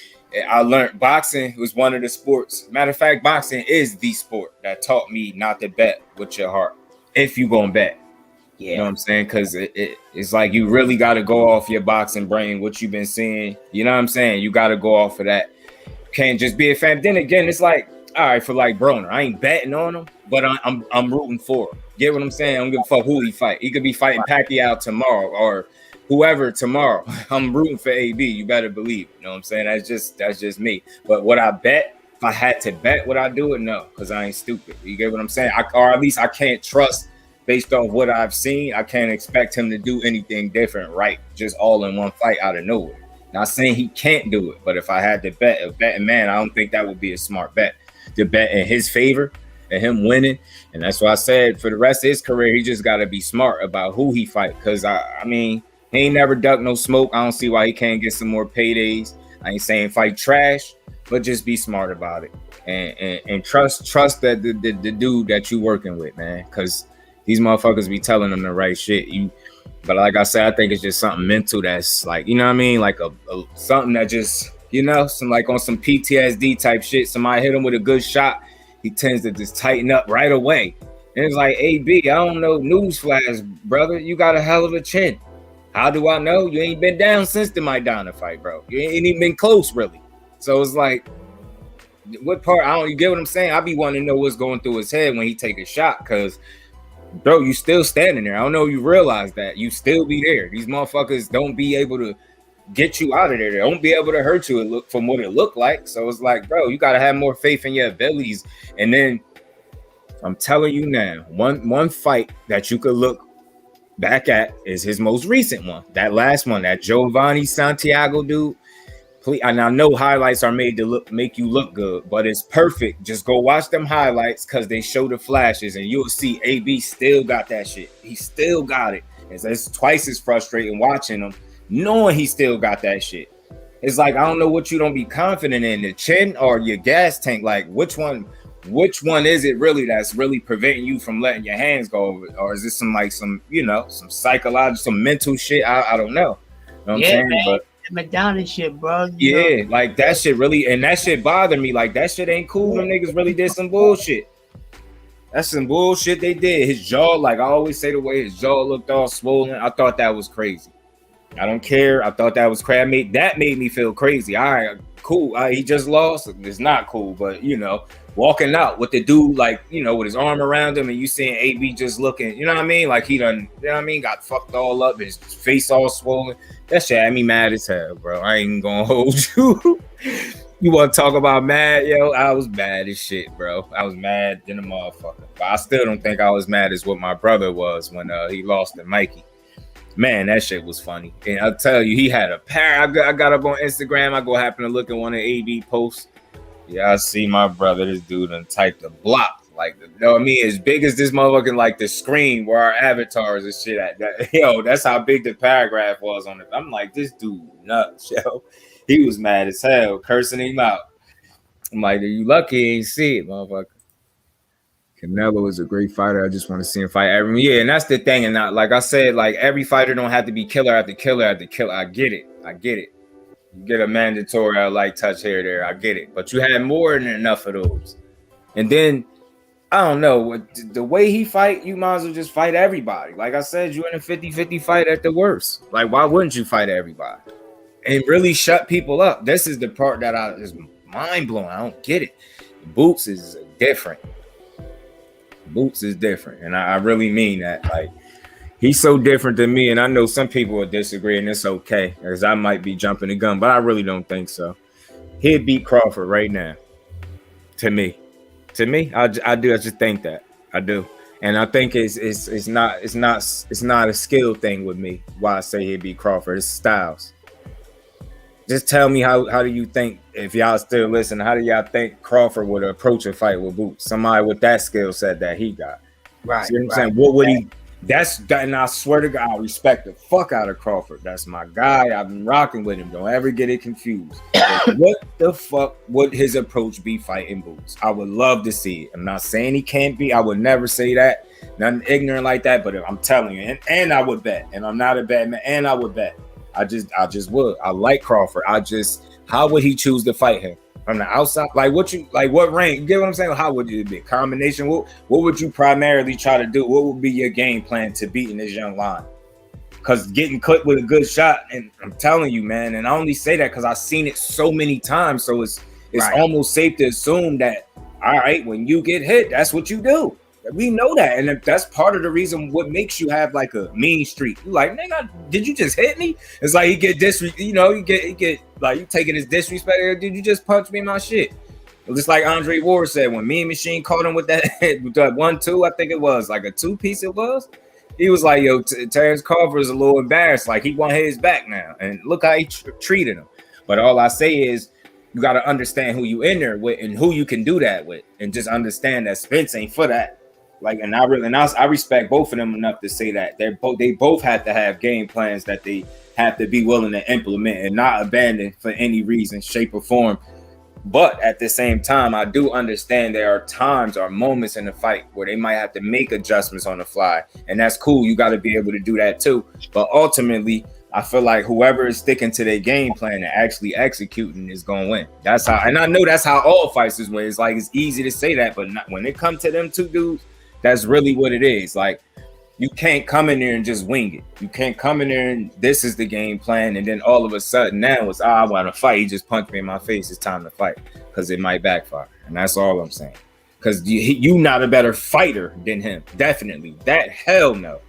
I learned boxing was one of the sports. Matter of fact, boxing is the sport that taught me not to bet with your heart if you gonna bet. You know what I'm saying? Because it's like you really got to go off your boxing brain, what you've been seeing. You know what I'm saying? You got to go off of that. Can't just be a fan. Then again, it's like, all right, for like Broner, I ain't betting on him, but I'm rooting for him. Get what I'm saying? I don't give a fuck who he fight. He could be fighting Pacquiao tomorrow or whoever tomorrow. I'm rooting for AB. You better believe. You know what I'm saying? That's just me. But would I bet? If I had to bet, would I do it? No, because I ain't stupid. You get what I'm saying? Or at least I can't trust. Based on what I've seen, I can't expect him to do anything different, right? Just all in one fight out of nowhere. Not saying he can't do it, but if I had to bet a betting man, I don't think that would be a smart bet. To bet in his favor and him winning. And that's why I said for the rest of his career, he just got to be smart about who he fight. Because, I mean, he ain't never ducked no smoke. I don't see why he can't get some more paydays. I ain't saying fight trash, but just be smart about it. And trust that the dude that you working with, man. Because these motherfuckers be telling them the right shit. But like I said, I think it's just something mental that's like, you know what I mean? Like a something that just, you know, some like on some PTSD type shit. Somebody hit him with a good shot, he tends to just tighten up right away. And it's like, AB, I don't know, newsflash, brother. You got a hell of a chin. How do I know? You ain't been down since the Maidana fight, bro. You ain't even been close, really. So it's like, what part? You get what I'm saying? I be wanting to know what's going through his head when he take a shot, because bro, you still standing there. I don't know if you realize that. You still be there. These motherfuckers don't be able to get you out of there. They don't be able to hurt you look from what it looked like. So it's like, bro, you got to have more faith in your abilities. And then I'm telling you now, one fight that you could look back at is his most recent one. That last one, that Giovanni Santiago dude. Please, and I know highlights are made to make you look good, but it's perfect. Just go watch them highlights because they show the flashes, and you'll see AB still got that shit. He still got it. It's twice as frustrating watching him, knowing he still got that shit. It's like, I don't know what you don't be confident in, the chin or your gas tank. Like, which one is it really that's really preventing you from letting your hands go over it? Or is this some psychological, some mental shit? I don't know. You know what I'm saying? Man. But McDonald's shit, bro. Yeah, like that shit really, and that shit bothered me. Like, that shit ain't cool. Them niggas really did some bullshit. That's some bullshit they did. His jaw, like I always say, the way his jaw looked all swollen, I thought that was crazy. I don't care. I thought that was crazy. That made me feel crazy. All right, cool. He just lost. It's not cool, but you know, walking out with the dude, like, you know, with his arm around him, and you seeing AB just looking, you know what I mean? Like he done, you know what I mean? Got fucked all up, his face all swollen. That shit had me mad as hell, bro. I ain't gonna hold you. You want to talk about mad, yo? I was mad as shit, bro. I was mad than a motherfucker. But I still don't think I was mad as what my brother was when he lost to Mikey. Man, that shit was funny. And I'll tell you, he had a pair. I got up on Instagram. I go happen to look at one of AB posts. Yeah, I see my brother. This dude done typed a block. Like, you know what I mean? As big as this motherfucking, like, the screen where our avatars and shit at. Yo, that's how big the paragraph was on it. I'm like, this dude nuts, yo. He was mad as hell, cursing him out. I'm like, are you lucky you ain't see it, motherfucker? Canelo is a great fighter. I just want to see him fight everyone. Yeah, and that's the thing. And not, like I said, like, every fighter don't have to be killer after killer after killer. I get it. You get a mandatory light touch here or there. I get it. But you had more than enough of those. And then I don't know what the way he fight. You might as well just fight everybody. Like I said, you're in a 50-50 fight at the worst. Like, why wouldn't you fight everybody and really shut people up? This is the part that is mind blowing. I don't get it. Boots is different. Boots is different, and I really mean that. Like, he's so different than me, and I know some people will disagree, and it's okay, because I might be jumping the gun, but I really don't think so. He'd beat Crawford right now. To me, I just think that. I do, and I think it's not a skill thing with me. Why I say he'd beat Crawford, it's styles. Just tell me how do you think, if y'all still listen, how do y'all think Crawford would approach a fight with Boots? Somebody with that skill set that he got. Right. See what I'm saying? What would he? That's that, and I swear to God, I respect the fuck out of Crawford. That's my guy. I've been rocking with him. Don't ever get it confused. What the fuck would his approach be fighting Boots? I would love to see it. I'm not saying he can't be. I would never say that. Nothing ignorant like that. But I'm telling you, and I would bet. And I'm not a bad man. And I would bet. I just would. I like Crawford. How would he choose to fight him? From the outside? Like what rank? You get what I'm saying? How would it be? Combination? What would you primarily try to do? What would be your game plan to beating this young lion? Because getting clipped with a good shot, and I'm telling you, man, and I only say that because I've seen it so many times. So it's almost safe to assume that, all right, when you get hit, that's what you do. We know that, and if that's part of the reason what makes you have like a mean streak. You like, nigga, did you just hit me? It's like he get you get like you taking his disrespect. Did you just punch me in my shit? Just like Andre Ward said when Mean Machine caught him with that 1-2, I think it was like a 2-piece. It was. He was like, yo, Terrence Crawford is a little embarrassed. Like he want his back now, and look how he treated him. But all I say is, you got to understand who you in there with and who you can do that with, and just understand that Spence ain't for that. Like, and I respect both of them enough to say that they both have to have game plans that they have to be willing to implement and not abandon for any reason, shape, or form. But at the same time, I do understand there are times or moments in the fight where they might have to make adjustments on the fly, and that's cool. You got to be able to do that too. But ultimately, I feel like whoever is sticking to their game plan and actually executing is going to win. That's how, and I know that's how all fights is win. It's like, it's easy to say that, but not, when it comes to them two dudes, that's really what it is. Like, you can't come in there and just wing it. You can't come in there and this is the game plan, and then all of a sudden now it's, I want to fight. He just punched me in my face. It's time to fight, because it might backfire. And that's all I'm saying. Because you not a better fighter than him. Definitely. That hell no.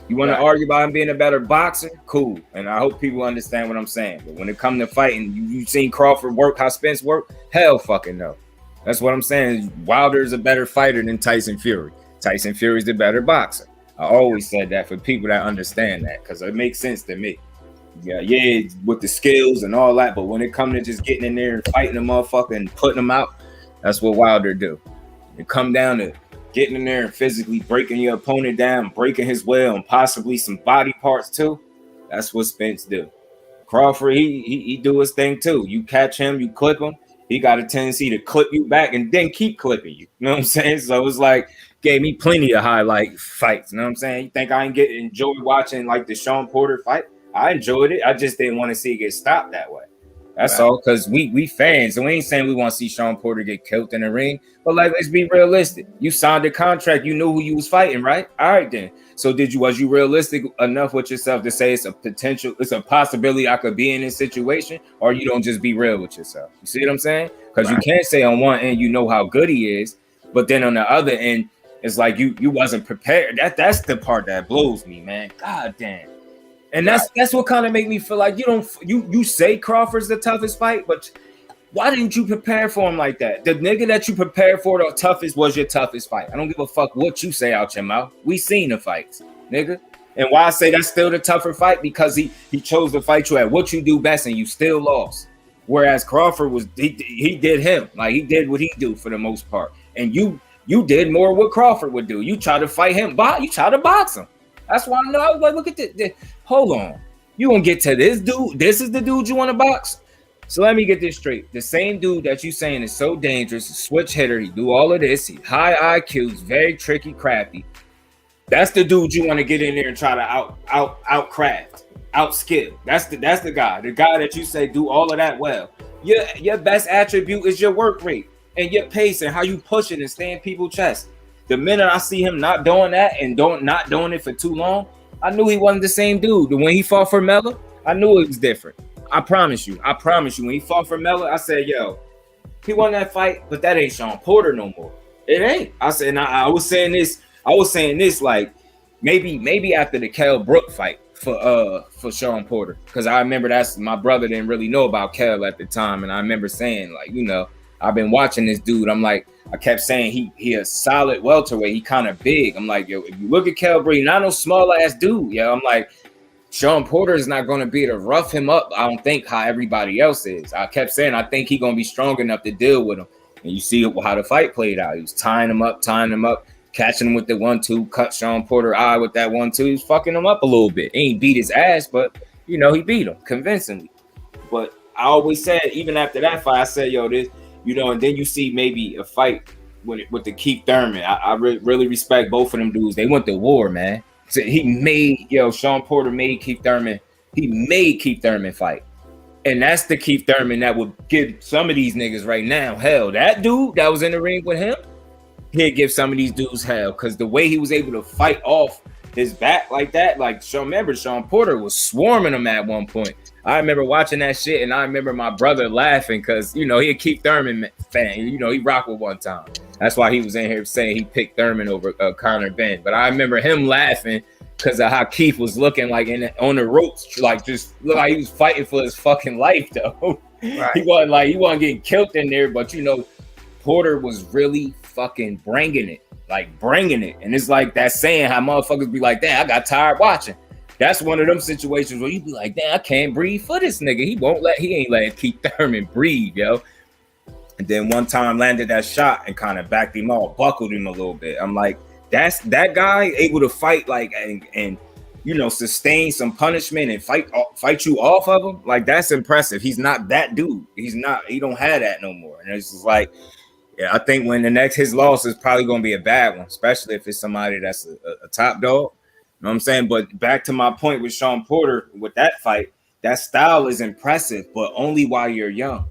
You want to argue about him being a better boxer? Cool. And I hope people understand what I'm saying. But when it comes to fighting, you seen Crawford work how Spence worked? Hell fucking no. That's what I'm saying. Wilder is a better fighter than Tyson Fury. Tyson Fury's the better boxer. I always said that for people that understand that, because it makes sense to me. Yeah, with the skills and all that, but when it comes to just getting in there and fighting a motherfucker and putting them out, that's what Wilder do. It come down to getting in there and physically breaking your opponent down, breaking his will, and possibly some body parts too. That's what Spence do. Crawford, he do his thing too. You catch him, you clip him, he got a tendency to clip you back and then keep clipping you. You know what I'm saying? So it's like, gave me plenty of highlight fights. You know what I'm saying? You think I didn't enjoy watching like the Sean Porter fight? I enjoyed it. I just didn't want to see it get stopped that way. That's all, because we fans, and we ain't saying we want to see Sean Porter get killed in the ring. But like, let's be realistic. You signed a contract. You knew who you was fighting, right? All right then. So was you realistic enough with yourself to say it's a possibility I could be in this situation, or you don't just be real with yourself? You see what I'm saying? Because you can't say on one end you know how good he is, but then on the other end, it's like you wasn't prepared. That's the part that blows me, man. God damn. And that's what kind of make me feel like you say Crawford's the toughest fight, but why didn't you prepare for him like that? The nigga that you prepared for the toughest was your toughest fight. I don't give a fuck what you say out your mouth. We seen the fights, nigga. And why I say that's still the tougher fight, because he chose to fight you at what you do best and you still lost. Whereas Crawford he did him. Like, he did what he do for the most part. And you did more what Crawford would do. You try to fight him, you try to box him. That's why I know. I was like, look at this. Hold on. You gonna get to this dude? This is the dude you want to box? So let me get this straight. The same dude that you saying is so dangerous, switch hitter, he do all of this, he high IQs, very tricky, crafty. That's the dude you want to get in there and try to outcraft, outskill. That's the guy that you say do all of that well. Your best attribute is your work rate and your pace and how you push it and stay in people's chest. the minute I see him not doing that and not doing it for too long, I knew he wasn't the same dude. When he fought for Mella, I knew it was different. I promise you. When he fought for Mella, I said, yo, he won that fight, but that ain't Sean Porter no more. It ain't. I said, I was saying this like maybe after the KELL BROOK fight for Sean Porter, because I remember that's my brother didn't really know about KELL at the time, and I remember saying, like, you know, I've been watching this dude. I'm like, I kept saying he a solid welterweight. He kind of big. I'm like, yo, if you look at KELL BROOK, not no small ass dude. Yeah, I'm like, Sean Porter is not going to be able to rough him up. I don't think how everybody else is. I kept saying I think he's going to be strong enough to deal with him. And you see how the fight played out. He was tying him up, catching him with the 1-2, cut Sean Porter eye with that 1-2. He was fucking him up a little bit. He ain't beat his ass, but, you know, he beat him convincingly. But I always said, even after that fight, I said, yo, this, you know, and then you see maybe a fight with the Keith Thurman. I really respect both of them dudes. They went to war, man. So Sean Porter made Keith Thurman. He made Keith Thurman fight. And that's the Keith Thurman that would give some of these niggas right now hell. That dude that was in the ring with him, he'd give some of these dudes hell. Because the way he was able to fight off his back like that, like, remember, Sean Porter was swarming him at one point. I remember watching that shit, and I remember my brother laughing because, you know, he a Keith Thurman fan. You know, he rocked with one time. That's why he was in here saying he picked Thurman over Conor BENN. But I remember him laughing because of how Keith was looking like on the ropes, like just look like he was fighting for his fucking life, though. Right. He wasn't getting killed in there, but, you know, Porter was really fucking bringing it. And it's like that saying how motherfuckers be like, damn, I got tired watching. That's one of them situations where you be like, damn, I can't breathe for this nigga. He ain't letting Keith Thurman breathe, yo. And then one time landed that shot and kind of backed him off, buckled him a little bit. I'm like, that's that guy able to fight like and you know, sustain some punishment and fight you off of him. Like, that's impressive. He's not that dude. He don't have that no more. And it's just like, yeah, I think when his loss is probably going to be a bad one, especially if it's somebody that's a top dog. You know what I'm saying? But back to my point with Sean Porter, with that fight, that style is impressive, but only while you're young.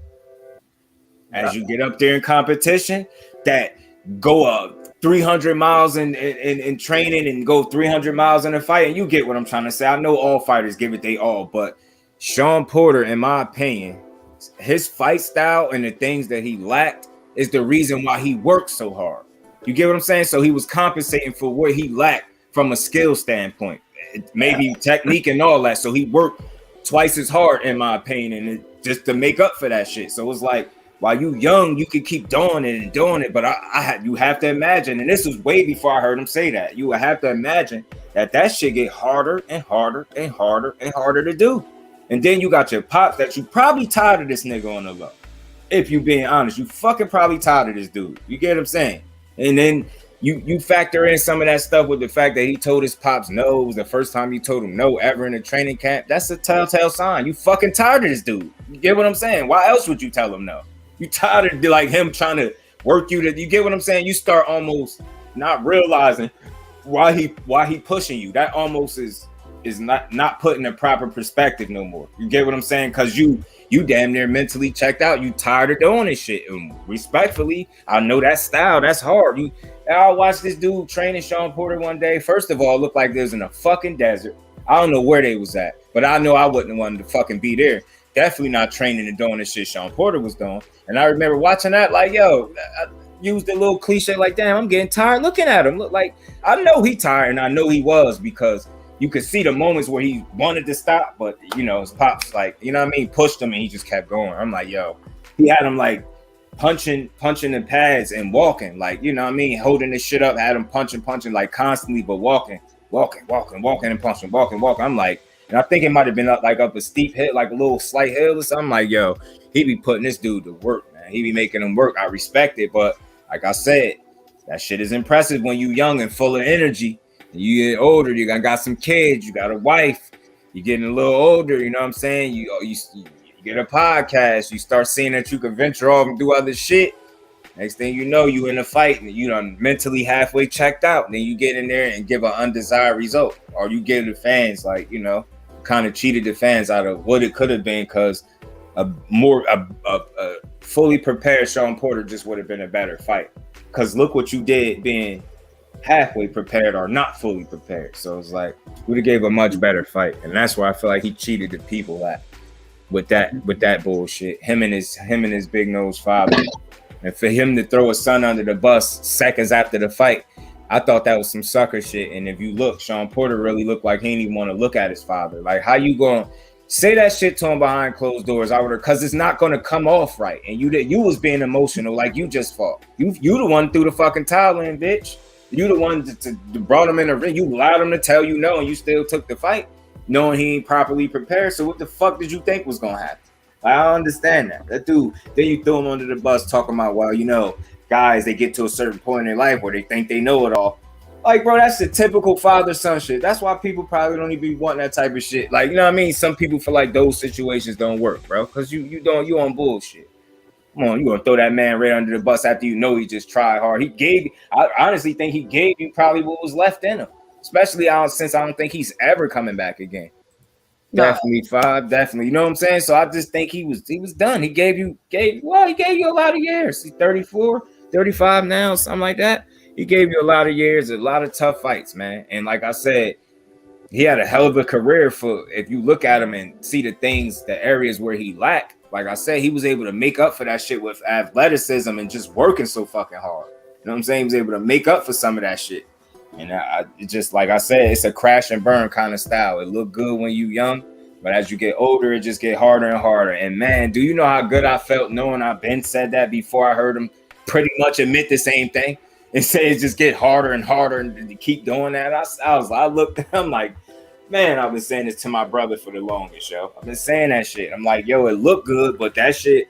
As you get up there in competition, that go 300 miles in training and go 300 miles in a fight, and you get what I'm trying to say. I know all fighters give it they all, but Sean Porter, in my opinion, his fight style and the things that he lacked is the reason why he worked so hard. You get what I'm saying? So he was compensating for what he lacked from a skill standpoint, maybe technique and all that. So he worked twice as hard, in my opinion, just to make up for that shit. So it's like, while you young, you can keep doing it, but you have to imagine, and this was way before I heard him say that, you have to imagine that shit get harder and harder and harder and harder to do. And then you got your pops that you probably tired of this nigga on the low. If you being honest, you fucking probably tired of this dude. You get what I'm saying? And then you factor in some of that stuff with the fact that he told his pops no. It was the first time you told him no ever in a training camp. That's a telltale sign. You fucking tired of this dude. You get what I'm saying? Why else would you tell him no? You tired of like him trying to work you to, you get what I'm saying? You start almost not realizing why he pushing you. That almost is not putting a proper perspective no more. You get what I'm saying? Because you damn near mentally checked out. You tired of doing this shit. And respectfully, I know that style, that's hard. I watched this dude training Sean Porter one day. First of all, it looked like they was in a fucking desert. I don't know where they was at, but I know I wouldn't want to fucking be there. Definitely not training and doing the shit Sean Porter was doing. And I remember watching that like, yo, I used a little cliche like, damn, I'm getting tired looking at him. Look like, I know he tired, and I know he was, because you could see the moments where he wanted to stop, but, you know, his pops, like, you know what I mean, pushed him and he just kept going. I'm like, yo, he had him like punching the pads and walking, like, you know what I mean, holding this shit up, had him punching like constantly, but walking and punching, walking. I'm like, and I think it might have been up a steep hill, like a little slight hill or something. Like, yo, he be putting this dude to work, man. He be making him work. I respect it, but like I said, that shit is impressive when you young and full of energy. You get older, you got some kids, you got a wife, you're getting a little older, you know what I'm saying? You get a podcast, you start seeing that you can venture off and do other shit. Next thing you know, you in a fight and you done mentally halfway checked out. And then you get in there and give an undesired result, or you give the fans, like, you know, kind of cheated the fans out of what it could have been, because a fully prepared Sean Porter just would have been a better fight. Because look what you did being halfway prepared or not fully prepared. So it's like would have gave a much better fight, and that's why I feel like he cheated the people at with that bullshit. Him and his big nose father, and for him to throw his son under the bus seconds after the fight, I thought that was some sucker shit. And if you look, Sean Porter really looked like he didn't even want to look at his father. Like, how you going to say that shit to him behind closed doors? Because it's not going to come off right. And you was being emotional like you just fought. You the one threw the fucking towel in, bitch. You the one to brought him in the ring. You allowed him to tell you no, and you still took the fight, knowing he ain't properly prepared. So what the fuck did you think was going to happen? I don't understand that. That dude, then you throw him under the bus talking about, well, you know, guys, they get to a certain point in their life where they think they know it all. Like, bro, that's the typical father-son shit. That's why people probably don't even be wanting that type of shit. Like, you know what I mean? Some people feel like those situations don't work, bro, because you on bullshit. Come on, you gonna throw that man right under the bus after you know he just tried hard. I honestly think he gave you probably what was left in him, especially since I don't think he's ever coming back again. Definitely 5, definitely. You know what I'm saying? So I just think he was done. He gave you a lot of years. He's 34, 35 now, something like that. He gave you a lot of years, a lot of tough fights, man. And like I said, he had a hell of a career for, if you look at him and see the areas where he lacked. Like I said, he was able to make up for that shit with athleticism and just working so fucking hard. You know what I'm saying? He was able to make up for some of that shit. And it just, like I said, it's a crash and burn kind of style. It looked good when you young, but as you get older, it just get harder and harder. And man, do you know how good I felt knowing Ben said that before I heard him pretty much admit the same thing and say it just get harder and harder and to keep doing that? I looked at him like, man, I've been saying this to my brother for the longest, yo. I've been saying that shit. I'm like, yo, it looked good, but that shit,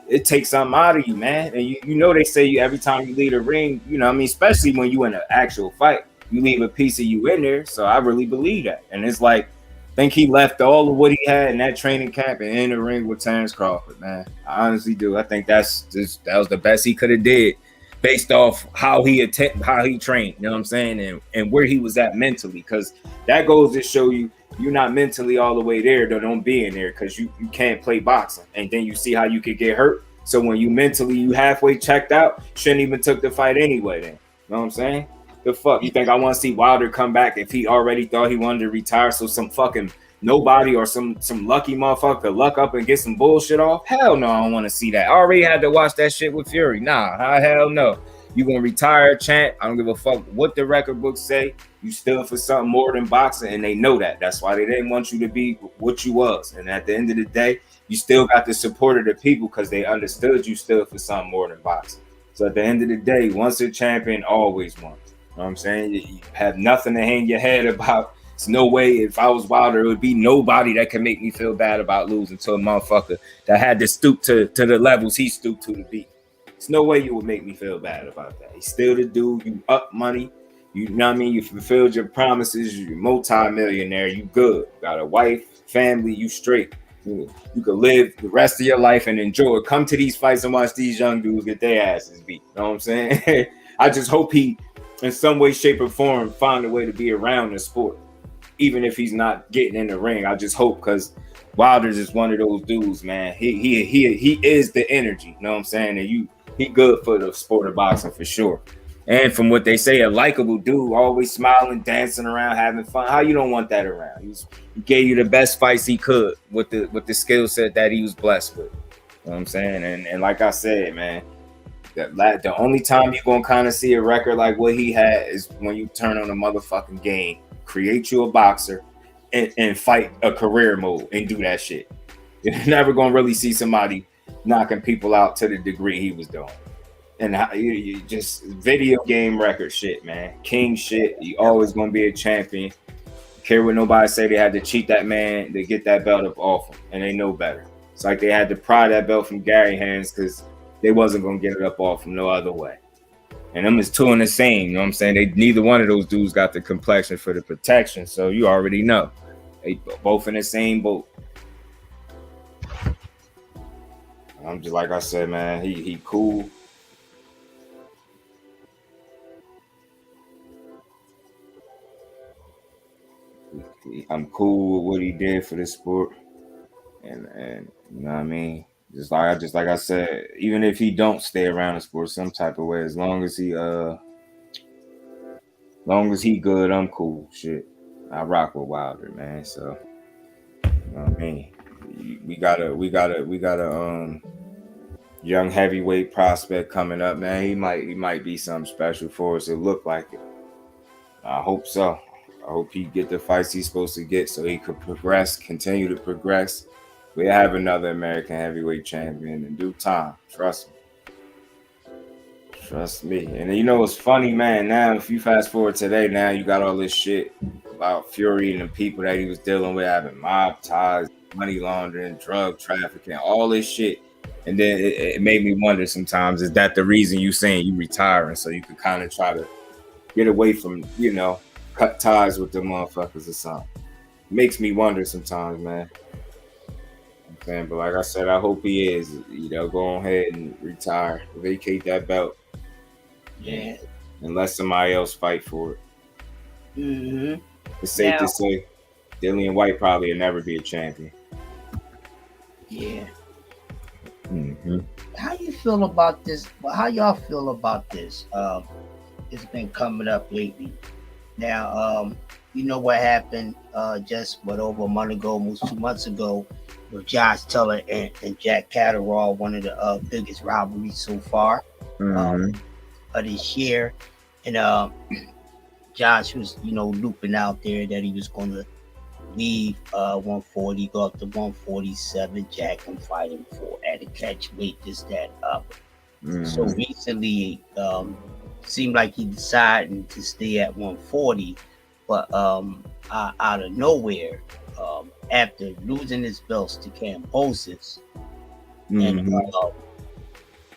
it takes something out of you, man. And you know they say you every time you leave a ring, you know what I mean, especially when you in an actual fight, you leave a piece of you in there. So I really believe that. And it's like, I think he left all of what he had in that training camp and in the ring with Terrence Crawford, man. I honestly do. I think that was the best he could have did based off how he trained, you know what I'm saying, and where he was at mentally, because that goes to show you're not mentally all the way there, though. Don't be in there, because you can't play boxing, and then you see how you could get hurt. So when you halfway checked out, shouldn't even took the fight anyway then. You know what I'm saying? The fuck, you think I want to see Wilder come back if he already thought he wanted to retire, so some fucking nobody or some lucky motherfucker luck up and get some bullshit off? Hell no, I don't want to see that. I already had to watch that shit with Fury. Nah, hell no. You gonna retire, champ? I don't give a fuck what the record books say. You stood for something more than boxing, and they know that. That's why they didn't want you to be what you was. And at the end of the day, you still got the support of the people because they understood you stood for something more than boxing. So at the end of the day, once a champion, always one. You know what I'm saying? You have nothing to hang your head about. It's no way if I was Wilder, it would be nobody that could make me feel bad about losing to a motherfucker that had to stoop to the levels he stooped to beat. There's no way you would make me feel bad about that. He's still the dude. You up money. You know what I mean? You fulfilled your promises. You're multi-millionaire. You good. You got a wife, family. You straight. You could live the rest of your life and enjoy it. Come to these fights and watch these young dudes get their asses beat. You know what I'm saying? I just hope he, in some way, shape, or form, find a way to be around the sport. Even if he's not getting in the ring, I just hope, because Wilder's is one of those dudes, man. He is the energy, you know what I'm saying? And he good for the sport of boxing for sure. And from what they say, a likable dude, always smiling, dancing around, having fun. How you don't want that around? He gave you the best fights he could with the skill set that he was blessed with. You know what I'm saying? And like I said, man, the only time you're gonna kind of see a record like what he had is when you turn on a motherfucking game. Create you a boxer and fight a career mode and do that shit. You're never gonna really see somebody knocking people out to the degree he was doing. And you just video game record shit, man. King shit. You always gonna be a champion. Care what nobody say, they had to cheat that man to get that belt up off him, and they know better. It's like they had to pry that belt from Gary hands because they wasn't gonna get it up off him no other way. And them is two in the same, you know what I'm saying? Neither one of those dudes got the complexion for the protection, so you already know. They both in the same boat. I'm just, like I said, man, he cool. I'm cool with what he did for the sport. And you know what I mean? Just like I said, even if he don't stay around the sport some type of way, as long as he long as he good, I'm cool. Shit, I rock with Wilder, man. So, you know what I mean, we got a young heavyweight prospect coming up, man. He might be something special for us. It look like it. I hope so. I hope he get the fights he's supposed to get so he could continue to progress. We have another American heavyweight champion in due time. Trust me. And you know what's funny, man? Now, if you fast forward today, now you got all this shit about Fury and the people that he was dealing with having mob ties, money laundering, drug trafficking, all this shit. And then it made me wonder sometimes, is that the reason you saying you retiring so you could kind of try to get away from, you know, cut ties with the motherfuckers or something? Makes me wonder sometimes, man. I'm saying, but like I said, I hope he is, you know, go ahead and retire, vacate that belt. Yeah. And let somebody else fight for it. Mm-hmm. It's safe to say Dillian White probably will never be a champion. Yeah. Mm-hmm. How you feel about this? How y'all feel about this? It's been coming up lately. Now, you know what happened just over a month ago, almost 2 months ago, with Josh Taylor and Jack Catterall, one of the biggest rivalries so far of this year. And Josh was, you know, looping out there that he was going to leave 140, go up to 147. Jack and fight him for at a catch weight, this, that, up. So recently, seemed like he decided to stay at 140, but out of nowhere, after losing his belts to Kambosos, and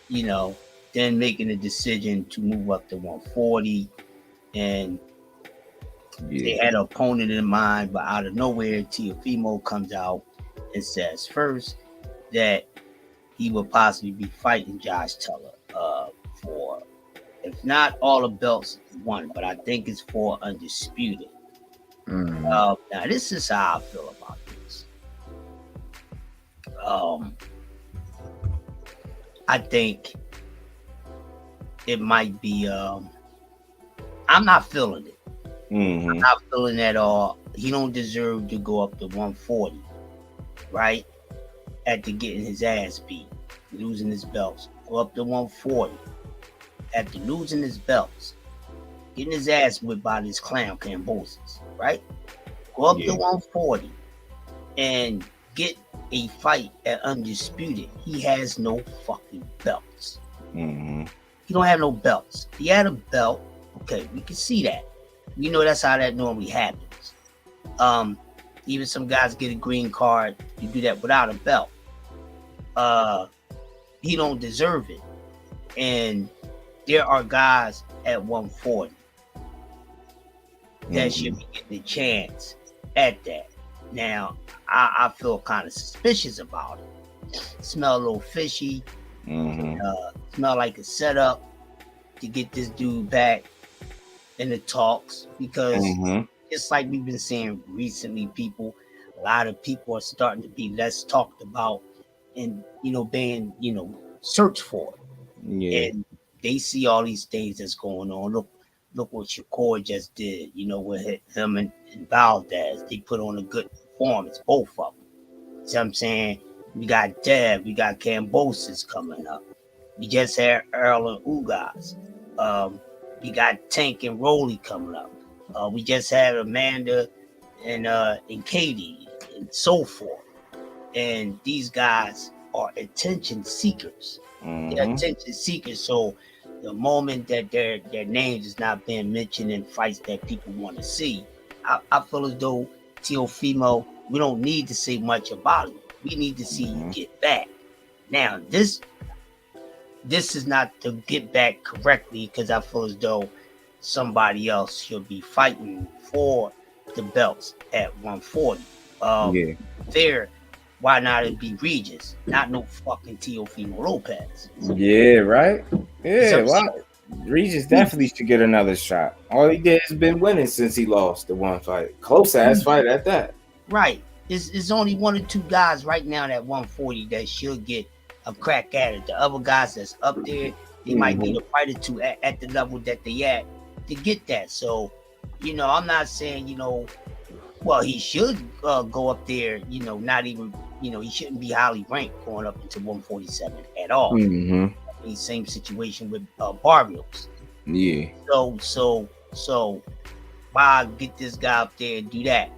you know, then making a decision to move up to 140, and they had an opponent in mind, but out of nowhere, Teofimo comes out and says first that he would possibly be fighting Josh Taylor for, if not all the belts won, but I think it's for undisputed. Now this is how I feel about this. I think it might be. I'm not feeling it. I'm not feeling it at all. He don't deserve to go up to 140, right? After getting his ass beat, losing his belts, go up to 140. After losing his belts, getting his ass whipped by this clown Kambosos, right? Go up to 140 and get a fight at undisputed. He has no fucking belts. He don't have no belts. He had a belt. Okay, we can see that. We know that's how that normally happens. Even some guys get a green card. You do that without a belt. He don't deserve it. And there are guys at 140 that should be getting a chance at that. Now, I feel kind of suspicious about it. Smell a little fishy. Smell like a setup to get this dude back in the talks, because just like we've been saying recently, a lot of people are starting to be less talked about and, you know, being, you know, searched for. And they see all these things that's going on. Look what Shakur just did, you know, with him and Valdez. They put on a good performance, both of them. See what I'm saying? We got Dev, we got Kambosos coming up. We just had Earl and Ugas. We got Tank and Rolly coming up. We just had Amanda and Katie and so forth. And these guys are attention seekers. They're attention seekers. So the moment that their names is not being mentioned in fights that people want to see, I feel as though Teofimo, we don't need to say much about it. We need to see you get back. Now, this is not to get back correctly, because I feel as though somebody else should be fighting for the belts at 140. There, why not it be Regis, not no fucking Teofimo Lopez? Yeah, right. Yeah, why? Regis definitely should get another shot. All he did has been winning since he lost the one fight. Close ass fight at that. Right. It's only one or two guys right now at 140 that should get a crack at it. The other guys that's up there, they might need a fight or two at the level that they at to get that. So You know, I'm not saying, you know, well, he should go up there, you know, not even, you know, he shouldn't be highly ranked going up into 147 at all. Mm-hmm. I mean, same situation with Barrios. Yeah. So why get this guy up there and do that?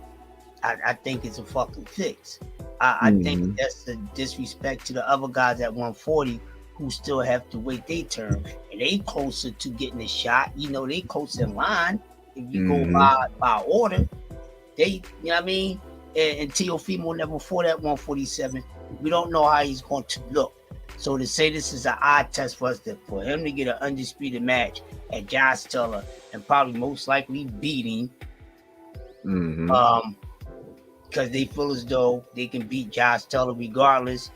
I think it's a fucking fix. I think that's a disrespect to the other guys at 140 who still have to wait their turn, and they closer to getting a shot. You know, they close in line. If you go by order, they, you know what I mean? And Teofimo never fought at 147. We don't know how he's going to look. So to say this is an eye test for us, for him to get an undisputed match at Josh Taylor and probably most likely beating, because they feel as though they can beat Josh Taylor regardless.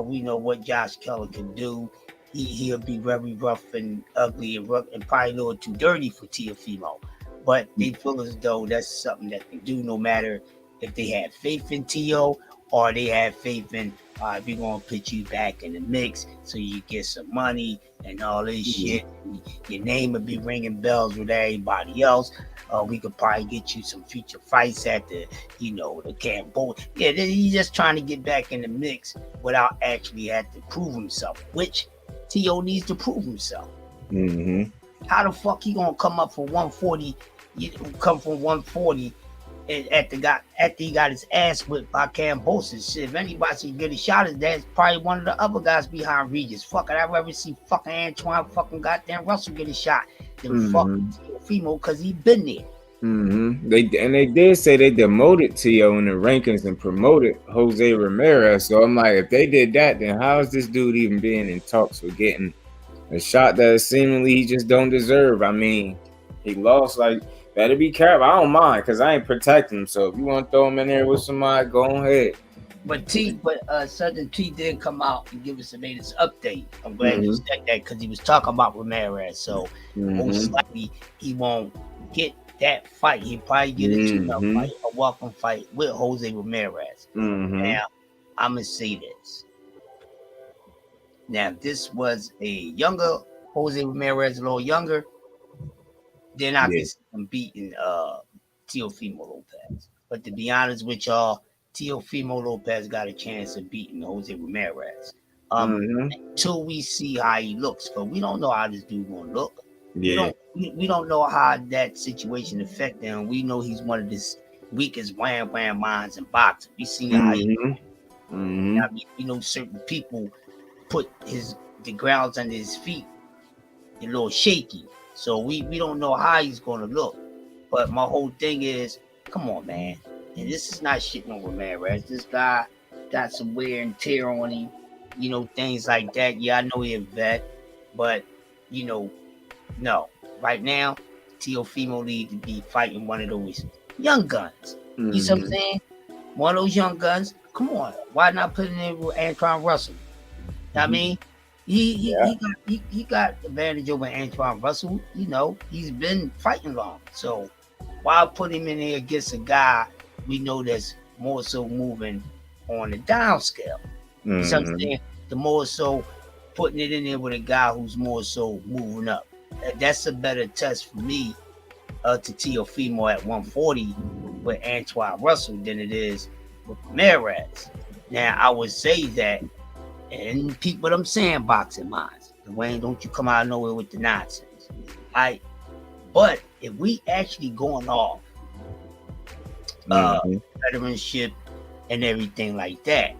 We know what Josh Taylor can do. He'll be very rough and ugly and probably a little too dirty for Teofimo. But they feel as though that's something that they do, no matter if they have faith in Teo or they have faith in, we're going to put you back in the mix so you get some money and all this shit. Your name will be ringing bells with everybody else. We could probably get you some future fights at the, you know, the Cambo. Yeah, he's just trying to get back in the mix without actually having to prove himself, which Teo needs to prove himself. How the fuck he gonna come up for 140? Come from 140 and after he got his ass whipped by Cambosis. Shit, if anybody should get a shot at that, it's probably one of the other guys behind Regis. Fuck it, I'd rather see fucking Antoine fucking goddamn Russell get a shot than fucking Teofimo, because he been there. They did say they demoted Teo in the rankings and promoted Jose Ramirez. So I'm like, if they did that, then how is this dude even being in talks for getting a shot that seemingly he just don't deserve? I mean, he lost. Like, better be careful. I don't mind because I ain't protecting him. So if you want to throw him in there with somebody, go ahead. But Southern T did come out and give us the latest update. I'm glad you said that, because he was talking about Ramirez. So most likely he won't get that fight. He'll probably get a tune-up fight, a welcome fight with Jose Ramirez. Now, I'm going to say this. Now, if this was a younger Jose Ramirez, a little younger, then I could see him beating Teofimo Lopez. But to be honest with y'all, Teofimo Lopez got a chance of beating Jose Ramirez. Until we see how he looks, because we don't know how this dude gonna look. We don't know how that situation affect him. We know he's one of the weakest wham minds in boxing. We see how he I mean, we know certain people put the grounds under his feet a little shaky. So we don't know how he's gonna look. But my whole thing is, come on, man. And this is not shitting on Ramirez. This guy got some wear and tear on him, you know, things like that. Yeah, I know he's a vet, but you know, no. Right now, Teofimo need to be fighting one of those young guns. You see what I'm saying? One of those young guns. Come on, why not put it in with Antoine Russell? I mean, he got advantage over Antoine Russell. You know, he's been fighting long. So why put him in there against a guy we know that's more so moving on the down scale? You know what I'm saying? The more so putting it in there with a guy who's more so moving up. That's a better test for me to Teofimo at 140 with Antoine Russell than it is with Ramirez. Now, I would say that, and people them saying boxing minds, Dwayne, don't you come out of nowhere with the nonsense. But if we actually going off veteranship and everything like that,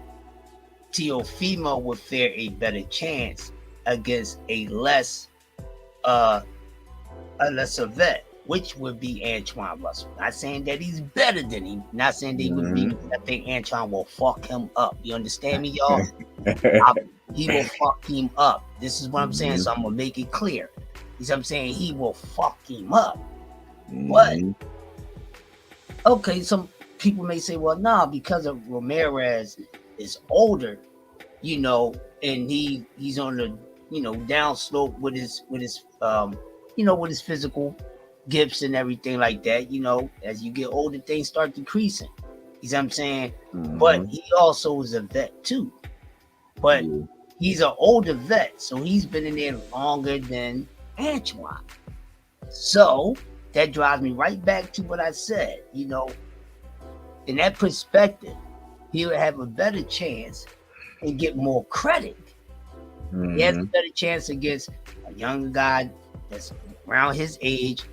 Teofimo would fare a better chance against a lesser vet, which would be Antoine Russell. Not saying that he's better than him. Not saying that he would be. I think Antoine will fuck him up. You understand me, y'all? He will fuck him up. This is what I'm saying. So I'm gonna make it clear. You see what I'm saying? He will fuck him up. But okay, some people may say, well, nah, because of Ramirez is older, you know, and he's on the, you know, down slope with his you know, with his physical gifts and everything like that. You know, as you get older, things start decreasing. You see what I'm saying? But he also is a vet too. But he's an older vet, so he's been in there longer than Antoine. So that drives me right back to what I said. You know, in that perspective, he would have a better chance and get more credit. He has a better chance against a younger guy that's around his age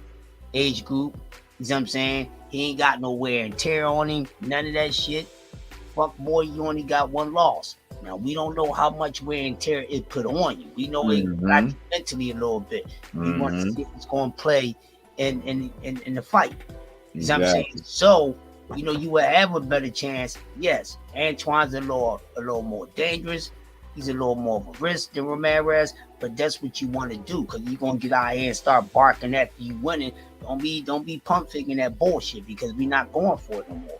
group. You know what I'm saying? He ain't got no wear and tear on him, none of that shit. Fuck boy, you only got one loss. Now we don't know how much wear and tear it put on you. We know it got you mentally a little bit. We want to see if it's going to play in the fight. You know what I'm saying? So, you know, you will have a better chance. Yes, Antoine's a little more dangerous. He's a little more of a risk than Ramirez, but that's what you want to do, because you're gonna get out here and start barking after you winning. Don't be pump faking that bullshit, because we're not going for it no more.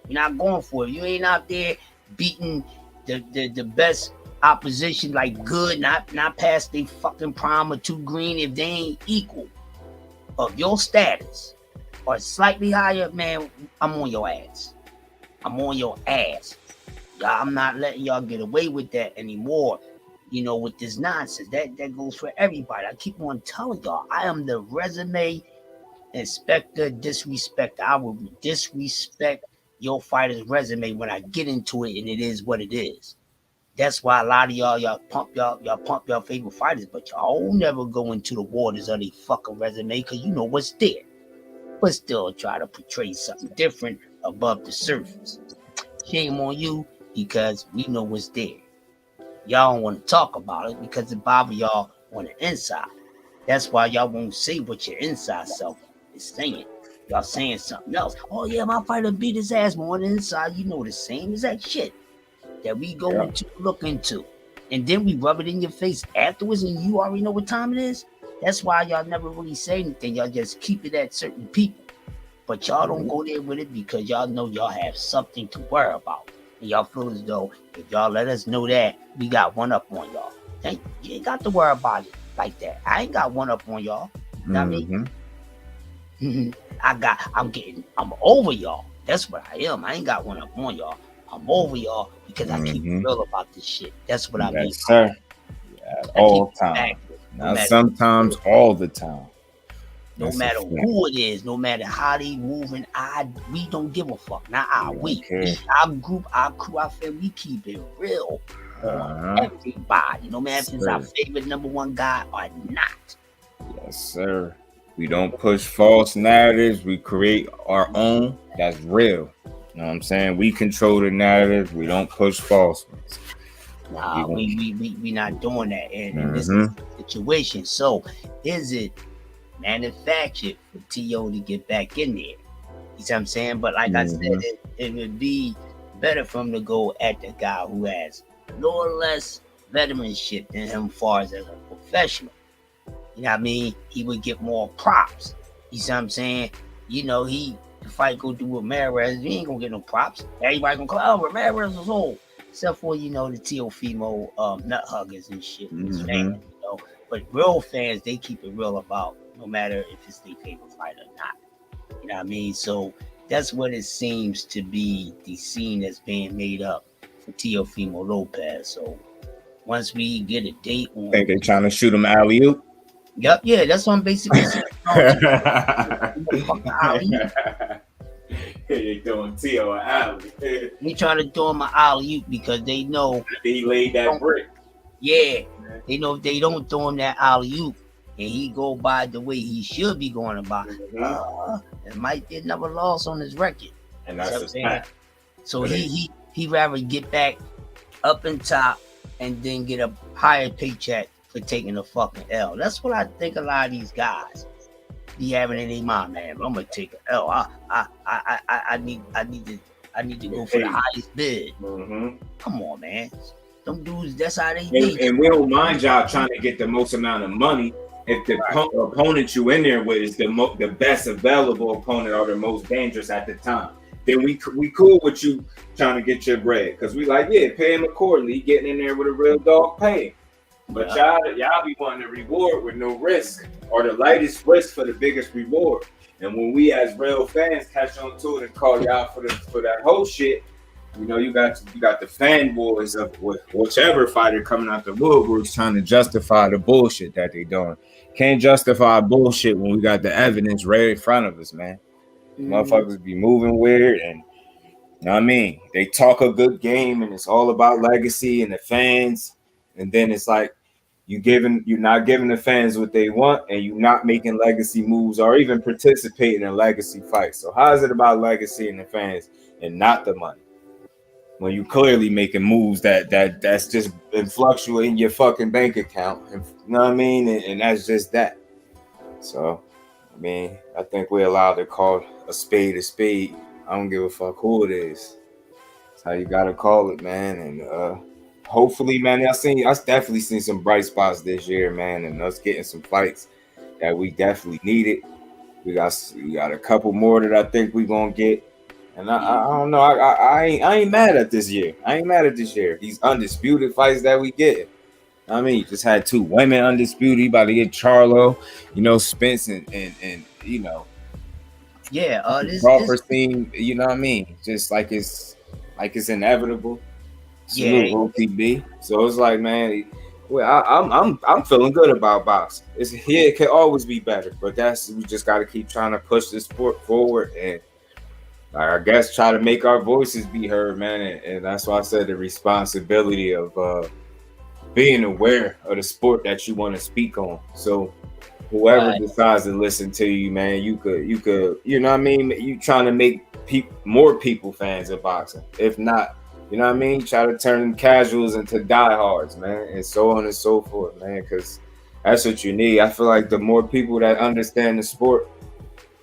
We're not going for it. You ain't out there beating the best opposition like good, not past the fucking prime or too green. If they ain't equal of your status or slightly higher, man, I'm on your ass. I'm on your ass. Y'all, I'm not letting y'all get away with that anymore. You know, with this nonsense. That goes for everybody. I keep on telling y'all, I am the resume inspector, disrespecter. I will disrespect your fighter's resume when I get into it, and it is what it is. That's why a lot of y'all pump your favorite fighters, but y'all never go into the waters of their fucking resume, because you know what's there. But still try to portray something different above the surface. Shame on you, because we know what's there. Y'all don't want to talk about it because it bothers y'all on the inside. That's why y'all won't say what your inside self is saying. Y'all saying something else. Oh yeah, my fighter beat his ass, more on the inside. You know the same exact shit that we go into, look into. And then we rub it in your face afterwards, and you already know what time it is. That's why y'all never really say anything. Y'all just keep it at certain people. But y'all don't go there with it because y'all know y'all have something to worry about. And y'all feel as though if y'all let us know that, we got one up on y'all. You ain't got to worry about it like that. I ain't got one up on y'all. You know what I mean? I'm over y'all. That's what I am. I ain't got one up on y'all. I'm over y'all because I keep real about this shit. That's what I mean. Yes, sir. Yeah, all the time. Now, sometimes all the time. No matter who it is, no matter how they moving, we don't give a fuck. We our group, our crew, our family, we keep it real. Everybody, no matter if it's our favorite number one guy or not. Yes, sir. We don't push false narratives. We create our own. That's real. You know what I'm saying? We control the narrative. We don't push false ones. Nah, we not doing that in this situation. So, is it manufactured for T.O. to get back in there? You see what I'm saying? But like I said, it would be better for him to go at the guy who has a little less veteranship than him far as a professional. You know what I mean? He would get more props. You see what I'm saying? You know, the fight go through with Ramirez, he ain't gonna get no props. Everybody gonna call, Ramirez was old. Except for, you know, the Teofimo nut huggers and shit. Fans, you know? But real fans, they keep it real about no matter if it's their favorite fight or not. You know what I mean? So that's what it seems to be, the scene that's being made up for Teofimo Lopez. So once we get a date on, think they're trying to shoot him alley-oop. Yep, yeah, that's what I'm basically saying. They throwing T.O. an alley. They trying to throw him an alley-oop because they know he laid that brick. Yeah, they know if they don't throw him that alley-oop and he go by the way he should be going about, it might be another loss on his record. And that's his fact. So he rather get back up in top and then get a higher paycheck for taking a fucking L. That's what I think a lot of these guys be having in their mind, man. I'm gonna take an L. I need to go for the highest bid. Come on, man. Them dudes, that's how they think. And we don't mind y'all trying to get the most amount of money if the opponent you in there with is the best available opponent or the most dangerous at the time. Then we cool with you trying to get your bread, because we like, yeah, pay him accordingly. Getting in there with a real dog, pay him. But y'all be wanting the reward with no risk, or the lightest risk for the biggest reward. And when we as real fans catch on to it and call y'all for that whole shit, you know, you got the fanboys of whichever fighter coming out the woodworks trying to justify the bullshit that they doing. Can't justify bullshit when we got the evidence right in front of us, man. Motherfuckers be moving weird, and you know what I mean? They talk a good game, and it's all about legacy and the fans, and then it's like you're not giving the fans what they want, and you're not making legacy moves or even participating in legacy fights. So how is it about legacy and the fans and not the money? When you clearly making moves that's just been fluctuating your fucking bank account, and, you know what I mean? And that's just that. So, I mean, I think we're allowed to call a spade a spade. I don't give a fuck who it is. That's how you gotta call it, man. And hopefully, man, I definitely seen some bright spots this year, man, and us getting some fights that we definitely needed. We got a couple more that I think we gonna get. And I don't know. I ain't mad at this year. I ain't mad at this year. These undisputed fights that we get. I mean, you just had 2 women undisputed. You about to get Charlo, you know, Spence and you know. Yeah, this scene, you know what I mean? Just like it's inevitable. Salute OTB. So it's like, man, well, I'm feeling good about boxing. It can always be better, but we just got to keep trying to push this sport forward and. I guess try to make our voices be heard, man, and that's why I said the responsibility of being aware of the sport that you want to speak on. So whoever decides to listen to you, man, you could, you know what I mean? You trying to make more people fans of boxing. If not, you know what I mean? Try to turn casuals into diehards, man, and so on and so forth, man, because that's what you need. I feel like the more people that understand the sport,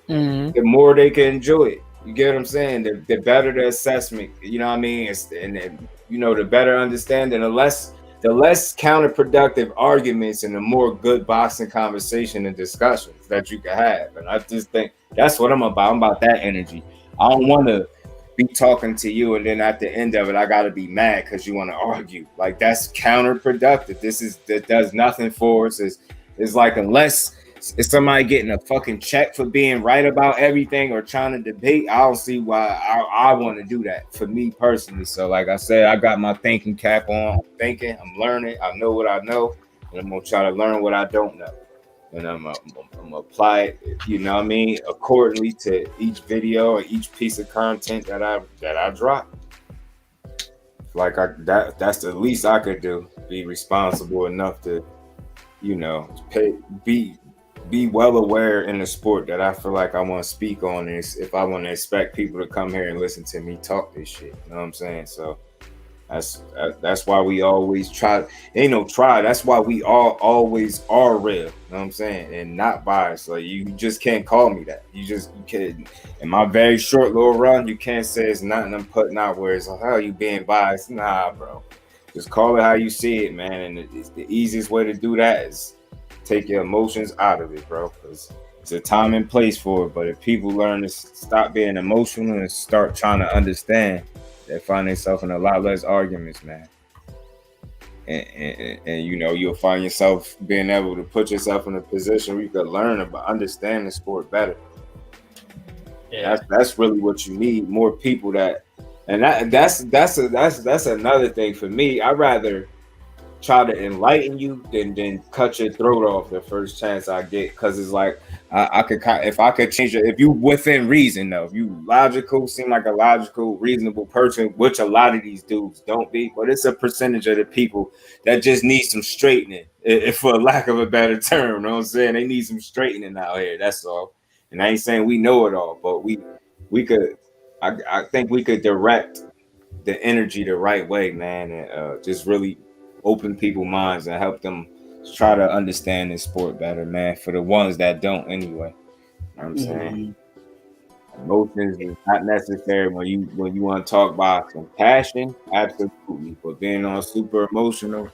the more they can enjoy it. You get what I'm saying? The better the assessment, you know what I mean? And you know, the better understanding, the less counterproductive arguments and the more good boxing conversation and discussions that you can have. And I just think that's what I'm about. I'm about that energy. I don't want to be talking to you and then at the end of it, I got to be mad because you want to argue. Like, that's counterproductive. That does nothing for us. It's like, unless is somebody getting a fucking check for being right about everything or trying to debate, I don't see why I want to do that for me personally. So like I said, I got my thinking cap on. I'm thinking, I'm learning. I know what I know, and I'm going to try to learn what I don't know. And I'm going to apply it, you know what I mean, accordingly to each video or each piece of content that I drop. Like that's the least I could do. Be responsible enough to, you know, be well aware in the sport that I feel like I want to speak on is if I want to expect people to come here and listen to me talk this shit. You know what I'm saying? So that's why we always try. That's why we all always are real. You know what I'm saying? And not biased. Like, you just can't call me that. You can't. In my very short little run, you can't say it's nothing I'm putting out where it's like, oh, you being biased. Nah, bro. Just call it how you see it, man. And it's the easiest way to do that is take your emotions out of it, bro, because it's a time and place for it. But if people learn to stop being emotional and start trying to understand, they find themselves in a lot less arguments, man. And you know, you'll find yourself being able to put yourself in a position where you could learn about, understand the sport better. Yeah, that's really what you need. More people that, and that's another thing for me. I'd rather try to enlighten you than cut your throat off the first chance I get, because it's like I could change it if you within reason though. If you logical, seem like a logical, reasonable person, which a lot of these dudes don't be, but it's a percentage of the people that just need some straightening, if for lack of a better term. You know what I'm saying? They need some straightening out here. That's all. And I ain't saying we know it all, but we could. I think we could direct the energy the right way, man, and just really open people's minds and help them try to understand this sport better, man, for the ones that don't anyway. You know what I'm saying? Emotions is not necessary when you want to talk boxing. Passion, absolutely. But being on super emotional,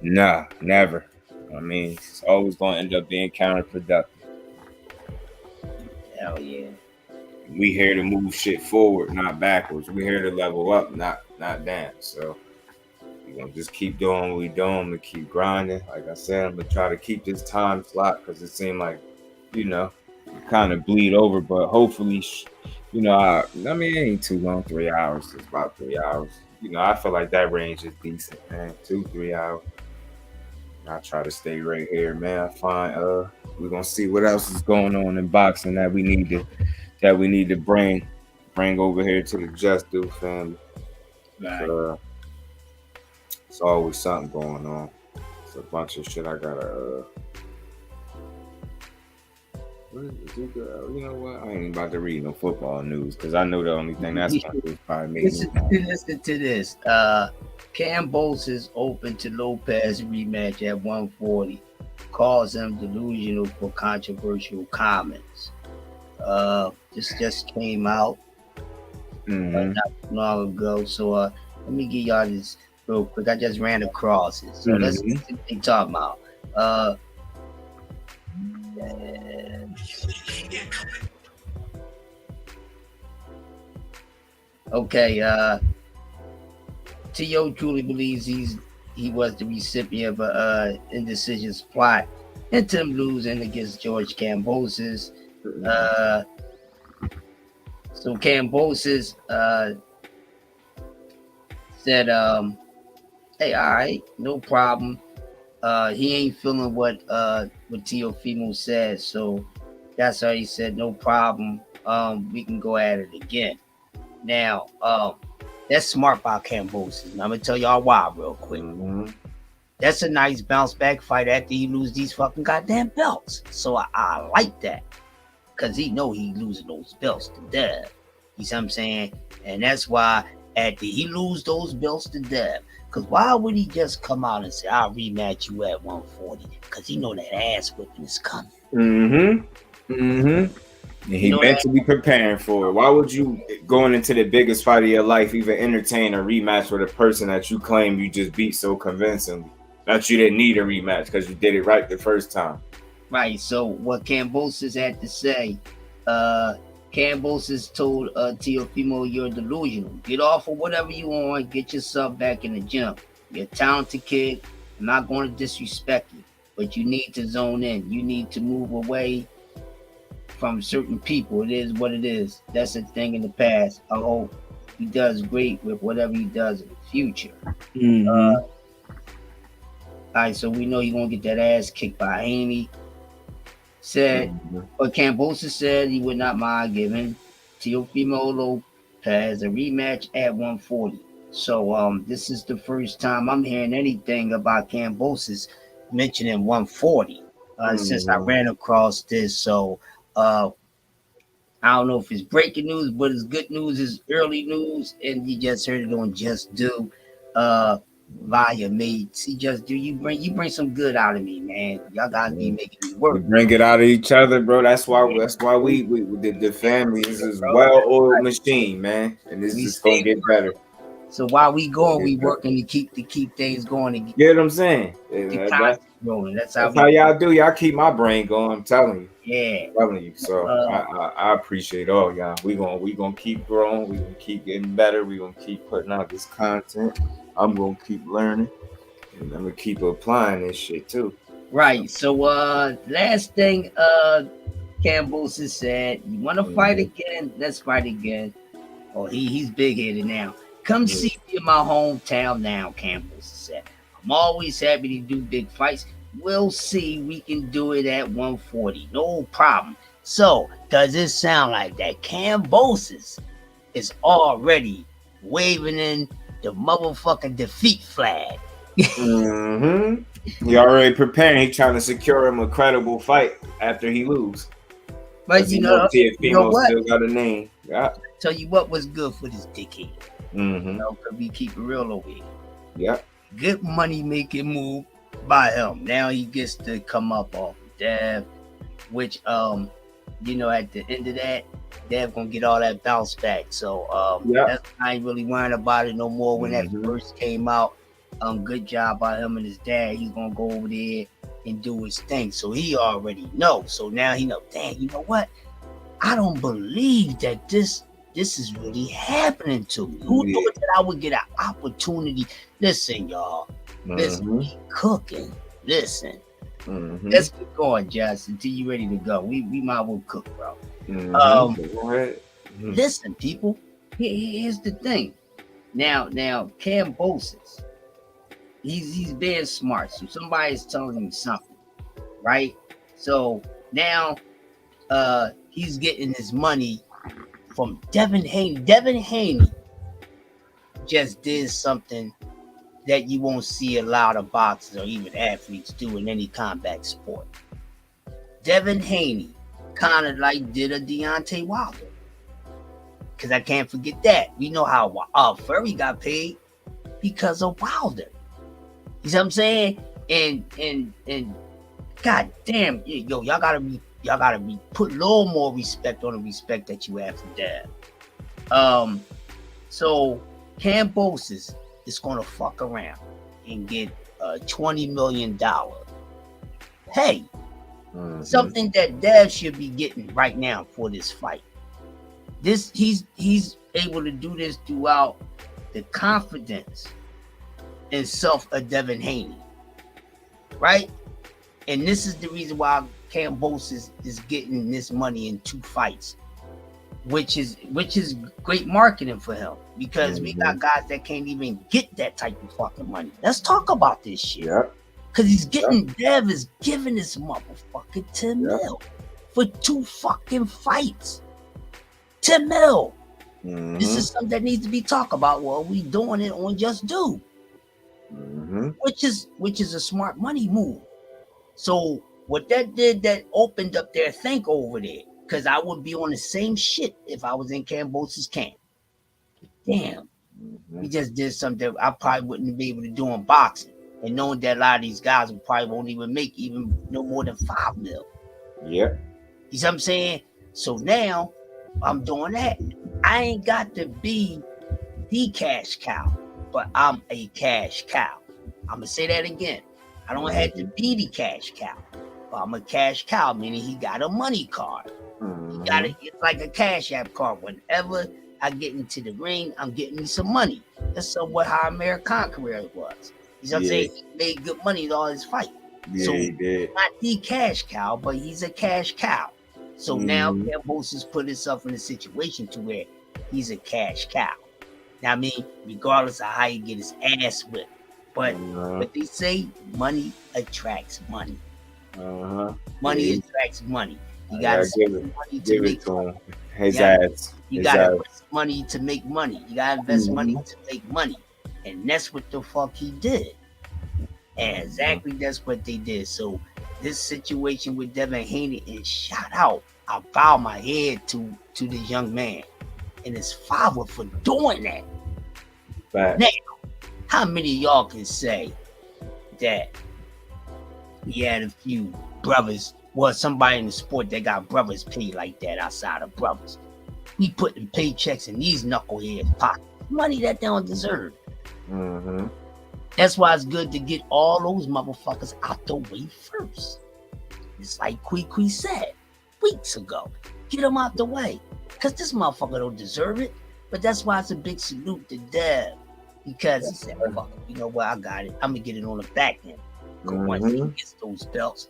nah, never. I mean, it's always going to end up being counterproductive. Hell yeah. We here to move shit forward, not backwards. We here to level up, not down. So we're gonna just keep doing what we doing. I'm gonna keep grinding. Like I said, I'm gonna try to keep this time slot because it seemed like, you know, kind of bleed over, but hopefully, you know, I mean, it ain't too long. 3 hours. It's about 3 hours. You know, I feel like that range is decent, man. 2-3 hours. I try to stay right here, man. Fine. We're gonna see what else is going on in boxing that we need to bring over here to the Just Do family. Right. It's always something going on. It's a bunch of shit I gotta. You know what? I ain't about to read no football news because I know the only thing that's going to do is probably me. Listen to this. Campos is open to Lopez rematch at 140. Calls him delusional for controversial comments. This just came out not long ago. So let me give y'all this real quick. I just ran across it. So let's see what they talking about. Okay, T.O. truly believes he was the recipient of a indecisions plot into him losing against George Kambosos. So Kambosos said, hey, all right, no problem. He ain't feeling what Teofimo said, so that's why he said no problem. We can go at it again. Now, that's smart by Kambosos. I'm gonna tell y'all why real quick. That's a nice bounce back fight after he lose these fucking goddamn belts. So I like that because he know he losing those belts to death. You see what I'm saying? And that's why after he lose those belts to death, because why would he just come out and say, I'll rematch you at 140? Because he know that ass whipping is coming. And he meant to be preparing for it. Why would you, going into the biggest fight of your life, even entertain a rematch with a person that you claim you just beat so convincingly that you didn't need a rematch because you did it right the first time? Right. So what Kambosos had to say, Kambosos told Teofimo, you're delusional. Get off of whatever you want. Get yourself back in the gym. You're a talented kid. I'm not going to disrespect you, but you need to zone in. You need to move away from certain people. It is what it is. That's a thing in the past. I hope he does great with whatever he does in the future. All right, so we know he's gonna get that ass kicked by Amy. But Kambosos said he would not mind giving Teofimo Lopez a rematch at 140. So this is the first time I'm hearing anything about Kambosos mentioning 140 since I ran across this. So I don't know if it's breaking news, but it's good news. It's early news, and you just heard it on Just Do. Via made. See, Just Do, you bring some good out of me, man. Y'all gotta be making me work. We bring it out of each other, bro. That's why we the family is a well-oiled machine, man, and this is gonna get better. So while we going, we working to keep things going. And get what I'm saying? That's how y'all do. Y'all keep my brain going. I'm telling you. Yeah. I'm telling you. So I appreciate all y'all. We gonna keep growing. We gonna keep getting better. We gonna keep putting out this content. I'm gonna keep learning, and I'm gonna keep applying this shit too. Right. So last thing Kambosos said, you want to fight again? Let's fight again. Oh, he's big headed now. Come see me in my hometown now, Kambosos said. I'm always happy to do big fights. We'll see. We can do it at 140. No problem. So, does it sound like that Kambosos is already waving in the motherfucking defeat flag? He already preparing. He trying to secure him a credible fight after he lose. But you know what? Still got a name. Yeah. Tell you what was good for this dickhead. You know, because we keep it real over here. Yeah. Good money making move by him. Now he gets to come up off of Dev, which you know, at the end of that, Dev gonna get all that bounce back. So I ain't really worrying about it no more. When that first came out, good job by him and his dad. He's gonna go over there and do his thing. So he already knows. So now he know, dang, you know what? I don't believe that this is really happening to me. Who thought that I would get an opportunity? Listen, y'all. Listen, we cooking. Listen, Let's get going, Jess, until you ready to go. We might well cook, bro. Go ahead. Listen, people. Here's the thing. Now, Kambosos, he's being smart. So somebody's telling him something, right? So now, he's getting his money from Devin Haney. Devin Haney just did something that you won't see a lot of boxers or even athletes do in any combat sport. Devin Haney kind of like did a Deontay Wilder. Because I can't forget that. We know how Fury got paid because of Wilder. You see what I'm saying? And god damn, yo, y'all gotta be put a little more respect on the respect that you have for Dev. So Kambosos is gonna fuck around and get $20 million. Hey, something that Dev should be getting right now for this fight. He's able to do this throughout the confidence and self of Devin Haney, right? And this is the reason why Kambosos is getting this money in 2 fights, which is great marketing for him, because we got guys that can't even get that type of fucking money. Let's talk about this shit. Because he's getting Dev is giving this motherfucker 10 mil for 2 fucking fights. 10 mil. This is something that needs to be talked about. Well, we doing it on Just Do, which is a smart money move. So what that did, that opened up their think over there, because I would be on the same shit if I was in Kambosos' camp. Damn, we just did something I probably wouldn't be able to do in boxing, and knowing that a lot of these guys probably won't even make even no more than 5 mil. Yeah, you see what I'm saying? So now I'm doing that. I ain't got to be the cash cow, but I'm a cash cow. I'm gonna say that again. I don't have to be the cash cow, but I'm a cash cow, meaning he got a money card. He got it. It's like a Cash App card. Whenever I get into the ring, I'm getting me some money. That's somewhat how American career was. You know what I'm saying? He made good money in all his fight. So he did. Not the cash cow, but he's a cash cow. So now Kambosos put himself in a situation to where he's a cash cow. Now, I mean, regardless of how he get his ass whipped, but what they say, money attracts money. Money attracts money. You gotta spend money to make money. You gotta invest money to make money. You gotta invest money to make money. And that's what the fuck he did. And exactly that's what they did. So this situation with Devin Haney, and shout out, I bow my head to this young man and his father for doing that. Now, how many of y'all can say that he had a few brothers, well, somebody in the sport that got brothers paid like that outside of brothers? We putting paychecks in these knuckleheads' pockets, money that they don't deserve. That's why it's good to get all those motherfuckers out the way first. It's like Kwee said weeks ago. Get them out the way. Because this motherfucker don't deserve it. But that's why it's a big salute to Dev. Because he said, fuck it, you know what, I got it. I'm going to get it on the back end. Once he gets those belts.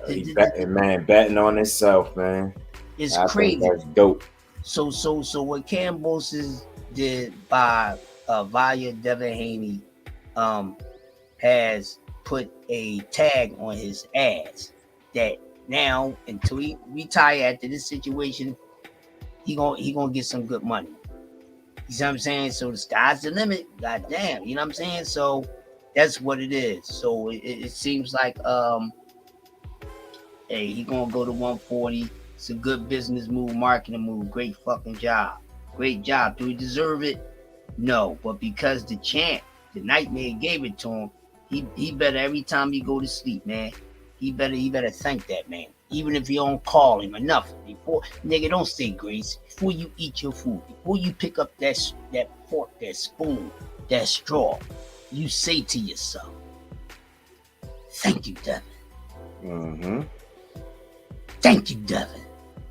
He's betting on himself, man. It's crazy. That's dope. So what Kambosos did by via Devin Haney has put a tag on his ass that now until he retire after this situation, he gonna get some good money. You see what I'm saying? So the sky's the limit. Goddamn, you know what I'm saying? So that's what it is. So it seems like hey, he gonna go to 140. It's a good business move, marketing move. Great fucking job. Great job. Do he deserve it? No, but because the champ, the Nightmare, gave it to him, he better every time he go to sleep, man. He better thank that man. Even if you don't call him enough. Before, nigga, don't say grace. Before you eat your food, before you pick up that fork, that spoon, that straw, you say to yourself, thank you, Devin. Thank you, Devin.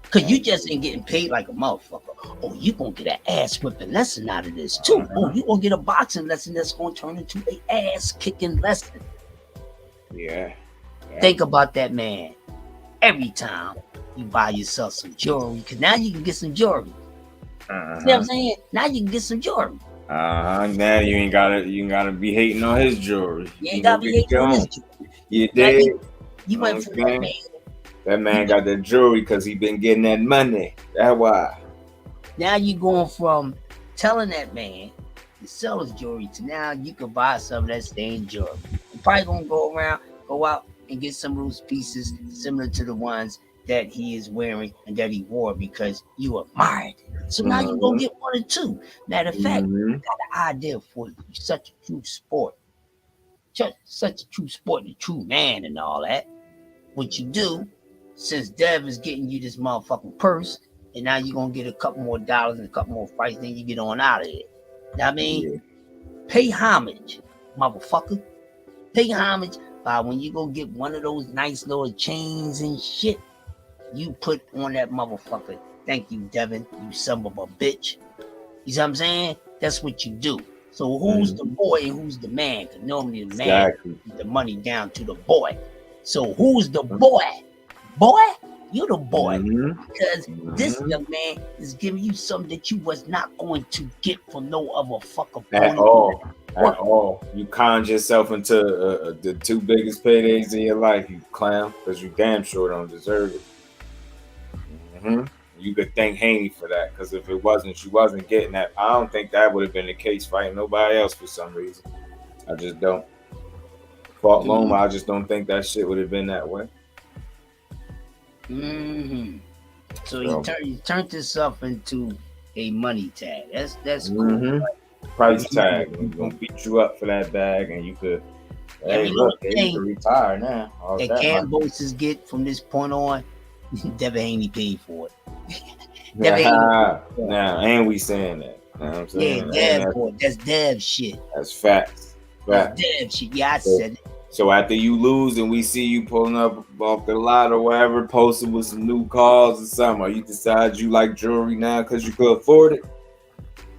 Because you just ain't getting paid like a motherfucker. Oh, you gonna get an ass whipping lesson out of this too. Oh, you gonna get a boxing lesson that's gonna turn into an ass kicking lesson. Yeah. Think about that, man. Every time you buy yourself some jewelry, because now you can get some jewelry. You know what I'm saying? Now you can get some jewelry. Now you ain't gotta be hating on his jewelry. You ain't gotta be hating on his jewelry. You did. You went from that man. That man got the jewelry because he been getting that money. That's why. Now you going from telling that man to sell his jewelry to now you can buy some of that same jewelry. You probably gonna go out and get some of those pieces similar to the ones that he is wearing and that he wore because you admired it. So now you're gonna get one or two. Matter of fact, I got an idea for you. You're such a true sport. Such a true sport, and a true man and all that. What you do, since Dev is getting you this motherfucking purse, and now you're gonna get a couple more dollars and a couple more fights, then you get on out of here. You know what I mean? Pay homage, motherfucker. Pay homage by when you go get one of those nice little chains and shit, you put on that motherfucker. Thank you, Devin, you son of a bitch. You see what I'm saying? That's what you do. So who's the boy and who's the man? Because normally the man gives the money down to the boy. So who's the boy? Boy, you the boy. Because this young man is giving you something that you was not going to get from no other fucker. At all. You conned yourself into the two biggest paydays of your life, you clown, because you damn sure don't deserve it. You could thank Haney for that, because if it wasn't, she wasn't getting that. I don't think that would have been the case fighting nobody else for some reason. I just don't. Fault Loma, I just don't think that shit would have been that way. So you turned yourself into a money tag. That's cool. Price tag. We're gonna beat you up for that bag, and you could. Hey, look, you can retire now. That Camboses get from this point on, Devin Haney paid for it. Now, and we saying that. You know what I'm saying? Yeah, Dev, boy, that's Dev shit. That's facts. That's Dev shit. Yeah, I said it. So after you lose and we see you pulling up off the lot or whatever, posting with some new cars or something, or you decide you like jewelry now because you could afford it,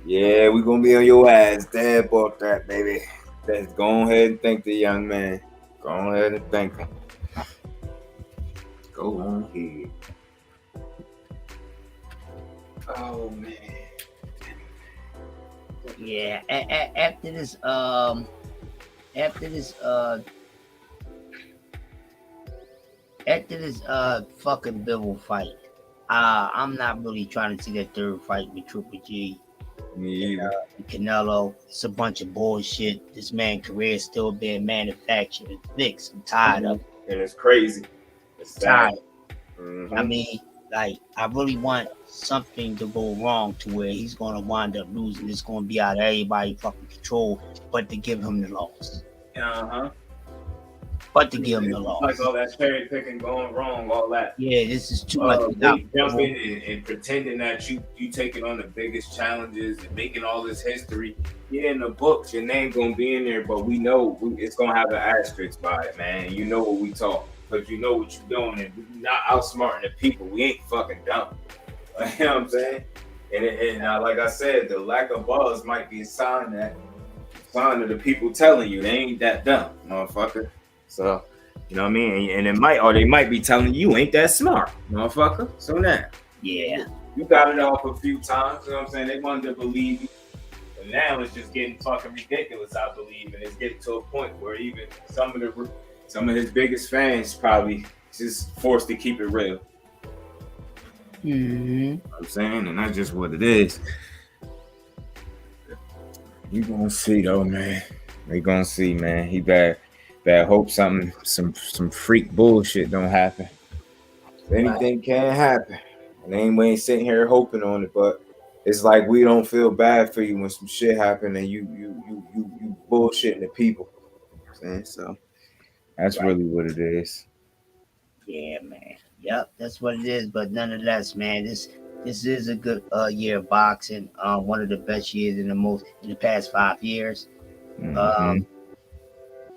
yeah, we gonna be on your ass. Dad bought that, baby. Let's go ahead and thank the young man. Go ahead and thank him. Go on ahead. Oh man. Yeah, after this fucking Bivol fight, I'm not really trying to see that third fight with Triple G. Canelo. It's a bunch of bullshit. This man's career is still being manufactured and fixed. I'm tired of it. And it's crazy. It's tired. I mean, like, I really want something to go wrong to where he's going to wind up losing. It's going to be out of everybody's fucking control, but to give him the loss. But to give him the loss. Like all that cherry picking going wrong, all that. Yeah, this is too much. Jumping and pretending that you taking on the biggest challenges and making all this history. Yeah, in the books, your name going to be in there, but we know it's going to have an asterisk by it, man. You know what we talk. Because you know what you're doing, and we're not outsmarting the people. We ain't fucking dumb. You know what I'm saying? And like I said, the lack of buzz might be a sign of the people telling you they ain't that dumb, motherfucker. So, you know what I mean? And they might be telling you ain't that smart, motherfucker. So now, yeah, you got it off a few times. You know what I'm saying? They wanted to believe you, but now it's just getting fucking ridiculous. I believe, and it's getting to a point where even some of his biggest fans probably just forced to keep it real. You know what I'm saying, and that's just what it is. We gonna see though, man. We gonna see, man. He bad. Hope some freak bullshit don't happen. Anything can happen. And we ain't sitting here hoping on it, but it's like we don't feel bad for you when some shit happen and you bullshitting the people. You know what I'm saying? So that's really what it is. Yeah, man. Yep, that's what it is. But nonetheless, man, this is a good year of boxing. One of the best years in the past 5 years.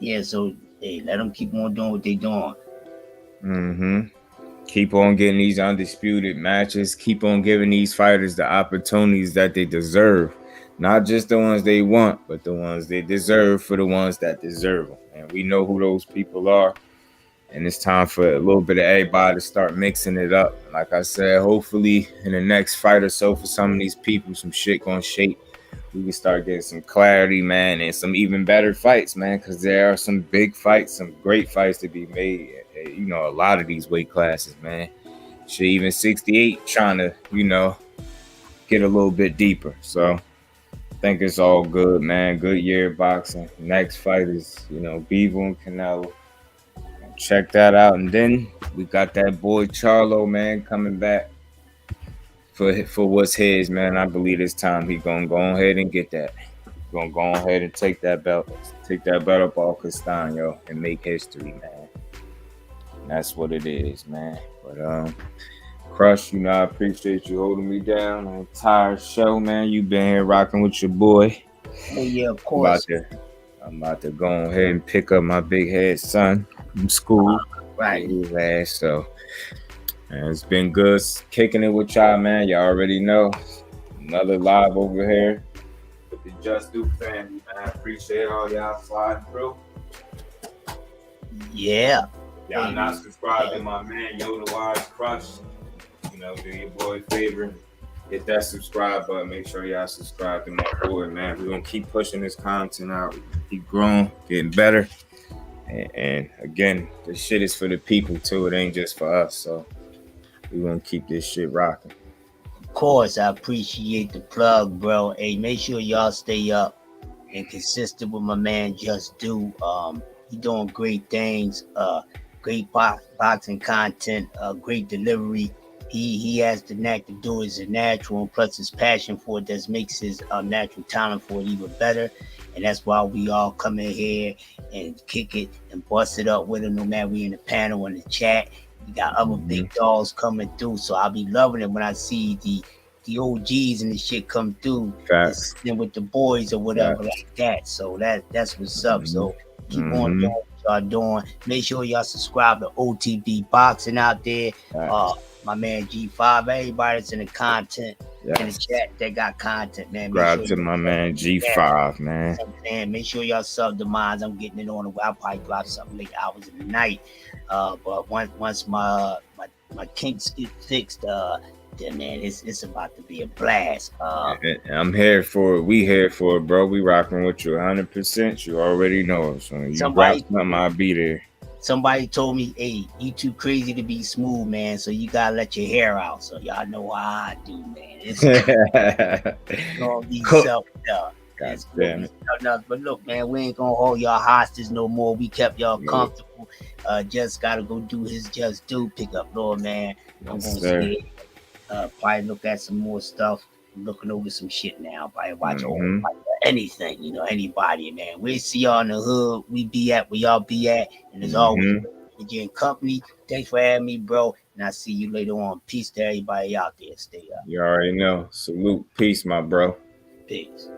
Yeah, so hey, let them keep on doing what they doing. Keep on getting these undisputed matches. Keep on giving these fighters the opportunities that they deserve. Not just the ones they want, but the ones they deserve for the ones that deserve them. And we know who those people are. And it's time for a little bit of everybody to start mixing it up. Like I said, hopefully in the next fight or so for some of these people, some shit gonna shake. We can start getting some clarity, man, and some even better fights, man, because there are some big fights, some great fights to be made. You know, a lot of these weight classes, man. Shit, even 68 trying to, you know, get a little bit deeper. So I think it's all good, man. Good year boxing. Next fight is, you know, Beaver and Canelo. Check that out. And then we got that boy Charlo, man, coming back for what's his, man. I believe this time he gonna go ahead and get that. Gonna go ahead and take that belt up off Castaño and make history, man. And that's what it is, man. But Crush, you know, I appreciate you holding me down on the entire show, man. You been here rocking with your boy. Oh yeah, of course. I'm about to go ahead and pick up my big head son from school. Right. So it's been good kicking it with y'all, man. Y'all already know. Another live over here with the Just Do family, man. I appreciate all y'all sliding through. Yeah. Y'all not subscribed to my man Yoda Wise Crush. You know, do your boy a favor. Hit that subscribe button. Make sure y'all subscribe to my boy, man. We're going to keep pushing this content out. Keep growing, getting better. And again, this shit is for the people, too. It ain't just for us. So we're going to keep this shit rocking. Of course, I appreciate the plug, bro. Hey, make sure y'all stay up and consistent with my man Just Do. He doing great things. Great boxing content. Great delivery. He has the knack to do it as a natural, and plus his passion for it that makes his natural talent for it even better. And that's why we all come in here and kick it and bust it up with him, no matter we in the panel or in the chat. We got other big dogs coming through, so I'll be loving it when I see the OGs and the shit come through and with the boys or whatever like that. So that's what's up. So keep on doing what y'all doing. Make sure y'all subscribe to OTB Boxing out there. My man G5, everybody that's in the content in the chat that got content, man. Subscribe to my man G5, man. Man, make sure y'all sub the minds. I'm getting it on the way. I'll probably drop something late hours in the night. But once my kinks get fixed, then man, it's about to be a blast. I'm here for it. We here for it, bro. We rocking with you 100%. You already know it. So you drop something, I'll be there. Somebody told me, hey, you too crazy to be smooth, man, so you gotta let your hair out. So y'all know how I do, man. It's gonna be but look, man, we ain't gonna hold y'all hostage no more. We kept y'all comfortable. Just gotta go do his Just Do pickup, Lord, man. I'm gonna see probably look at some more stuff. I'm looking over some shit now. Probably watch anything, you know, anybody, man. We'll see y'all in the hood. We be at where y'all be at. And as always, you're in company. Thanks for having me, bro. And I'll see you later on. Peace to everybody out there. Stay up. You already know. Salute. Peace, my bro. Peace.